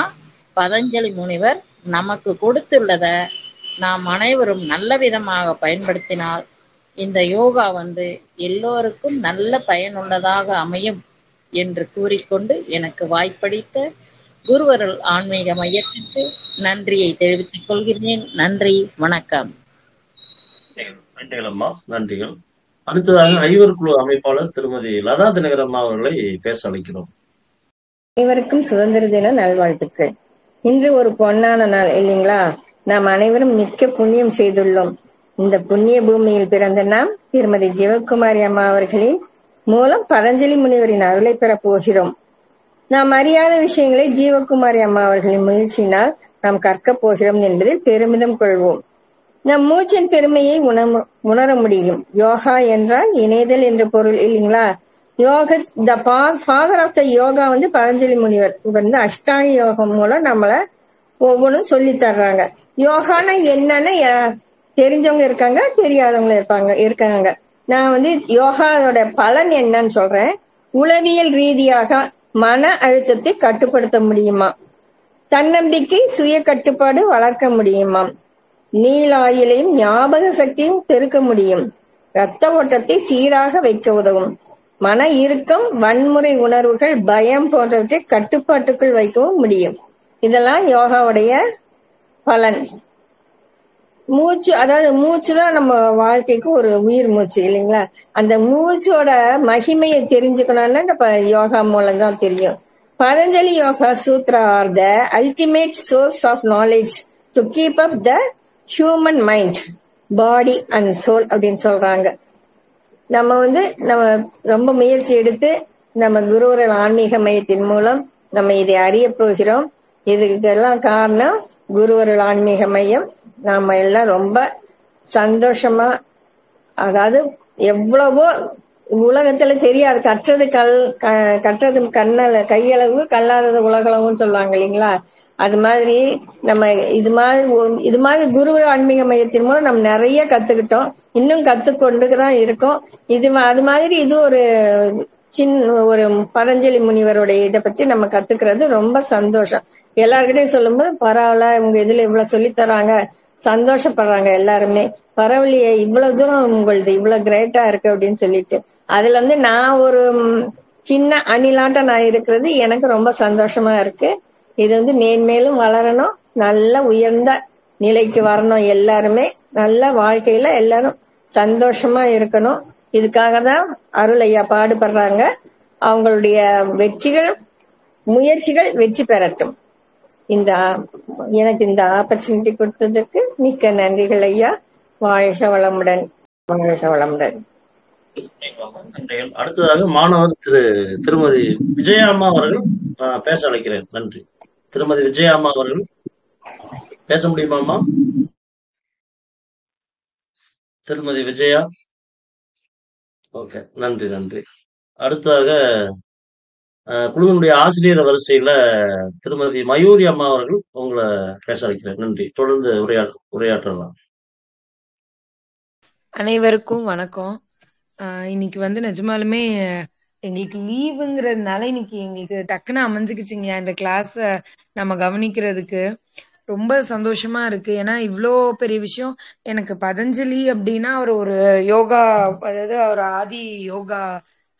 பதஞ்சலி முனிவர் நமக்கு கொடுத்துள்ளத நாம் அனைவரும் நல்ல விதமாக பயன்படுத்தினால் இந்த யோகா எல்லோருக்கும் நல்ல பயனுள்ளதாக அமையும் என்று கூறிக்கொண்டு எனக்கு வாய்ப்பளித்த குருவருள் ஆன்மீக மையத்திற்கு நன்றியை தெரிவித்துக் கொள்கிறேன். நன்றி, வணக்கம். நன்றிகள் அம்மா, நன்றிகள். அடுத்ததாக ஐவர் குழு அமைப்பாளர் திருமதி லதா தினகரம்மா அவர்களை பேச அழைக்கிறோம். அனைவருக்கும் சுதந்திர தின நல்வாழ்த்துக்கள். இன்று ஒரு பொன்னான நாள் இல்லைங்களா? நாம் அனைவரும் மிக்க புண்ணியம் செய்துள்ளோம். இந்த புண்ணிய பூமியில் பிறந்த நாம் திருமதி ஜீவகுமாரி அம்மா அவர்களின் மூலம் பதஞ்சலி முனிவரின் அருளை பெறப் போகிறோம். நாம் அறியாத விஷயங்களை ஜீவகுமாரி அம்மா அவர்களின் முயற்சியினால் நாம் கற்கப் போகிறோம் என்பதில் பெருமிதம் கொள்வோம். நம் மூச்சின் பெருமையை உணர முடியும். யோகா என்றால் இணைதல் என்ற பொருள் இல்லைங்களா? Yoga the father of the yoga Patanjali முனிவர். இவர் அஷ்டாங்க யோகம் மூலம் நம்மள ஒவ்வொன்றும் சொல்லி தர்றாங்க. யோகானா என்னன்னு தெரிஞ்சவங்க இருக்காங்க, தெரியாதவங்க இருக்காங்க. நான் யோகாவோட பலன் என்னன்னு சொல்றேன். உளவியல் ரீதியாக மன அழுத்தத்தை கட்டுப்படுத்த முடியுமா? தன்னம்பிக்கை, சுய கட்டுப்பாடு வளர்க்க முடியுமா? நீலாயிலையும் ஞாபக சக்தியும் பெருக்க முடியும். இரத்த ஓட்டத்தை சீராக வைக்க உதவும். மன இறுக்கம், வன்முறை உணர்வுகள், பயம் போன்றவற்றை கட்டுப்பாட்டுக்குள் வைக்கவும் முடியும். இதெல்லாம் யோகாவுடைய பலன். மூச்சு, அதாவது மூச்சு தான் நம்ம வாழ்க்கைக்கு ஒரு உயிர் மூச்சு இல்லைங்களா? அந்த மூச்சோட மகிமையை தெரிஞ்சுக்கணும்னா நம்ம யோகா மூலம் தான் தெரியும். Patanjali yoga sutra are the ultimate source of knowledge to keep up the human mind, body and soul அப்படின்னு சொல்றாங்க. நம்ம ரொம்ப முயற்சி எடுத்து நம்ம குருவர்கள் ஆன்மீக மையத்தின் மூலம் நம்ம இதை அறிய போகிறோம். இதுக்கெல்லாம் காரணம் குருவர்கள் ஆன்மீக மையம். நாம எல்லாம் ரொம்ப சந்தோஷமா, அதாவது எவ்வளவோ உலகத்துல தெரியாது, கற்றது கையளவு, கல்லாதது உலகளவுன்னு சொல்லுவாங்க இல்லைங்களா? அது மாதிரி நம்ம இது மாதிரி குரு ஆன்மீக மையத்தின் மூலம் நம்ம நிறைய கத்துக்கிட்டோம், இன்னும் கத்துக்கொண்டுதான் இருக்கோம். அது மாதிரி இது ஒரு பதஞ்சலி முனிவருடைய இதை பத்தி நம்ம கத்துக்கிறது ரொம்ப சந்தோஷம். எல்லார்கிட்டையும் சொல்லும்போது பரவாயில்ல, உங்க இதுல இவ்வளவு சொல்லி தராங்க, சந்தோஷப்படுறாங்க எல்லாருமே. பரவாயில்லையே, இவ்வளவு தூரம் உங்களது இவ்வளவு கிரேட்டா இருக்கு அப்படின்னு சொல்லிட்டு. அதுல நான் ஒரு சின்ன அணிலாட்டம் நான் இருக்கிறது எனக்கு ரொம்ப சந்தோஷமா இருக்கு. இது மேன்மேலும் வளரணும், நல்ல உயர்ந்த நிலைக்கு வரணும். எல்லாருமே நல்ல வாழ்க்கையில எல்லாரும் சந்தோஷமா இருக்கணும். இதுக்காக தான் அருள் ஐயா பாடுபடுறாங்க. அவங்களுடைய முயற்சிகள் வெற்றி பெறட்டும். எனக்கு இந்த ஆப்பர்ச்சுனிட்டி கொடுத்ததற்கு மிக்க நன்றிகள் ஐயா. வாழ்க வளமுடன், வாழ்க வளமுடன். அடுத்ததாக மாணவர் திருமதி விஜயாம்மா அவர்கள் பேச அழைக்கிறேன். நன்றி. திருமதி விஜயாம்மா அவர்கள் பேச முடியுமாம்மா? திருமதி விஜயா. ஓகே, நன்றி. அடுத்ததாக குழுவினுடைய ஆசிரியர் வரிசையில திருமதி மயூரி அம்மா அவர்கள் உங்களை பேச அழைக்கிறேன். நன்றி. தொடர்ந்து உரையாற்றலாம். அனைவருக்கும் வணக்கம். இன்னைக்கு நிஜமாலுமே எங்களுக்கு லீவுங்கிறதுனால இன்னைக்கு எங்களுக்கு டக்குன்னு அமைஞ்சுக்கிச்சிங்க இந்த கிளாஸ நம்ம கவனிக்கிறதுக்கு. ரொம்ப சந்தோஷமா இருக்கு. ஏன்னா இவ்வளோ பெரிய விஷயம். எனக்கு பதஞ்சலி அப்படின்னா அவர் ஒரு யோகா, அதாவது அவர் ஆதி யோகா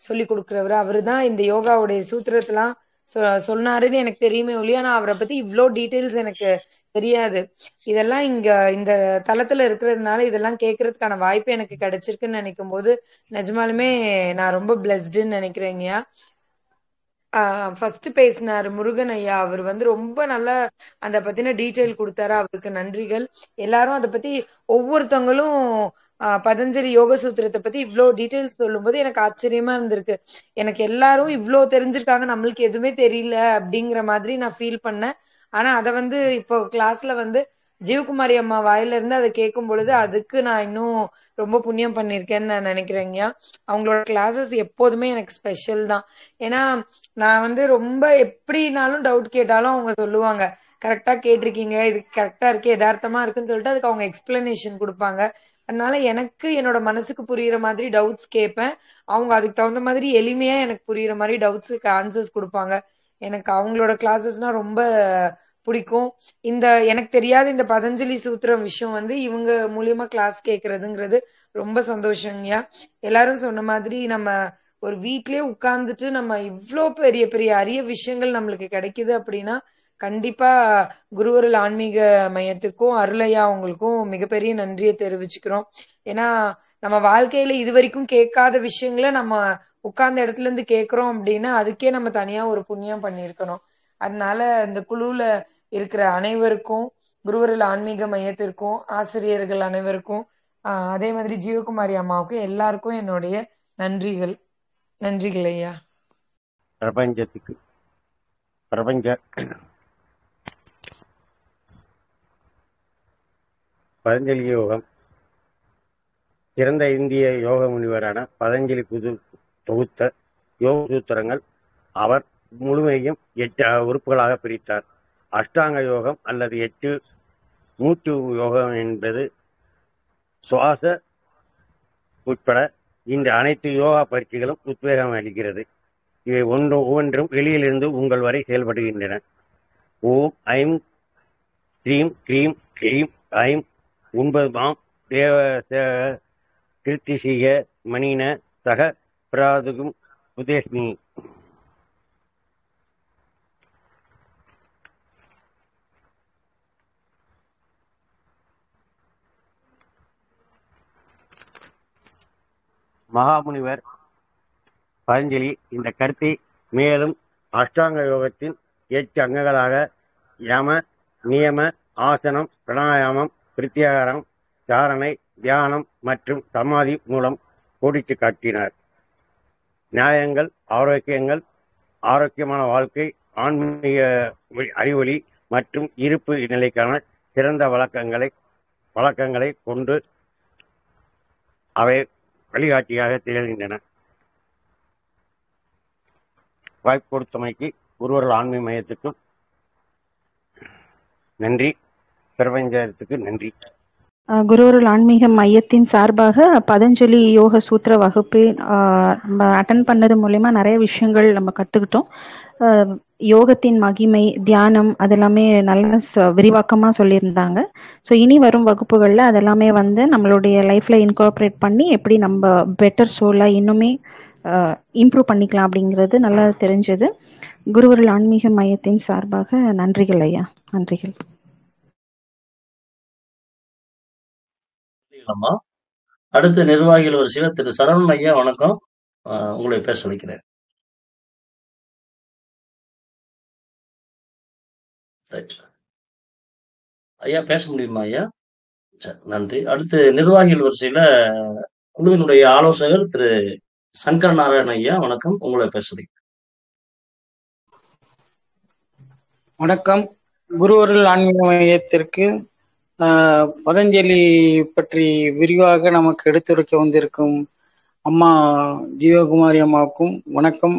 சொல்லி கொடுக்குறவர். அவரு தான் இந்த யோகாவுடைய சூத்திரத்தெல்லாம் சொன்னாருன்னு எனக்கு தெரியுமே ஒழிய, ஆனா அவரை பத்தி இவ்வளோ டீட்டெயில்ஸ் எனக்கு தெரியாது. இதெல்லாம் இந்த தளத்துல இருக்கிறதுனால இதெல்லாம் கேட்கறதுக்கான வாய்ப்பு எனக்கு கிடைச்சிருக்குன்னு நினைக்கும் போது நிஜமாலுமே நான் ரொம்ப பிளஸ்டுன்னு நினைக்கிறேங்கய்யா. ஃபர்ஸ்ட் பேசினாரு முருகன் ஐயா, அவர் ரொம்ப நல்லா அந்த பத்தின டீட்டெயில் கொடுத்தாரு, அவருக்கு நன்றிகள். எல்லாரும் அதை பத்தி ஒவ்வொருத்தவங்களும் பதஞ்சலி யோக சூத்திரத்தை பத்தி இவ்வளோ டீட்டெயில்ஸ் சொல்லும் போது எனக்கு ஆச்சரியமா இருந்திருக்கு. எனக்கு எல்லாரும் இவ்வளோ தெரிஞ்சிருக்காங்க, நம்மளுக்கு எதுவுமே தெரியல அப்படிங்கிற மாதிரி நான் ஃபீல் பண்ணேன். ஆனா அதை இப்போ கிளாஸ்ல ஜீவகுமாரி அம்மா வாயில இருந்து அதை கேட்கும் பொழுது அதுக்கு நான் இன்னும் ரொம்ப புண்ணியம் பண்ணிருக்கேன்னு நான் நினைக்கிறேங்கய்யா. அவங்களோட கிளாஸஸ் எப்போதுமே எனக்கு ஸ்பெஷல் தான். ஏன்னா நான் ரொம்ப எப்படினாலும் டவுட் கேட்டாலும் அவங்க சொல்லுவாங்க, கரெக்டா கேட்டிருக்கீங்க, இது கரெக்டா இருக்கு, யதார்த்தமா இருக்குன்னு சொல்லிட்டு அதுக்கு அவங்க எக்ஸ்பிளனேஷன் கொடுப்பாங்க. அதனால எனக்கு என்னோட மனசுக்கு புரியுற மாதிரி டவுட்ஸ் கேட்பேன். அவங்க அதுக்கு தகுந்த மாதிரி எளிமையா எனக்கு புரியுற மாதிரி டவுட்ஸுக்கு ஆன்சர்ஸ் கொடுப்பாங்க. எனக்கு அவங்களோட கிளாஸஸ்னா ரொம்ப பிடிக்கும். எனக்கு தெரியாத இந்த பதஞ்சலி சூத்திரம் விஷயம் இவங்க மூலியமா கிளாஸ் கேட்கறதுங்கிறது ரொம்ப சந்தோஷங்கய்யா. எல்லாரும் சொன்ன மாதிரி நம்ம ஒரு வீட்லயே உட்கார்ந்துட்டு நம்ம இவ்வளோ பெரிய பெரிய அரிய விஷயங்கள் நம்மளுக்கு கிடைக்குது அப்படின்னா கண்டிப்பா குருவருள் ஆன்மீக மையத்துக்கும் அருளையா உங்களுக்கும் மிகப்பெரிய நன்றியை தெரிவிச்சுக்கிறோம். ஏன்னா நம்ம வாழ்க்கையில இது வரைக்கும் கேட்காத விஷயங்களை நம்ம உட்கார்ந்த இடத்துல இருந்து கேட்கிறோம் அப்படின்னா அதுக்கே நம்ம தனியா ஒரு புண்ணியம் பண்ணியிருக்கணும். அதனால இந்த குழுவுல இருக்கிற அனைவருக்கும், குருவருள் ஆன்மீக மையத்திற்கும், ஆசிரியர்கள் அனைவருக்கும், அதே மாதிரி ஜீவகுமாரி அம்மாவுக்கும் எல்லாருக்கும் என்னுடைய நன்றிகள் ஐயா. பிரபஞ்ச பதஞ்சலி யோகம் சிறந்த இந்திய யோக முனிவரான பதஞ்சலி தொகுத்த யோக சூத்திரங்கள் அவர் முழுமையும் 8 உறுப்புகளாக பிரித்தார். அஷ்டாங்க யோகம் அல்லது 8 மூச்சு யோகம் என்பது சுவாச உட்பட இந்த அனைத்து யோகா பயிற்சிகளும் உத்வேகம் அளிக்கிறது. இவை ஒவ்வொன்றும் வெளியிலிருந்து உங்கள் வரை செயல்படுகின்றன. ஓம் ஐம் ஸ்ரீம் க்ரீம் க்ளீம் ஐம் 9 மாம் தேவ கிருத்திசிக மணின சக பிராதுகும் உதேஸ்மி. மகாமுனிவர் பதஞ்சலி இந்த கருத்தை மேலும் அஷ்டாங்க யோகத்தின் 8 அங்கங்களாக யம, நியம, ஆசனம், பிராணாயாமம், பிரத்யாகாரம், தாரணை, தியானம் மற்றும் சமாதி மூலம் கோடிட்டு காட்டினார். நியாயங்கள், ஆரோக்கியமான வாழ்க்கை, ஆன்மீக அறிவொளி மற்றும் இருப்பு நிலைக்கான சிறந்த வழக்கங்களை கொண்டு அவை வழிகாட்டியாக திகழ்கின்றன. வாய்ப்பு கொடுத்தமைக்கு குருவருள் ஆன்மீக மையத்துக்கும் நன்றி, பிரபஞ்சத்துக்கு நன்றி. குருவருள் ஆன்மீக மையத்தின் சார்பாக பதஞ்சலி யோக சூத்திர வகுப்பு நம்ம அட்டன் பண்ணது மூலயமா நிறைய விஷயங்கள் நம்ம கற்றுக்கிட்டோம். யோகத்தின் மகிமை, தியானம் அதெல்லாமே நல்ல விரிவாக்கமாக சொல்லியிருந்தாங்க. ஸோ இனி வரும் வகுப்புகளில் அதெல்லாமே நம்மளுடைய லைஃப்பில் இன்கார்பரேட் பண்ணி எப்படி நம்ம பெட்டர் சோலாக இன்னுமே இம்ப்ரூவ் பண்ணிக்கலாம் அப்படிங்கிறது நல்லா தெரிஞ்சது. குருவருள் ஆன்மீக மையத்தின் சார்பாக நன்றிகள் ஐயா, நன்றிகள். அம்மா, அடுத்த நிர்வாகிகள் வரிசையில் திரு சரவணன் ஐயா, வணக்கம். உங்களை பேச வைக்கிறேன். ஐயா பேச முடியுமா ஐயா? சரி, நன்றி. அடுத்து நிர்வாகிகள் வரிசையில குழுவினுடைய ஆலோசகர் திரு சங்கர நாராயண ஐயா, வணக்கம். உங்களை பேச வைக்கிறேன். வணக்கம். குருவருள் ஆன்மீக மையத்திற்கு பதஞ்சலி பற்றி விரிவாக நமக்கு எடுத்துரைக்க வந்திருக்கும் அம்மா ஜீவகுமாரி அம்மாவுக்கும் வணக்கம்.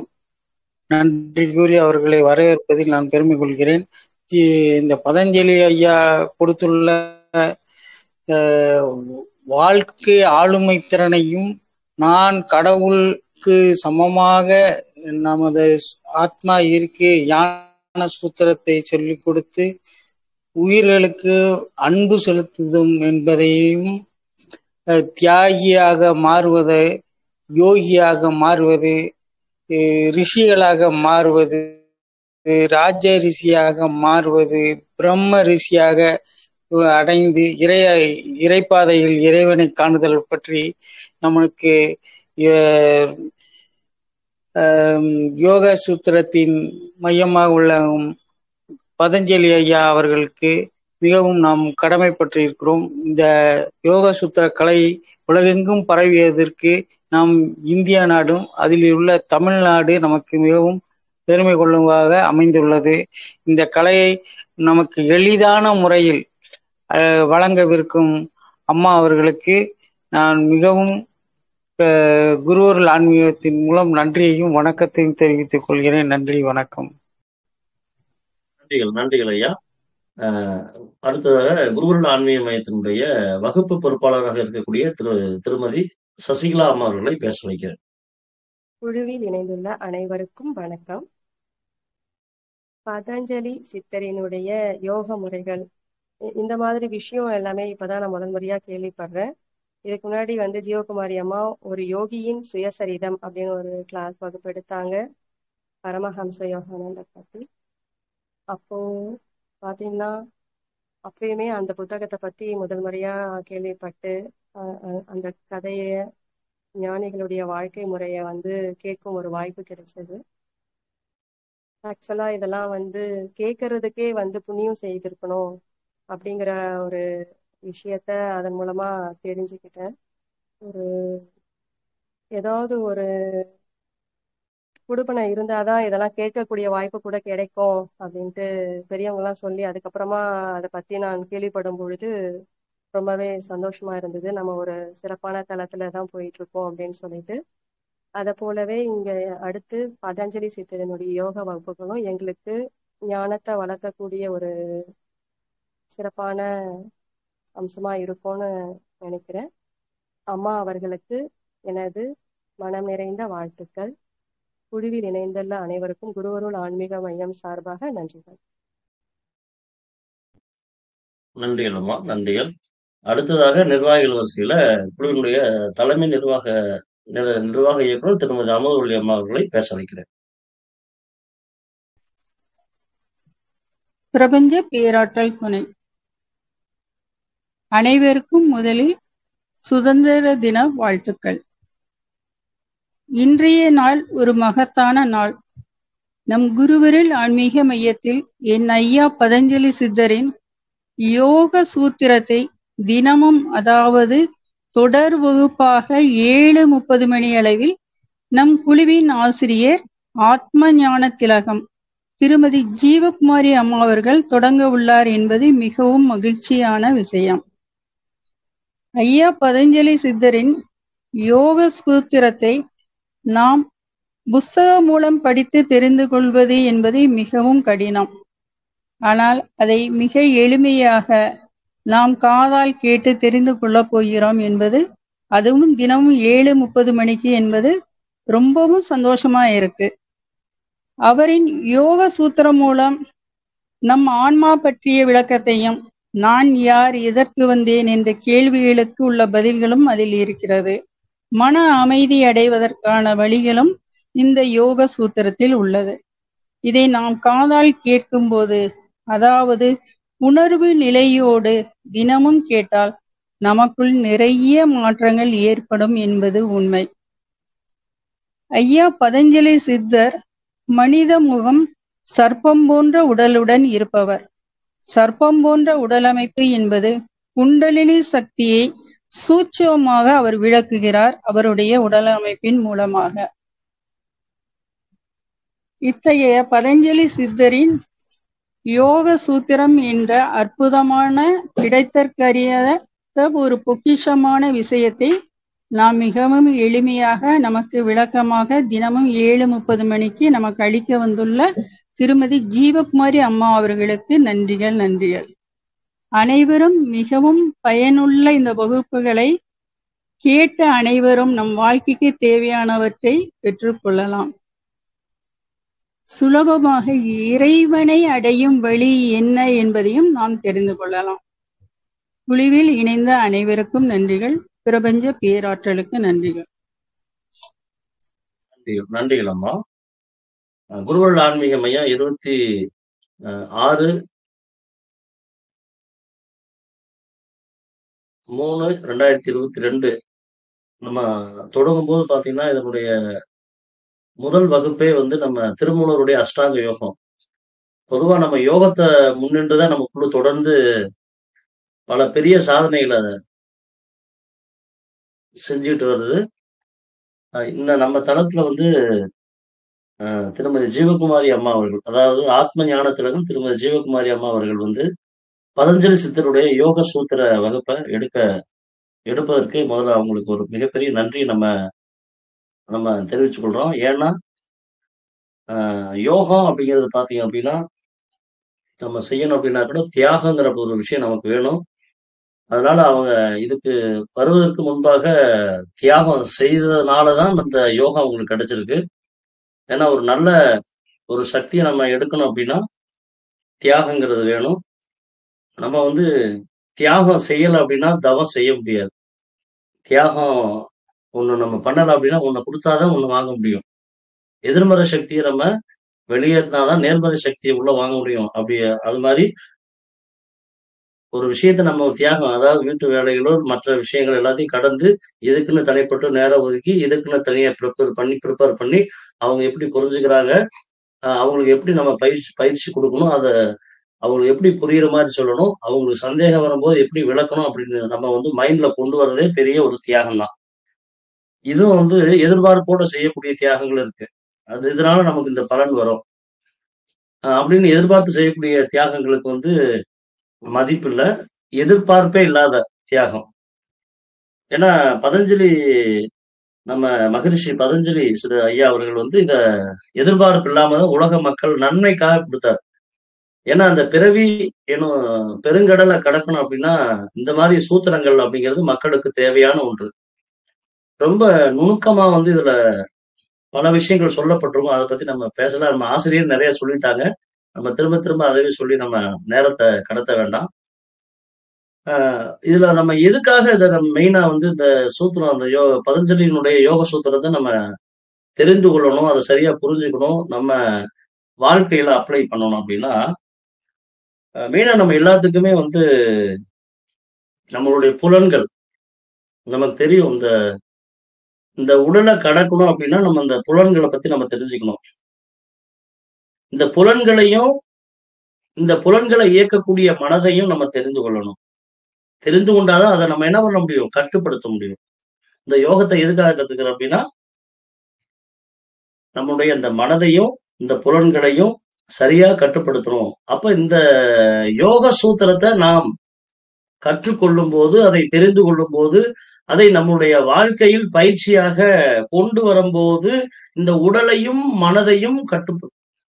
நன்றி கூறி அவர்களை வரவேற்பதில் நான் பெருமை கொள்கிறேன். இந்த பதஞ்சலி ஐயா கொடுத்துள்ள வாழ்க்கை ஆளுமை திறனையும், நான் கடவுளுக்கு சமமாக நமது ஆத்மா இருக்கு ஞான சூத்திரத்தை சொல்லிக் கொடுத்து உயிர்களுக்கு அன்பு செலுத்துதும் என்பதையும், தியாகியாக மாறுவது, யோகியாக மாறுவது, ரிஷிகளாக மாறுவது, ராஜ ரிஷியாக மாறுவது, பிரம்ம ரிஷியாக அடைந்து இறைப்பாதையில் இறைவனை காணுதல் பற்றி நமக்கு யோக சூத்திரத்தின் மையமாக உள்ள பதஞ்சலி ஐயா அவர்களுக்கு மிகவும் நாம் கடமைப்பட்டிருக்கிறோம். இந்த யோக சூத்திர கலை உலகெங்கும் பரவியதற்கு நாம் இந்தியா நாடும் அதில் உள்ள தமிழ்நாடு நமக்கு மிகவும் பெருமை கொள்ளுவதாக அமைந்துள்ளது. இந்த கலையை நமக்கு எளிதான முறையில் வழங்கவிருக்கும் அம்மா அவர்களுக்கு நான் மிகவும் குருவருள் ஆன்மீகத்தின் மூலம் நன்றியையும் வணக்கத்தையும் தெரிவித்துக் கொள்கிறேன். நன்றி, வணக்கம். நன்றிகள் ஐயா. அடுத்ததாக குருவருள் ஆன்மீக மையத்தினுடைய வகுப்பு பொறுப்பாளராக இருக்கக்கூடிய திருமதி சசிகலா அம்மா அவர்களை பேச வைக்கிறேன். குழுவில் இணைந்துள்ள அனைவருக்கும் வணக்கம். பதஞ்சலி சித்தரினுடைய யோக முறைகள், இந்த மாதிரி விஷயம் எல்லாமே இப்பதான் நான் முதல் முறையா கேள்விப்படுறேன். இதுக்கு முன்னாடி ஜீவகுமாரி அம்மா ஒரு யோகியின் சுயசரிதம் அப்படின்னு ஒரு கிளாஸ் வகுப்பு எடுத்தாங்க, பரமஹம்ச யோகானந்தர் பத்தி. அப்போ பாத்தீங்கன்னா அப்பயுமே அந்த புத்தகத்தை பத்தி முதல் முறையா கேள்விப்பட்டு அந்த கதைய ஞானிகளுடைய வாழ்க்கை முறைய கேட்கும் ஒரு வாய்ப்பு கிடைச்சது. ஆக்சுவலா இதெல்லாம் கேட்கறதுக்கே புண்ணியம் செய்திருக்கணும் அப்படிங்கிற ஒரு விஷயத்த அதன் மூலமா தெரிஞ்சுக்கிட்டேன். ஒரு ஏதாவது ஒரு குடுப்பனை இருந்தாதான் இதெல்லாம் கேட்கக்கூடிய வாய்ப்பு கூட கிடைக்கும் அப்படின்ட்டு பெரியவங்க எல்லாம் சொல்லி அதுக்கப்புறமா அதை பத்தி நான் கேள்விப்படும் பொழுது ரொம்பவே சந்தோஷமா இருந்தது. நம்ம ஒரு சிறப்பான தளத்துலதான் போயிட்டு இருக்கோம் அப்படின்னு சொல்லிட்டு அதை போலவே இங்க அடுத்து பதஞ்சலி சித்தரனுடைய யோக வகுப்புகளும் எங்களுக்கு ஞானத்தை வளர்க்கக்கூடிய ஒரு சிறப்பான அம்சமா இருக்கும்னு நினைக்கிறேன். அம்மா அவர்களுக்கு எனது மனம் நிறைந்த வாழ்த்துக்கள். குழுவில் இணைந்துள்ள அனைவருக்கும் குருவருள் ஆன்மீக மையம் சார்பாக நன்றிகள். நன்றிகள் அம்மா, நன்றிகள். அடுத்ததாக நிர்வாகிகள் வரிசையில குழுவினுடைய தலைமை நிர்வாக இயக்குனர் திருமதி அமுதவள்ளி அம்மா அவர்களை பேச வைக்கிறேன். பிரபஞ்ச பேராற்றல் துணை. அனைவருக்கும் முதலில் சுதந்திர தின வாழ்த்துக்கள். இன்றைய நாள் ஒரு மகத்தான நாள். நம் குருவருள் ஆன்மீக மையத்தில் என் ஐயா பதஞ்சலி சித்தரின் யோக சூத்திரத்தை தினமும், அதாவது தொடர் வகுப்பாக 7:30 மணி அளவில் நம் குழுவின் ஆசிரியர் ஆத்ம ஞான திலகம் திருமதி ஜீவகுமாரி அம்மா அவர்கள் தொடங்க உள்ளார் என்பது மிகவும் மகிழ்ச்சியான விஷயம். ஐயா பதஞ்சலி சித்தரின் யோக சூத்திரத்தை நாம் புஸ்தகம் மூலம் படித்து தெரிந்து கொள்வது என்பது மிகவும் கடினம். ஆனால் அதை மிக எளிமையாக நாம் காதால் கேட்டு தெரிந்து கொள்ளப் போகிறோம் என்பது, அதுவும் தினமும் 7:30 மணிக்கு என்பது ரொம்பவும் சந்தோஷமா இருக்கு. அவரின் யோக சூத்திரம் மூலம் நம் ஆன்மா பற்றிய விளக்கத்தையும், நான் யார், எதற்கு வந்தேன் என்ற கேள்விகளுக்கு உள்ள பதில்களும் அதில் இருக்கிறது. மன அமைதி அடைவதற்கான வழிகளும் இந்த யோக சூத்திரத்தில் உள்ளது. இதை நாம் காதால் கேட்கும்போது, அதாவது உணர்வு நிலையோடு தினமும் கேட்டால் நமக்குள் நிறைய மாற்றங்கள் ஏற்படும் என்பது உண்மை. ஐயா பதஞ்சலி சித்தர் மனித முகம் சர்ப்பம் போன்ற உடலுடன் இருப்பவர். சர்ப்பம் போன்ற உடலமைப்பு என்பது குண்டலினி சக்தியை சூட்சமமாக அவர் விளக்குகிறார் அவருடைய உடலமைப்பின் மூலமாக. இத்தகைய பதஞ்சலி சித்தரின் யோக சூத்திரம் என்ற அற்புதமான கிடைத்தற்கறியாத ஒரு பொக்கிஷமான விஷயத்தை நாம் மிகவும் எளிமையாக நமக்கு விளக்கமாக தினமும் 7:30 மணிக்கு நமக்கு அளிக்க வந்துள்ள திருமதி ஜீவகுமாரி அம்மா அவர்களுக்கு நன்றிகள். அனைவரும் மிகவும் பயனுள்ள இந்த வகுப்புகளை கேட்ட அனைவரும் நம் வாழ்க்கைக்கு தேவையானவற்றை பெற்றுக்கொள்ளலாம். சுலபமாக இறைவனை அடையும் வழி என்ன என்பதையும் நாம் தெரிந்து கொள்ளலாம். குழுவில் இணைந்த அனைவருக்கும் நன்றிகள். பிரபஞ்ச பேராற்றலுக்கு நன்றிகள். நன்றிகள் அம்மா. குருவருள் ஆன்மீக மையம் 26/3/2022 நம்ம தொடங்கும் போது பாத்தீங்கன்னா இதனுடைய முதல் வகுப்பே நம்ம திருமூலருடைய அஷ்டாங்க யோகம். பொதுவா நம்ம யோகத்தை முன்னின்றுதான் நமக்குள்ள தொடர்ந்து பல பெரிய சாதனைகளை செஞ்சுட்டு வருது. இந்த நம்ம தளத்துல திருமதி ஜீவகுமாரி அம்மா அவர்கள், அதாவது ஆத்ம ஞான திலகம் திருமதி ஜீவகுமாரி அம்மா அவர்கள் பதஞ்சலி சித்தருடைய யோக சூத்திர வகுப்பை எடுப்பதற்கு முதல்ல அவங்களுக்கு ஒரு மிகப்பெரிய நன்றி நம்ம தெரிவிச்சுக் கொள்றோம். ஏன்னா யோகம் அப்படிங்கிறது பாத்தீங்க அப்படின்னா நம்ம செய்யணும் அப்படின்னா கூட தியாகங்கிற ஒரு விஷயம் நமக்கு வேணும். அதனால அவங்க இதுக்கு வருவதற்கு முன்பாக தியாகம் செய்ததுனாலதான் அந்த யோகா அவங்களுக்கு கிடைச்சிருக்கு. ஏன்னா ஒரு நல்ல ஒரு சக்தியை நம்ம எடுக்கணும் அப்படின்னா தியாகங்கிறது வேணும். நம்ம தியாகம் செய்யலை அப்படின்னா தவம் செய்ய முடியாது. தியாகம் ஒண்ணு நம்ம பண்ணலை அப்படின்னா ஒண்ணு கொடுத்தாதான் ஒண்ணு வாங்க முடியும். எதிர்மறை சக்தியை நம்ம வெளியேற்றினாதான் நேர்மறை சக்தியை உள்ள வாங்க முடியும். அப்படி அது மாதிரி ஒரு விஷயத்த நம்ம தியாகம், அதாவது வீட்டு வேலைகளோ மற்ற விஷயங்கள் எல்லாத்தையும் கடந்து இதுக்குன்னு தனிப்பட்டு நேரம் ஒதுக்கி இதுக்குன்னு தனியா ப்ரிப்பேர் பண்ணி அவங்க எப்படி புரிஞ்சுக்கிறாங்க, அவங்களுக்கு எப்படி நம்ம பயிற்சி கொடுக்கணும், அதை அவங்களுக்கு எப்படி புரியுற மாதிரி சொல்லணும், அவங்களுக்கு சந்தேகம் வரும்போது எப்படி விளக்கணும் அப்படின்னு நம்ம வந்து மைண்ட்ல கொண்டு வர்றதே பெரிய ஒரு தியாகம் தான். இதுவும் வந்து எதிர்பார்ப்போட செய்யக்கூடிய தியாகங்கள் இருக்கு. அது இதனால நமக்கு இந்த பலன் வரும் அப்படின்னு எதிர்பார்த்து செய்யக்கூடிய தியாகங்களுக்கு வந்து மதிப்பு இல்லை, எதிர்பார்ப்பே இல்லாத தியாகம். ஏன்னா பதஞ்சலி நம்ம மகரிஷி பதஞ்சலி சிறு ஐயா அவர்கள் வந்து இத எதிர்பார்ப்பு இல்லாம உலக மக்கள் நன்மைக்காக கொடுத்தார். ஏன்னா அந்த பிறவி எனும் பெருங்கடலை கடக்கணும் அப்படின்னா இந்த மாதிரி சூத்திரங்கள் அப்படிங்கிறது மக்களுக்கு தேவையான ஒன்று. ரொம்ப நுணுக்கமா வந்து இதுல பல விஷயங்கள் சொல்லப்பட்டிருக்கும். அதை பத்தி நம்ம பேசலாம். நம்ம ஆசிரியர் நிறைய சொல்லிட்டாங்க. நம்ம திரும்ப திரும்ப அதவே சொல்லி நம்ம நேரத்தை கடத்த வேண்டாம். இதுல நம்ம எதுக்காக இதை நம்ம மெயினா வந்து இந்த சூத்திரம், அந்த பதஞ்சலியினுடைய யோக சூத்திரத்தை நம்ம தெரிந்து கொள்ளணும், அதை சரியா புரிஞ்சுக்கணும், நம்ம வாழ்க்கையில அப்ளை பண்ணணும் அப்படின்னா மெயினா நம்ம எல்லாத்துக்குமே வந்து நம்மளுடைய புலன்கள் நமக்கு தெரியும். இந்த உடலை கடக்கணும் அப்படின்னா நம்ம இந்த புலன்களை பத்தி நம்ம தெரிஞ்சுக்கணும். இந்த புலன்களை இயக்கக்கூடிய மனதையும் நம்ம தெரிந்து கொள்ளணும். தெரிந்து கொண்டாதான் அதை நம்ம என்ன பண்ண முடியும், கட்டுப்படுத்த முடியும். இந்த யோகத்தை எதுக்காக கத்துக்கிறோம் அப்படின்னா நம்முடைய இந்த மனதையும் இந்த புலன்களையும் சரியா கட்டுப்படுத்தணும். அப்ப இந்த யோக சூத்திரத்தை நாம் கற்றுக்கொள்ளும் போது, அதை தெரிந்து கொள்ளும் போது, அதை நம்முடைய வாழ்க்கையில் பயிற்சியாக கொண்டு வரும்போது இந்த உடலையும் மனதையும்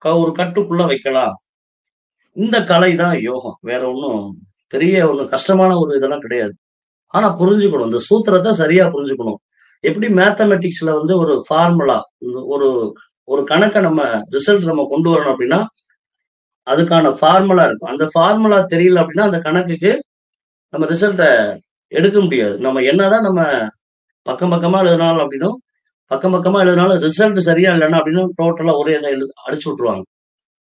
ஒரு கட்டுக்குள்ள வைக்கலாம். இந்த கலை தான் யோகம். வேற ஒன்றும் பெரிய கஷ்டமான ஒரு இதெல்லாம் கிடையாது. ஆனா புரிஞ்சுக்கணும், இந்த சூத்திரத்தை சரியா புரிஞ்சுக்கணும். எப்படி மேத்தமெட்டிக்ஸ்ல வந்து ஒரு ஃபார்முலா, ஒரு கணக்கை நம்ம ரிசல்ட் நம்ம கொண்டு வரணும் அப்படின்னா அதுக்கான ஃபார்முலா இருக்கும். அந்த ஃபார்முலா தெரியல அப்படின்னா அந்த கணக்குக்கு நம்ம ரிசல்ட்டை எடுக்க முடியாது. நம்ம என்னதான் நம்ம பக்கமா எழுதினாலும் அப்படின்னும் பக்கமா எழுதினாலும் ரிசல்ட் சரியா இல்லைன்னா அப்படின்னு டோட்டலா ஒரே இதை அடிச்சு விட்டுருவாங்க.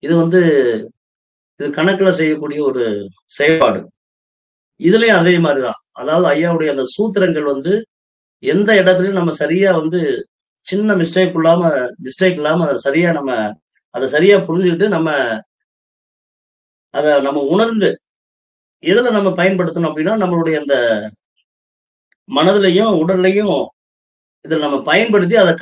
இது கணக்குல செய்யக்கூடிய ஒரு செயல்பாடு. இதுலயும் அதே மாதிரிதான். அதாவது ஐயாவுடைய அந்த சூத்திரங்கள் வந்து எந்த இடத்துலயும் நம்ம சரியா வந்து சின்ன மிஸ்டேக் இல்லாம அதை சரியா புரிஞ்சுக்கிட்டு நம்ம அதை நம்ம உணர்ந்து எதுல நம்ம பயன்படுத்தணும் அப்படின்னா நம்மளுடைய அந்த மனதிலையும் உடல்லையும் இதில் நம்ம பயன்படுத்தி அதை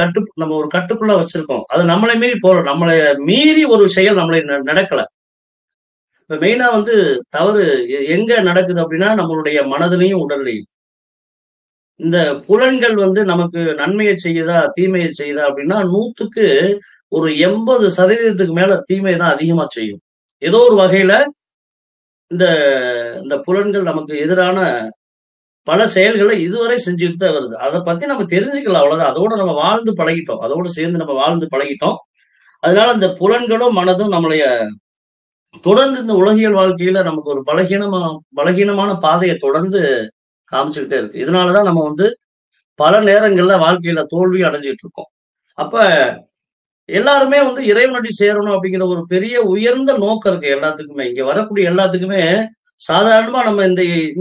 நம்ம ஒரு கட்டுக்குள்ள வச்சிருக்கோம். அதை நம்மளை மீறி போறோம். நம்மளை மீறி ஒரு செயல் நம்மளை நடக்கல. இப்ப மெயினா வந்து தவறு எங்க நடக்குது அப்படின்னா நம்மளுடைய மனதிலையும் உடல்லையும். இந்த புலன்கள் வந்து நமக்கு நன்மையை செய்யுதா தீமையை செய்யுதா அப்படின்னா 100க்கு ஒரு 80% மேல தீமை தான் அதிகமா செய்யும். ஏதோ ஒரு வகையில இந்த புலன்கள் நமக்கு எதிரான பல செயல்களை இதுவரை செஞ்சுட்டு தான் வருது. அதை பத்தி நம்ம தெரிஞ்சுக்கலாம், அவ்வளவுதான். அதோட நம்ம வாழ்ந்து பழகிட்டோம், அதோட சேர்ந்து நம்ம வாழ்ந்து பழகிட்டோம். அதனால இந்த புலன்களும் மனதும் நம்மளைய தொடர்ந்து இந்த உலகியல் வாழ்க்கையில நமக்கு ஒரு பலகீனமான பாதையை தொடர்ந்து காமிச்சுக்கிட்டே இருக்கு. இதனாலதான் நம்ம வந்து பல நேரங்கள்ல வாழ்க்கையில தோல்வி அடைஞ்சிட்டு இருக்கோம். அப்ப எல்லாருமே வந்து இறைவனடி சேரணும் அப்படிங்கிற ஒரு பெரிய உயர்ந்த நோக்கம் இருக்கு எல்லாத்துக்குமே. இங்க வரக்கூடிய எல்லாத்துக்குமே சாதாரணமா நம்ம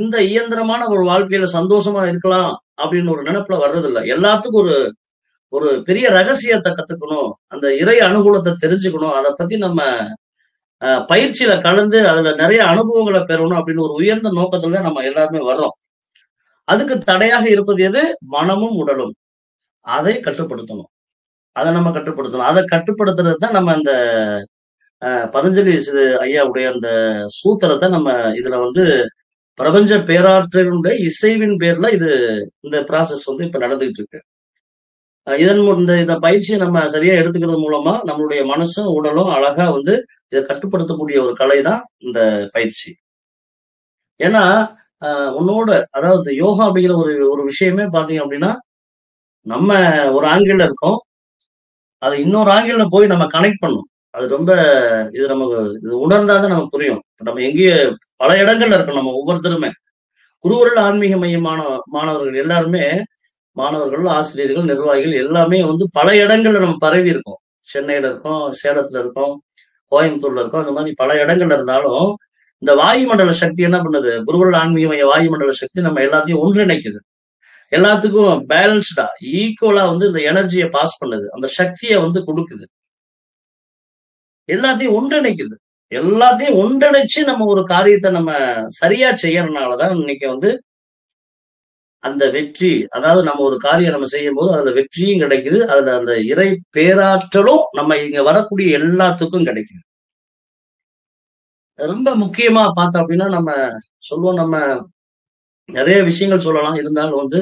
இந்த இயந்திரமான ஒரு வாழ்க்கையில சந்தோஷமா இருக்கலாம் அப்படின்னு ஒரு நினைப்புல வர்றதில்லை. எல்லாத்துக்கும் ஒரு பெரிய ரகசியத்தை கத்துக்கணும், அந்த இறை அனுகூலத்தை தெரிஞ்சுக்கணும், அதை பத்தி நம்ம பயிற்சியில கலந்து அதுல நிறைய அனுபவங்களை பெறணும் அப்படின்னு ஒரு உயர்ந்த நோக்கத்துல நம்ம எல்லாருமே வர்றோம். அதுக்கு தடையாக இருப்பது எது? மனமும் உடலும். அதை கட்டுப்படுத்தணும். அதை கட்டுப்படுத்துறது தான் நம்ம அந்த பதஞ்சலி ஐயாவுடைய அந்த சூத்திரத்தை நம்ம இதுல வந்து பிரபஞ்ச பேராற்றலுடைய இசைவின் பேர்ல இந்த ப்ராசஸ் வந்து இப்ப நடந்துகிட்டு இருக்கு. இந்த பயிற்சியை நம்ம சரியா எடுத்துக்கிறது மூலமா நம்மளுடைய மனசும் உடலும் அழகா வந்து இதை கட்டுப்படுத்தக்கூடிய ஒரு கலை தான் இந்த பயிற்சி. ஏன்னா உன்னோட அதாவது யோகா அப்படிங்கிற ஒரு விஷயமே பாத்தீங்க அப்படின்னா நம்ம ஒரு ஆங்கிள் இருக்கோம், அது இன்னொரு ஆங்கிள் போய் நம்ம கனெக்ட் பண்ணும். அது ரொம்ப நமக்கு இது உணர்ந்தாதான் நமக்கு புரியும். நம்ம எங்கேயோ பல இடங்கள்ல இருக்கோம். நம்ம ஒவ்வொருத்தருமே குருவருள் ஆன்மீக மையமான மாணவர்கள் எல்லாருமே, மாணவர்கள், ஆசிரியர்கள், நிர்வாகிகள் எல்லாமே வந்து பல இடங்கள்ல நம்ம பரவி இருக்கோம். சென்னையில இருக்கோம், சேலத்துல இருக்கோம், கோயம்புத்தூர்ல இருக்கோம். அந்த மாதிரி பல இடங்கள்ல இருந்தாலும் இந்த வாயுமண்டல சக்தி என்ன பண்ணுது? குருவருள் ஆன்மீக மைய வாயுமண்டல சக்தி நம்ம எல்லாத்தையும் ஒன்றிணைக்குது. எல்லாத்துக்கும் பேலன்ஸ்டா ஈக்குவலா வந்து இந்த எனர்ஜியை பாஸ் பண்ணுது. அந்த சக்தியை வந்து கொடுக்குது. எல்லாத்தையும் ஒன்றிணைக்குது. எல்லாத்தையும் ஒன்றிணைச்சு நம்ம ஒரு காரியத்தை நம்ம சரியா செய்யறதுனாலதான் இன்னைக்கு வந்து அந்த வெற்றி, அதாவது நம்ம ஒரு காரியம் நம்ம செய்யும் போது அதுல வெற்றியும் கிடைக்குது. அதுல அந்த இறை பேராற்றலும் நம்ம இங்க வரக்கூடிய எல்லாத்துக்கும் கிடைக்குது. ரொம்ப முக்கியமா பார்த்தோம் அப்படின்னா நம்ம சொல்லுவோம், நம்ம நிறைய விஷயங்கள் சொல்லலாம். இருந்தாலும் வந்து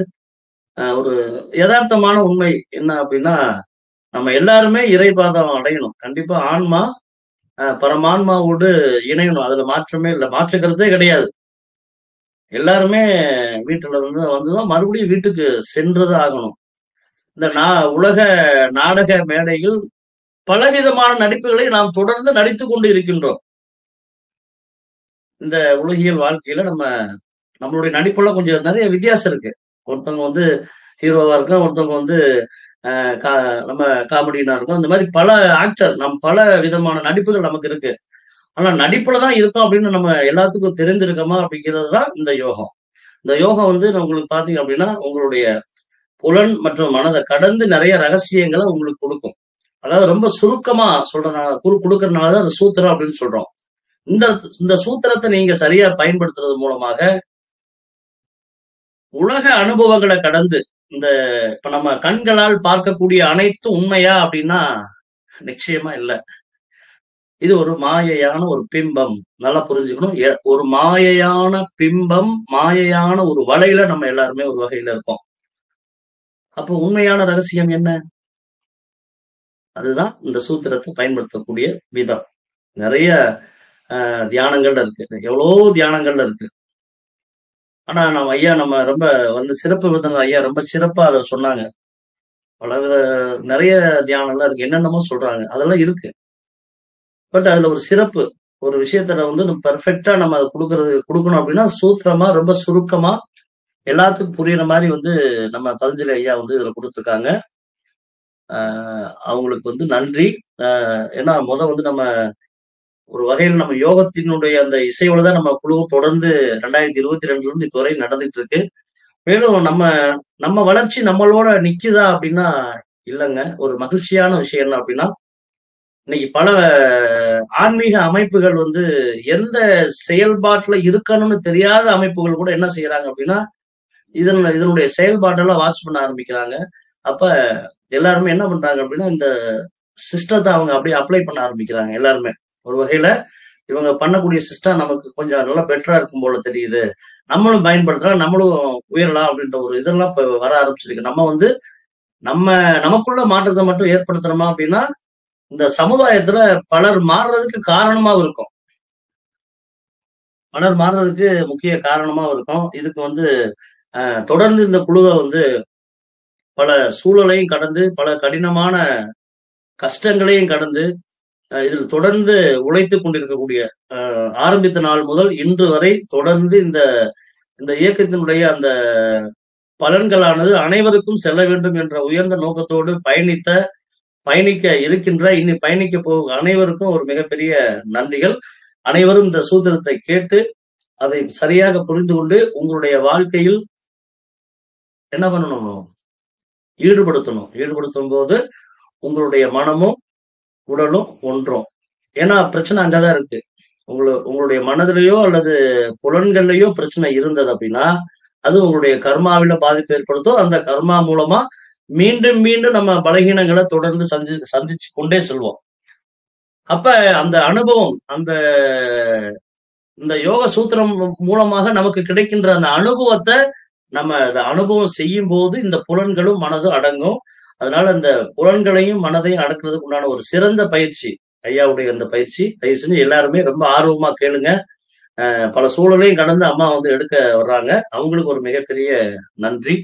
ஒரு யதார்த்தமான உண்மை என்ன அப்படின்னா, நம்ம எல்லாருமே இறைபாதம் அடையணும். கண்டிப்பா ஆன்மா பரமான்மாவோடு இணையணும். அதுல மாற்றமே இல்லை, மாற்று கருத்தே கிடையாது. எல்லாருமே வீட்டுல இருந்து வந்துதான் மறுபடியும் வீட்டுக்கு சென்றுதான் ஆகணும். இந்த உலக நாடக மேடையில் பலவிதமான நடிப்புகளை நாம் தொடர்ந்து நடித்துக் கொண்டு இருக்கின்றோம். இந்த உலகியல் வாழ்க்கையில நம்மளுடைய நடிப்புல கொஞ்சம் நிறைய வித்தியாசம் இருக்கு. ஒருத்தவங்க வந்து ஹீரோவா இருக்கும், ஒருத்தவங்க வந்து நம்ம காமெடினா இருக்கும். இந்த மாதிரி பல ஆக்டர், பல விதமான நடிப்புகள் நமக்கு இருக்கு. ஆனா நடிப்புலதான் இருக்கும் அப்படின்னு நம்ம எல்லாத்துக்கும் தெரிஞ்சிருக்கோமா அப்படிங்கிறது தான் இந்த யோகம். இந்த யோகம் வந்து உங்களுக்கு பாத்தீங்க அப்படின்னா உங்களுடைய புலன் மற்றும் மனதை கடந்து நிறைய ரகசியங்களை உங்களுக்கு கொடுக்கும். அதாவது ரொம்ப சுருக்கமா சொல்றதுனால கொடுக்கறதுனாலதான் அந்த சூத்திரம் அப்படின்னு சொல்றோம். இந்த சூத்திரத்தை நீங்க சரியா பயன்படுத்துறது மூலமாக உலக அனுபவங்களை கடந்து இப்ப நம்ம கண்களால் பார்க்கக்கூடிய அனைத்து உண்மையா அப்படின்னா நிச்சயமா இல்லை. இது ஒரு மாயையான ஒரு பிம்பம். நல்லா புரிஞ்சுக்கணும். ஒரு மாயையான பிம்பம், மாயையான ஒரு வலையில நம்ம எல்லாருமே ஒரு வகையில இருக்கோம். அப்போ உண்மையான ரகசியம் என்ன? அதுதான் இந்த சூத்திரத்தை பயன்படுத்தக்கூடிய விதம். நிறைய தியானங்கள்ல இருக்கு, எவ்வளவோ தியானங்கள்ல இருக்கு. ஆனா நம்ம ரொம்ப வந்து சிறப்பு விதங்கள் ஐயா ரொம்ப சிறப்பா அதை சொன்னாங்க. பலவித நிறைய தியானம்லாம் இருக்கு, என்னென்னமோ சொல்றாங்க, அதெல்லாம் இருக்கு. பட் அதுல ஒரு சிறப்பு, ஒரு விஷயத்துல வந்து பெர்ஃபெக்டா நம்ம அதை கொடுக்கணும் அப்படின்னா சூத்திரமா ரொம்ப சுருக்கமா எல்லாத்துக்கும் புரியுற மாதிரி வந்து நம்ம பதஞ்சலி ஐயா வந்து இதுல கொடுத்துருக்காங்க. அவங்களுக்கு வந்து நன்றி. ஏன்னா வந்து நம்ம ஒரு வகையில் நம்ம யோகத்தினுடைய அந்த இசையோடதான் நம்ம குழுவும் தொடர்ந்து 2022 இருந்து இப்போ வரை நடந்துட்டு இருக்கு. மேலும் நம்ம வளர்ச்சி நம்மளோட நிக்குதா அப்படின்னா இல்லைங்க. ஒரு மகிழ்ச்சியான விஷயம் என்ன அப்படின்னா, இன்னைக்கு பல ஆன்மீக அமைப்புகள் வந்து எந்த செயல்பாட்டுல இருக்கணும்னு தெரியாத அமைப்புகள் கூட என்ன செய்யறாங்க அப்படின்னா இதனுடைய செயல்பாட்டெல்லாம் வாட்ச் பண்ண ஆரம்பிக்கிறாங்க. அப்ப எல்லாருமே என்ன பண்றாங்க அப்படின்னா இந்த சிஸ்டத்தை அவங்க அப்படியே அப்ளை பண்ண ஆரம்பிக்கிறாங்க. எல்லாருமே ஒரு வகையில இவங்க பண்ணக்கூடிய சிஸ்டம் நமக்கு கொஞ்சம் நல்லா பெட்டரா இருக்கும் போல தெரியுது, நம்மளும் பயன்படுத்தலாம், நம்மளும் உயரலாம் அப்படின்ற ஒரு இதெல்லாம் இப்ப வர ஆரம்பிச்சிருக்கு. நம்ம வந்து நமக்குள்ள மாற்றத்தை மட்டும் ஏற்படுத்துறோமா அப்படின்னா இந்த சமுதாயத்துல பலர் மாறுறதுக்கு காரணமா இருக்கும். பலர் மாறுறதுக்கு முக்கிய காரணமா இருக்கும். இதுக்கு வந்து தொடர்ந்து இந்த குழுவை வந்து பல சூழலையும் கடந்து பல கடினமான கஷ்டங்களையும் கடந்து இதில் தொடர்ந்து உழைத்து கொண்டிருக்கக்கூடிய ஆரம்பித்த நாள் முதல் இன்று வரை தொடர்ந்து இந்த இயக்கத்தினுடைய அந்த பலன்களானது அனைவருக்கும் செல்ல வேண்டும் என்ற உயர்ந்த நோக்கத்தோடு பயணிக்க இருக்கின்ற இனி பயணிக்க போகும் அனைவருக்கும் ஒரு மிகப்பெரிய நன்றிகள். அனைவரும் இந்த சூத்திரத்தை கேட்டு அதை சரியாக புரிந்து கொண்டு உங்களுடைய வாழ்க்கையில் என்ன பண்ணணும்? ஈடுபடுத்தும் போது உங்களுடைய மனமும் உடலும் ஒன்றும். ஏன்னா பிரச்சனை அங்கதான் இருக்கு. உங்களுடைய மனதிலேயோ அல்லது புலன்கள்லயோ பிரச்சனை இருந்தது அப்படின்னா அது உங்களுடைய கர்மாவில பாதிப்பு ஏற்படுத்தும். அந்த கர்மா மூலமா மீண்டும் மீண்டும் நம்ம பலகீனங்களை தொடர்ந்து சந்திச்சு கொண்டே செல்வோம். அப்ப அந்த அனுபவம் இந்த யோக சூத்திரம் மூலமாக நமக்கு கிடைக்கின்ற அந்த அனுபவத்தை நம்ம அனுபவம் செய்யும் போது இந்த புலன்களும் மனதும் அடங்கும். அதனால இந்த புலன்களையும் மனதையும் அடக்குறதுக்கு உண்டான ஒரு சிறந்த பயிற்சி ஐயாவுடைய அந்த பயிற்சி. தயவு செஞ்சு எல்லாருமே ரொம்ப ஆர்வமா கேளுங்க. பல சூழலையும் கடந்து அம்மா வந்து எடுக்க வர்றாங்க. அவங்களுக்கு ஒரு மிகப்பெரிய நன்றி.